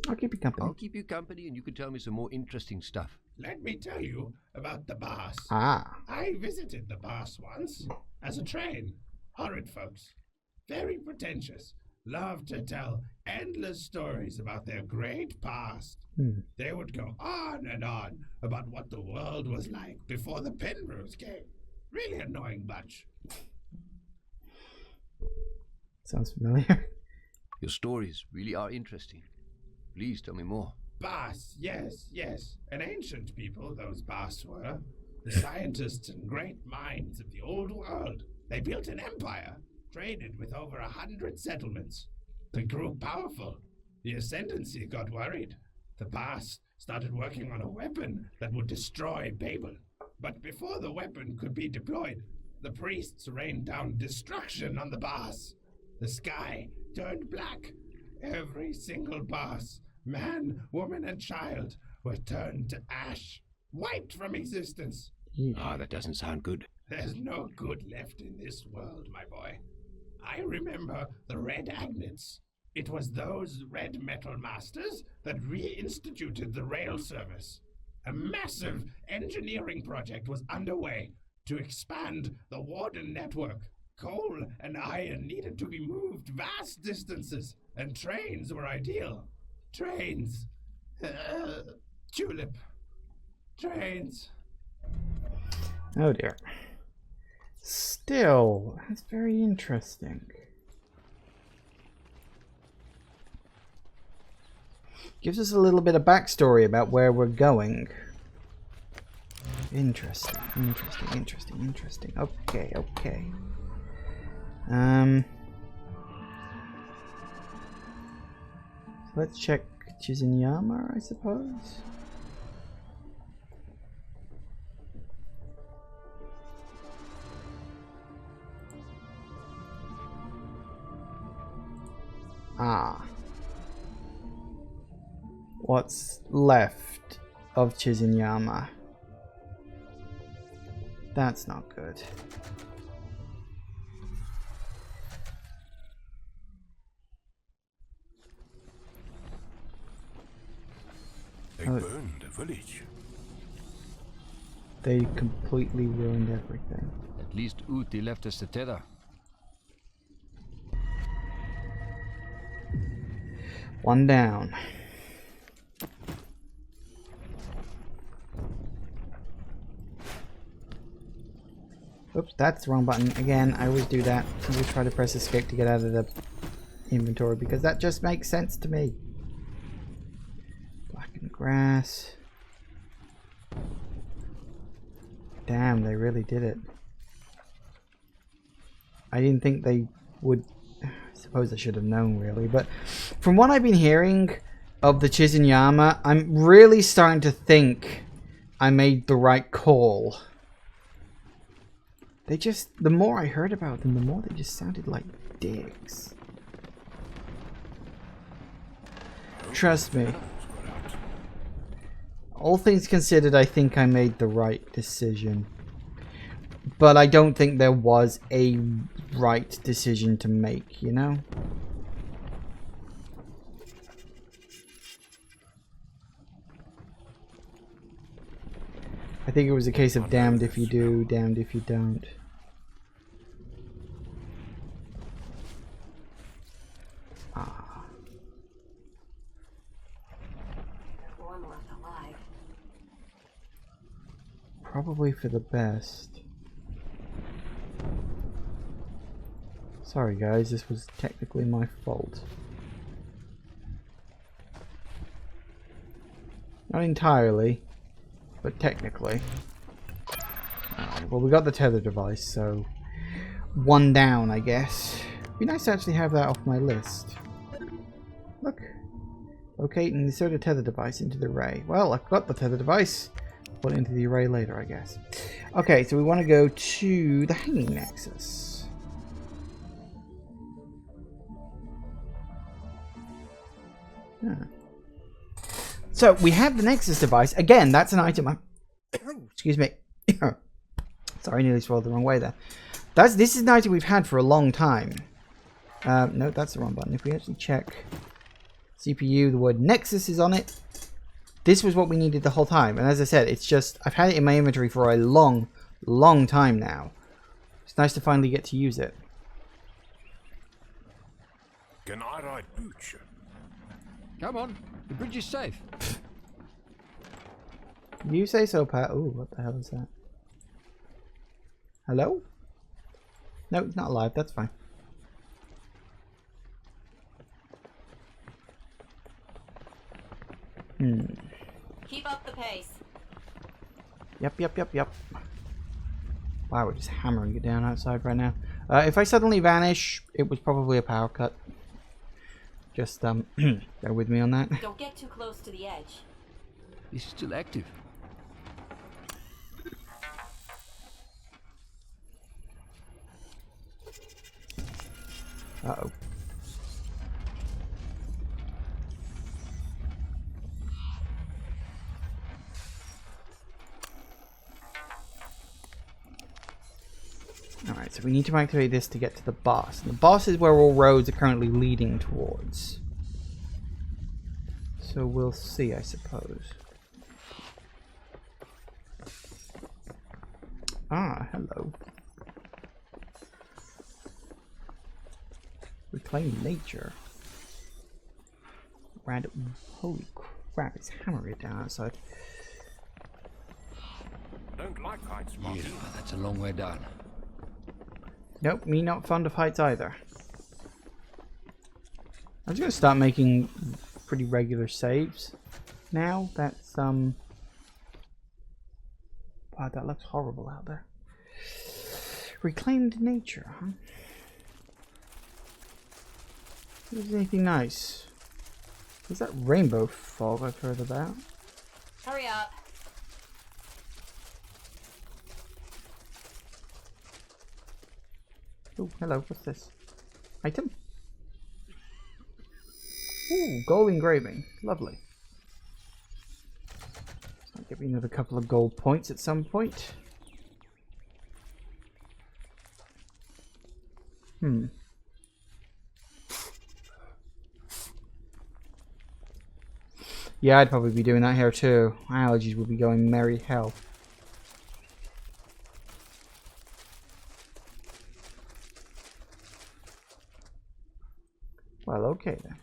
I'll keep you company. I'll keep you company and you can tell me some more interesting stuff. Let me tell you about the boss. Ah. I visited the boss once as a train. Horrid folks. Very pretentious. Love to tell endless stories about their great past. They would go on and on about what the world was like before the Penrose came. Really annoying bunch. Sounds familiar. Your stories really are interesting. Please tell me more. Bas, yes, yes. An ancient people, those Bas were. The scientists and great minds of the old world. They built an empire, traded with over 100 settlements. They grew powerful. The Ascendancy got worried. The Bas started working on a weapon that would destroy Babel. But before the weapon could be deployed, the priests rained down destruction on the Bas. The sky turned black. Every single Bas, man, woman, and child, were turned to ash, wiped from existence. That doesn't sound good. There's no good left in this world, my boy. I remember the Red Agnets. It was those red metal masters that reinstituted the rail service. A massive engineering project was underway to expand the Warden network. Coal and iron needed to be moved vast distances, and trains were ideal. Trains. Tulip. Trains. Oh dear. Still, that's very interesting. Gives us a little bit of backstory about where we're going. Interesting, interesting, interesting, interesting. Okay, okay. Let's check Chizinyama, I suppose. Ah. What's left of Chizinyama? That's not good. They burned the village. They completely ruined everything. At least Uti left us the tether. One down. Oops, that's the wrong button. Again, I always do that. I always try to press escape to get out of the inventory because that just makes sense to me. Blackened grass. Damn, they really did it. I didn't think they would. I suppose I should have known, really. But from what I've been hearing of the Chizinyama, I'm really starting to think I made the right call. They just, the more I heard about them, the more they just sounded like dicks. Trust me. All things considered, I think I made the right decision. But I don't think there was a right decision to make, you know? I think it was a case of damned if you do, damned if you don't. Ah. One left alive. Probably for the best. Sorry guys, this was technically my fault. Not entirely, but technically. Alright, well we got the tether device, so one down, I guess. Be nice to actually have that off my list. Look, Locate and insert a tether device into the array. Well, I've got the tether device. Put it into the array later, I guess. Okay, so we want to go to the hanging nexus. Huh. So we have the nexus device. Again, that's an item. Excuse me. Sorry, nearly swallowed the wrong way there. This is an item we've had for a long time. No, that's the wrong button. If we actually check CPU, the word Nexus is on it. This was what we needed the whole time. And as I said, it's just, I've had it in my inventory for a long, long time now. It's nice to finally get to use it. Can I ride Pooch? Come on, the bridge is safe. You say so, Pat. Ooh, what the hell is that? Hello? No, it's not alive. That's fine. Keep up the pace. Yep. Wow, we're just hammering it down outside right now. If I suddenly vanish, it was probably a power cut. Just, bear with me on that. Don't get too close to the edge. This is still active. Uh-oh. Alright, so we need to activate this to get to the boss. And the boss is where all roads are currently leading towards. So we'll see, I suppose. Ah, hello. Reclaim nature. Random. Holy crap, it's hammering it down outside. I don't like heights, Marty. Yeah, that's a long way down. Nope, me not fond of heights either. I'm just gonna start making pretty regular saves now. That's wow, that looks horrible out there. Reclaimed nature, huh? Is anything nice? Is that rainbow fog I've heard about? Hurry up. Oh, hello, what's this? Item? Ooh, gold engraving. Lovely. I'll give me another couple of gold points at some point. Yeah, I'd probably be doing that here too. My allergies would be going merry hell. Well, okay then.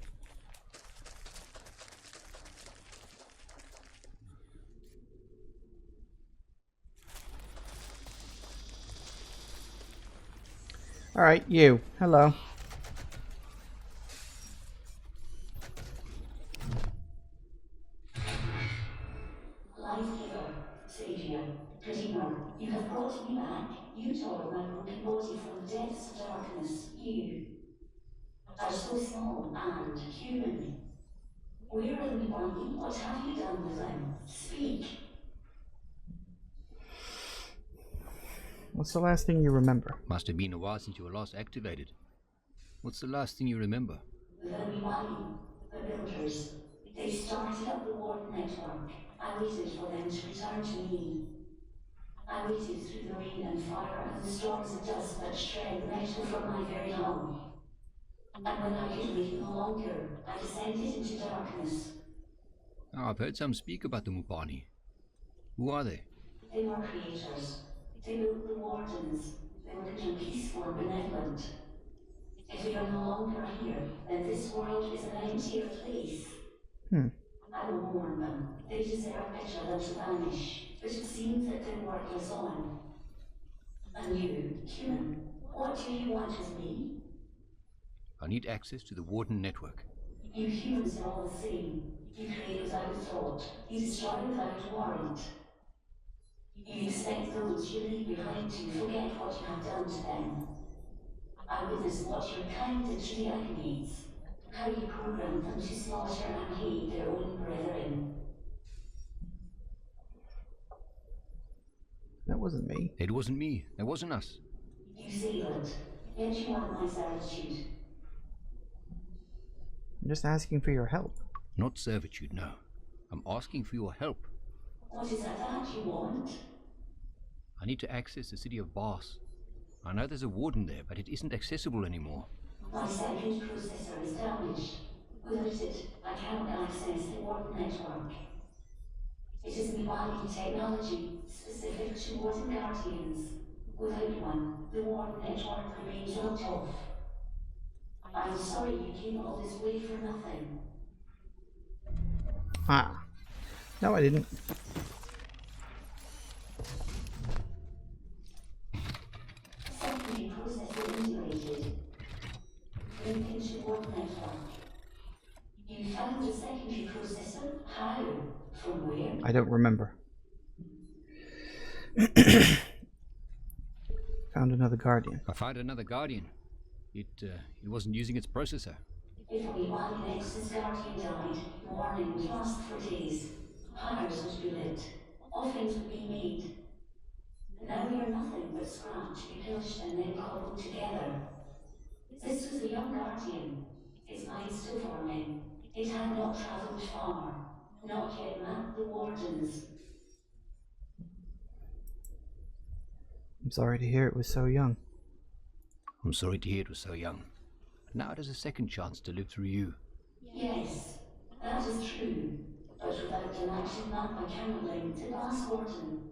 Alright, you. Hello. Life-giver, Savior, Redeemer, you have brought me back. You tore my broken body from the depths of darkness. You are so small and human. Where are the Mibani? What have you done with them? Speak. What's the last thing you remember? Must have been a while since you were last activated. What's the last thing you remember? The Mibani, the builders. They started up the Warden network. I waited for them to return to me. I waited through the rain and fire and the storms of dust that shred the metal from my very hull. And when I could wait no longer, I descended into darkness. Oh, I've heard some speak about the Mubani. Who are they? They were creators. They built the Wardens. They were good and peaceful and benevolent. If they are no longer here, then this world is an emptier place. I will mourn them. They deserve better than to vanish. But it seems that their work lives on. And you, human, what do you want with me? I need access to the Warden network. You humans are all the same. You create without thought. You destroy without warrant. You expect those you leave behind to forget what you have done to them. I witnessed what your kind did to the Agonies. how you programmed them to slaughter and hate their own brethren. That wasn't me. It wasn't me. That wasn't us. New Zealand, yet you want my servitude. I'm just asking for your help. Not servitude, no. I'm asking for your help. What is it that you want? I need to access the city of Bars. I know there's a warden there, but it isn't accessible anymore. My second processor is damaged. Without it, I cannot access the warden network. It is embodied technology specific to warden guardians. Without one, the warden network remains locked off. I'm sorry you came all this way for nothing. Ah. No, I didn't. Secondary processor integrated. Link into warden network. You found a secondary processor? How? From where? I don't remember. Found another guardian. I found another guardian. It wasn't using its processor. If only one Nexus Guardian died, warning would last for days. Fires would be lit. Offerings would be made. Now we are nothing but scrap to be pillaged and then cobbled together. This was a young Guardian. Its mind still forming. It had not travelled far. Not yet mapped the Wardens. I'm sorry to hear it was so young. I'm sorry to hear it was so young. But now it has a second chance to live through you. Yes, that is true. But without an active map I cannot link to Bass Warden.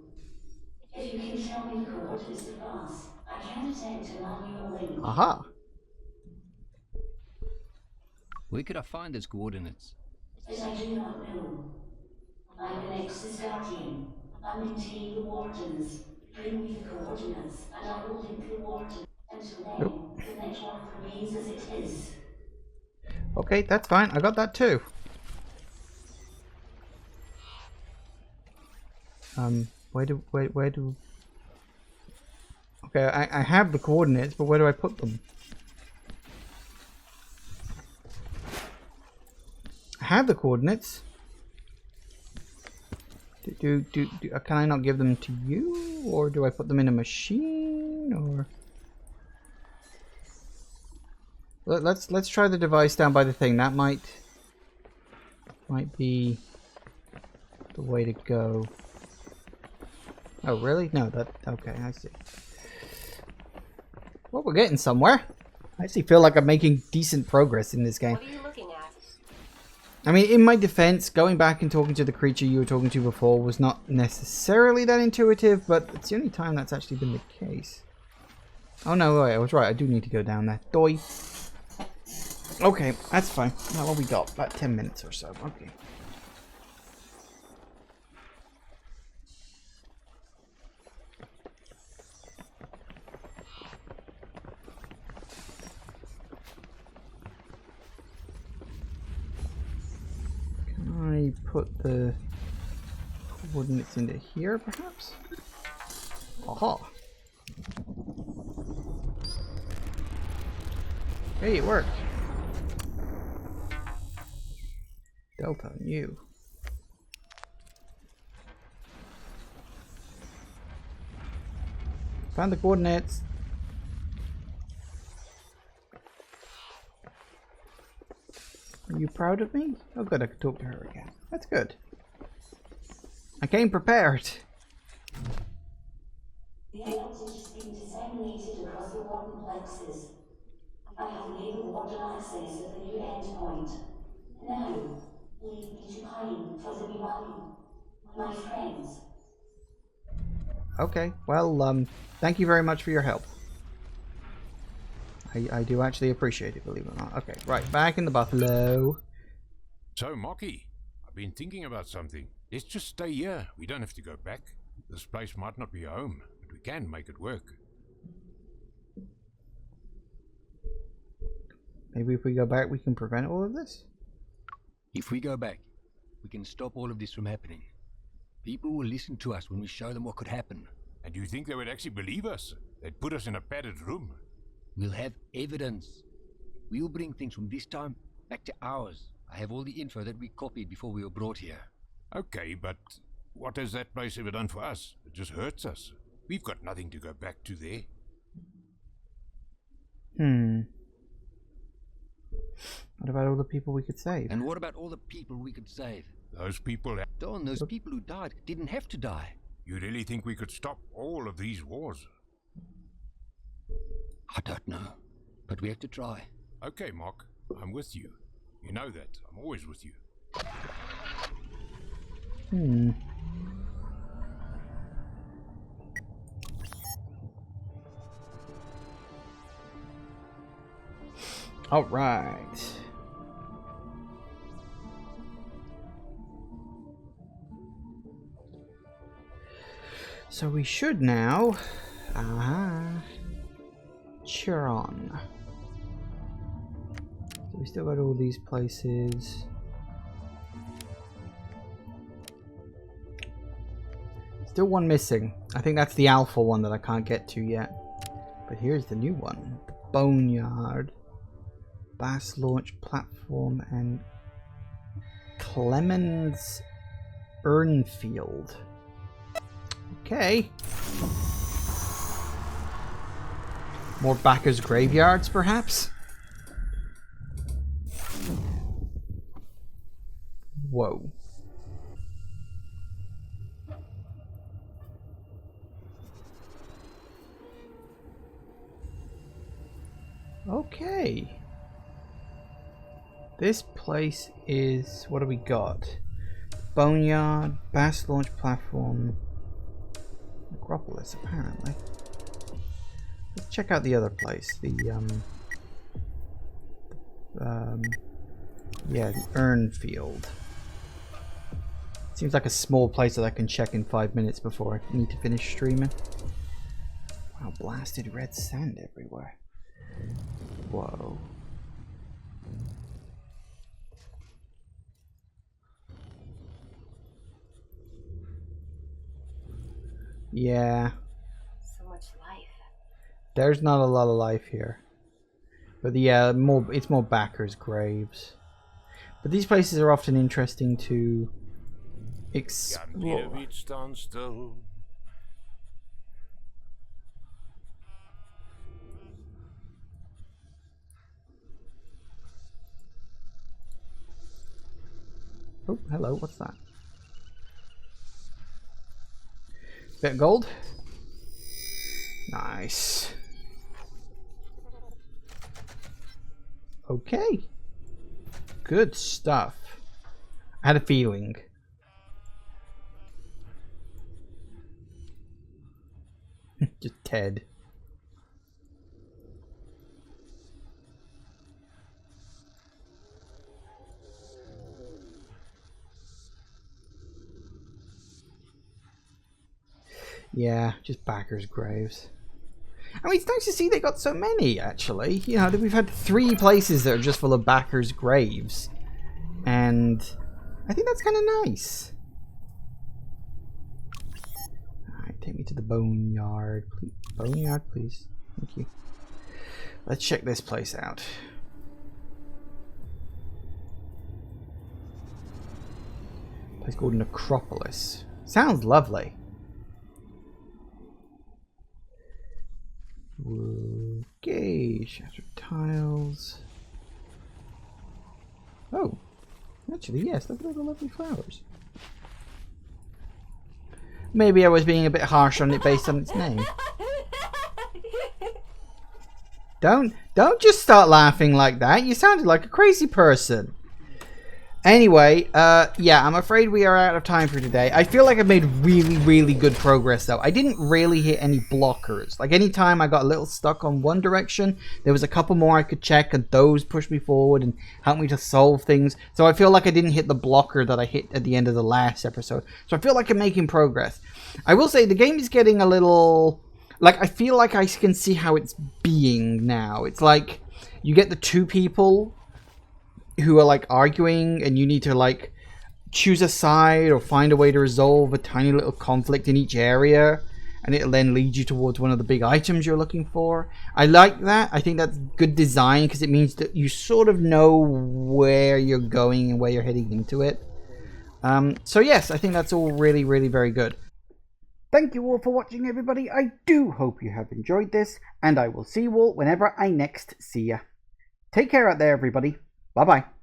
If you can tell me the coordinates of Bass, I can attempt a manual link. Aha! Where could I find those coordinates? But I do not know. I'm an Nexus Guardian. I maintain the Wardens. Bring me the coordinates, and I will link the Warden. Until then, the network remains as it is. Okay, that's fine. I got that too. Where do... Okay, I have the coordinates, but where do I put them? I have the coordinates. Can I not give them to you? Or do I put them in a machine? Or... Let's try the device down by the thing. That might be the way to go. Oh, really? No, that... Okay, I see. Well, we're getting somewhere. I actually feel like I'm making decent progress in this game. What are you looking at? I mean, in my defense, going back and talking to the creature you were talking to before was not necessarily that intuitive, but it's the only time that's actually been the case. Oh no, wait, I was right. I do need to go down there. Doi. Okay, that's fine. Now what we got? About 10 minutes or so. Okay. Can I put the coordinates into here, perhaps? Aha! Hey, it worked. Delta, new. Found the coordinates. Are you proud of me? Oh good, I could talk to her again. That's good. I came prepared. The evidence is being disseminated across the warden plexes. I have enabled warden access at the new endpoint. Now, leave me to pine for the Miwani. My friends. Okay, well, thank you very much for your help. I do actually appreciate it, believe it or not. Okay, right, back in the Buffalo. So, Mocky, I've been thinking about something. Let's just stay here. We don't have to go back. This place might not be home, but we can make it work. Maybe if we go back, we can prevent all of this? If we go back, we can stop all of this from happening. People will listen to us when we show them what could happen. And you think they would actually believe us? They'd put us in a padded room. We'll have evidence. We'll bring things from this time Back to ours. I have all the info that we copied before we were brought here. Okay, but what has that place ever done for us? It just hurts us. We've got nothing to go back to there. What about all the people we could save? And what about all the people we could save? Those people... Don, those people who died didn't have to die. You really think we could stop all of these wars? I don't know, but we have to try. Okay, Mark, I'm with you. You know that. I'm always with you. All right. So we should now... Chiron. So we still got all these places. Still one missing. I think that's the alpha one that I can't get to yet. But here's the new one. The Boneyard. Bass Launch Platform and Clemens Urnfield. Okay. More backers' graveyards, perhaps? Whoa. Okay. This place is... what do we got? Boneyard, Bass Launch Platform, Necropolis, apparently. Let's check out the other place. The, yeah, the Urnfield. Seems like a small place that I can check in 5 minutes before I need to finish streaming. Wow, blasted red sand everywhere. Whoa. Yeah. So much life. There's not a lot of life here. But yeah, it's more backers' graves. But these places are often interesting to explore. Stand still. Oh, hello, what's that? Bit of gold. Nice. Okay. Good stuff. I had a feeling. Just Ted. Yeah, just backers' graves. I mean, it's nice to see they got so many, actually. You know, we've had 3 places that are just full of backers' graves. And I think that's kind of nice. Alright, take me to the Boneyard. Please. Boneyard, please. Thank you. Let's check this place out. A place called Necropolis. Sounds lovely. Okay, shattered tiles. Oh, actually, yes, look at all the lovely flowers. Maybe I was being a bit harsh on it based on its name. Don't just start laughing like that. You sounded like a crazy person. Anyway, yeah, I'm afraid we are out of time for today. I feel like I've made really good progress, though. I didn't really hit any blockers. Like, anytime I got a little stuck on one direction, there was a couple more I could check, and those pushed me forward and helped me to solve things. So I feel like I didn't hit the blocker that I hit at the end of the last episode. So I feel like I'm making progress. I will say, the game is getting a little... like, I feel like I can see how it's being now. It's like, you get the 2 people who are like arguing, and you need to like choose a side or find a way to resolve a tiny little conflict in each area, and it'll then lead you towards one of the big items you're looking for. I like that. I think that's good design because it means that you sort of know where you're going and where you're heading into it. So yes, I think that's all really, really very good. Thank you all for watching, everybody. I do hope you have enjoyed this, and I will see you all whenever I next see ya. Take care out there, everybody. Bye-bye.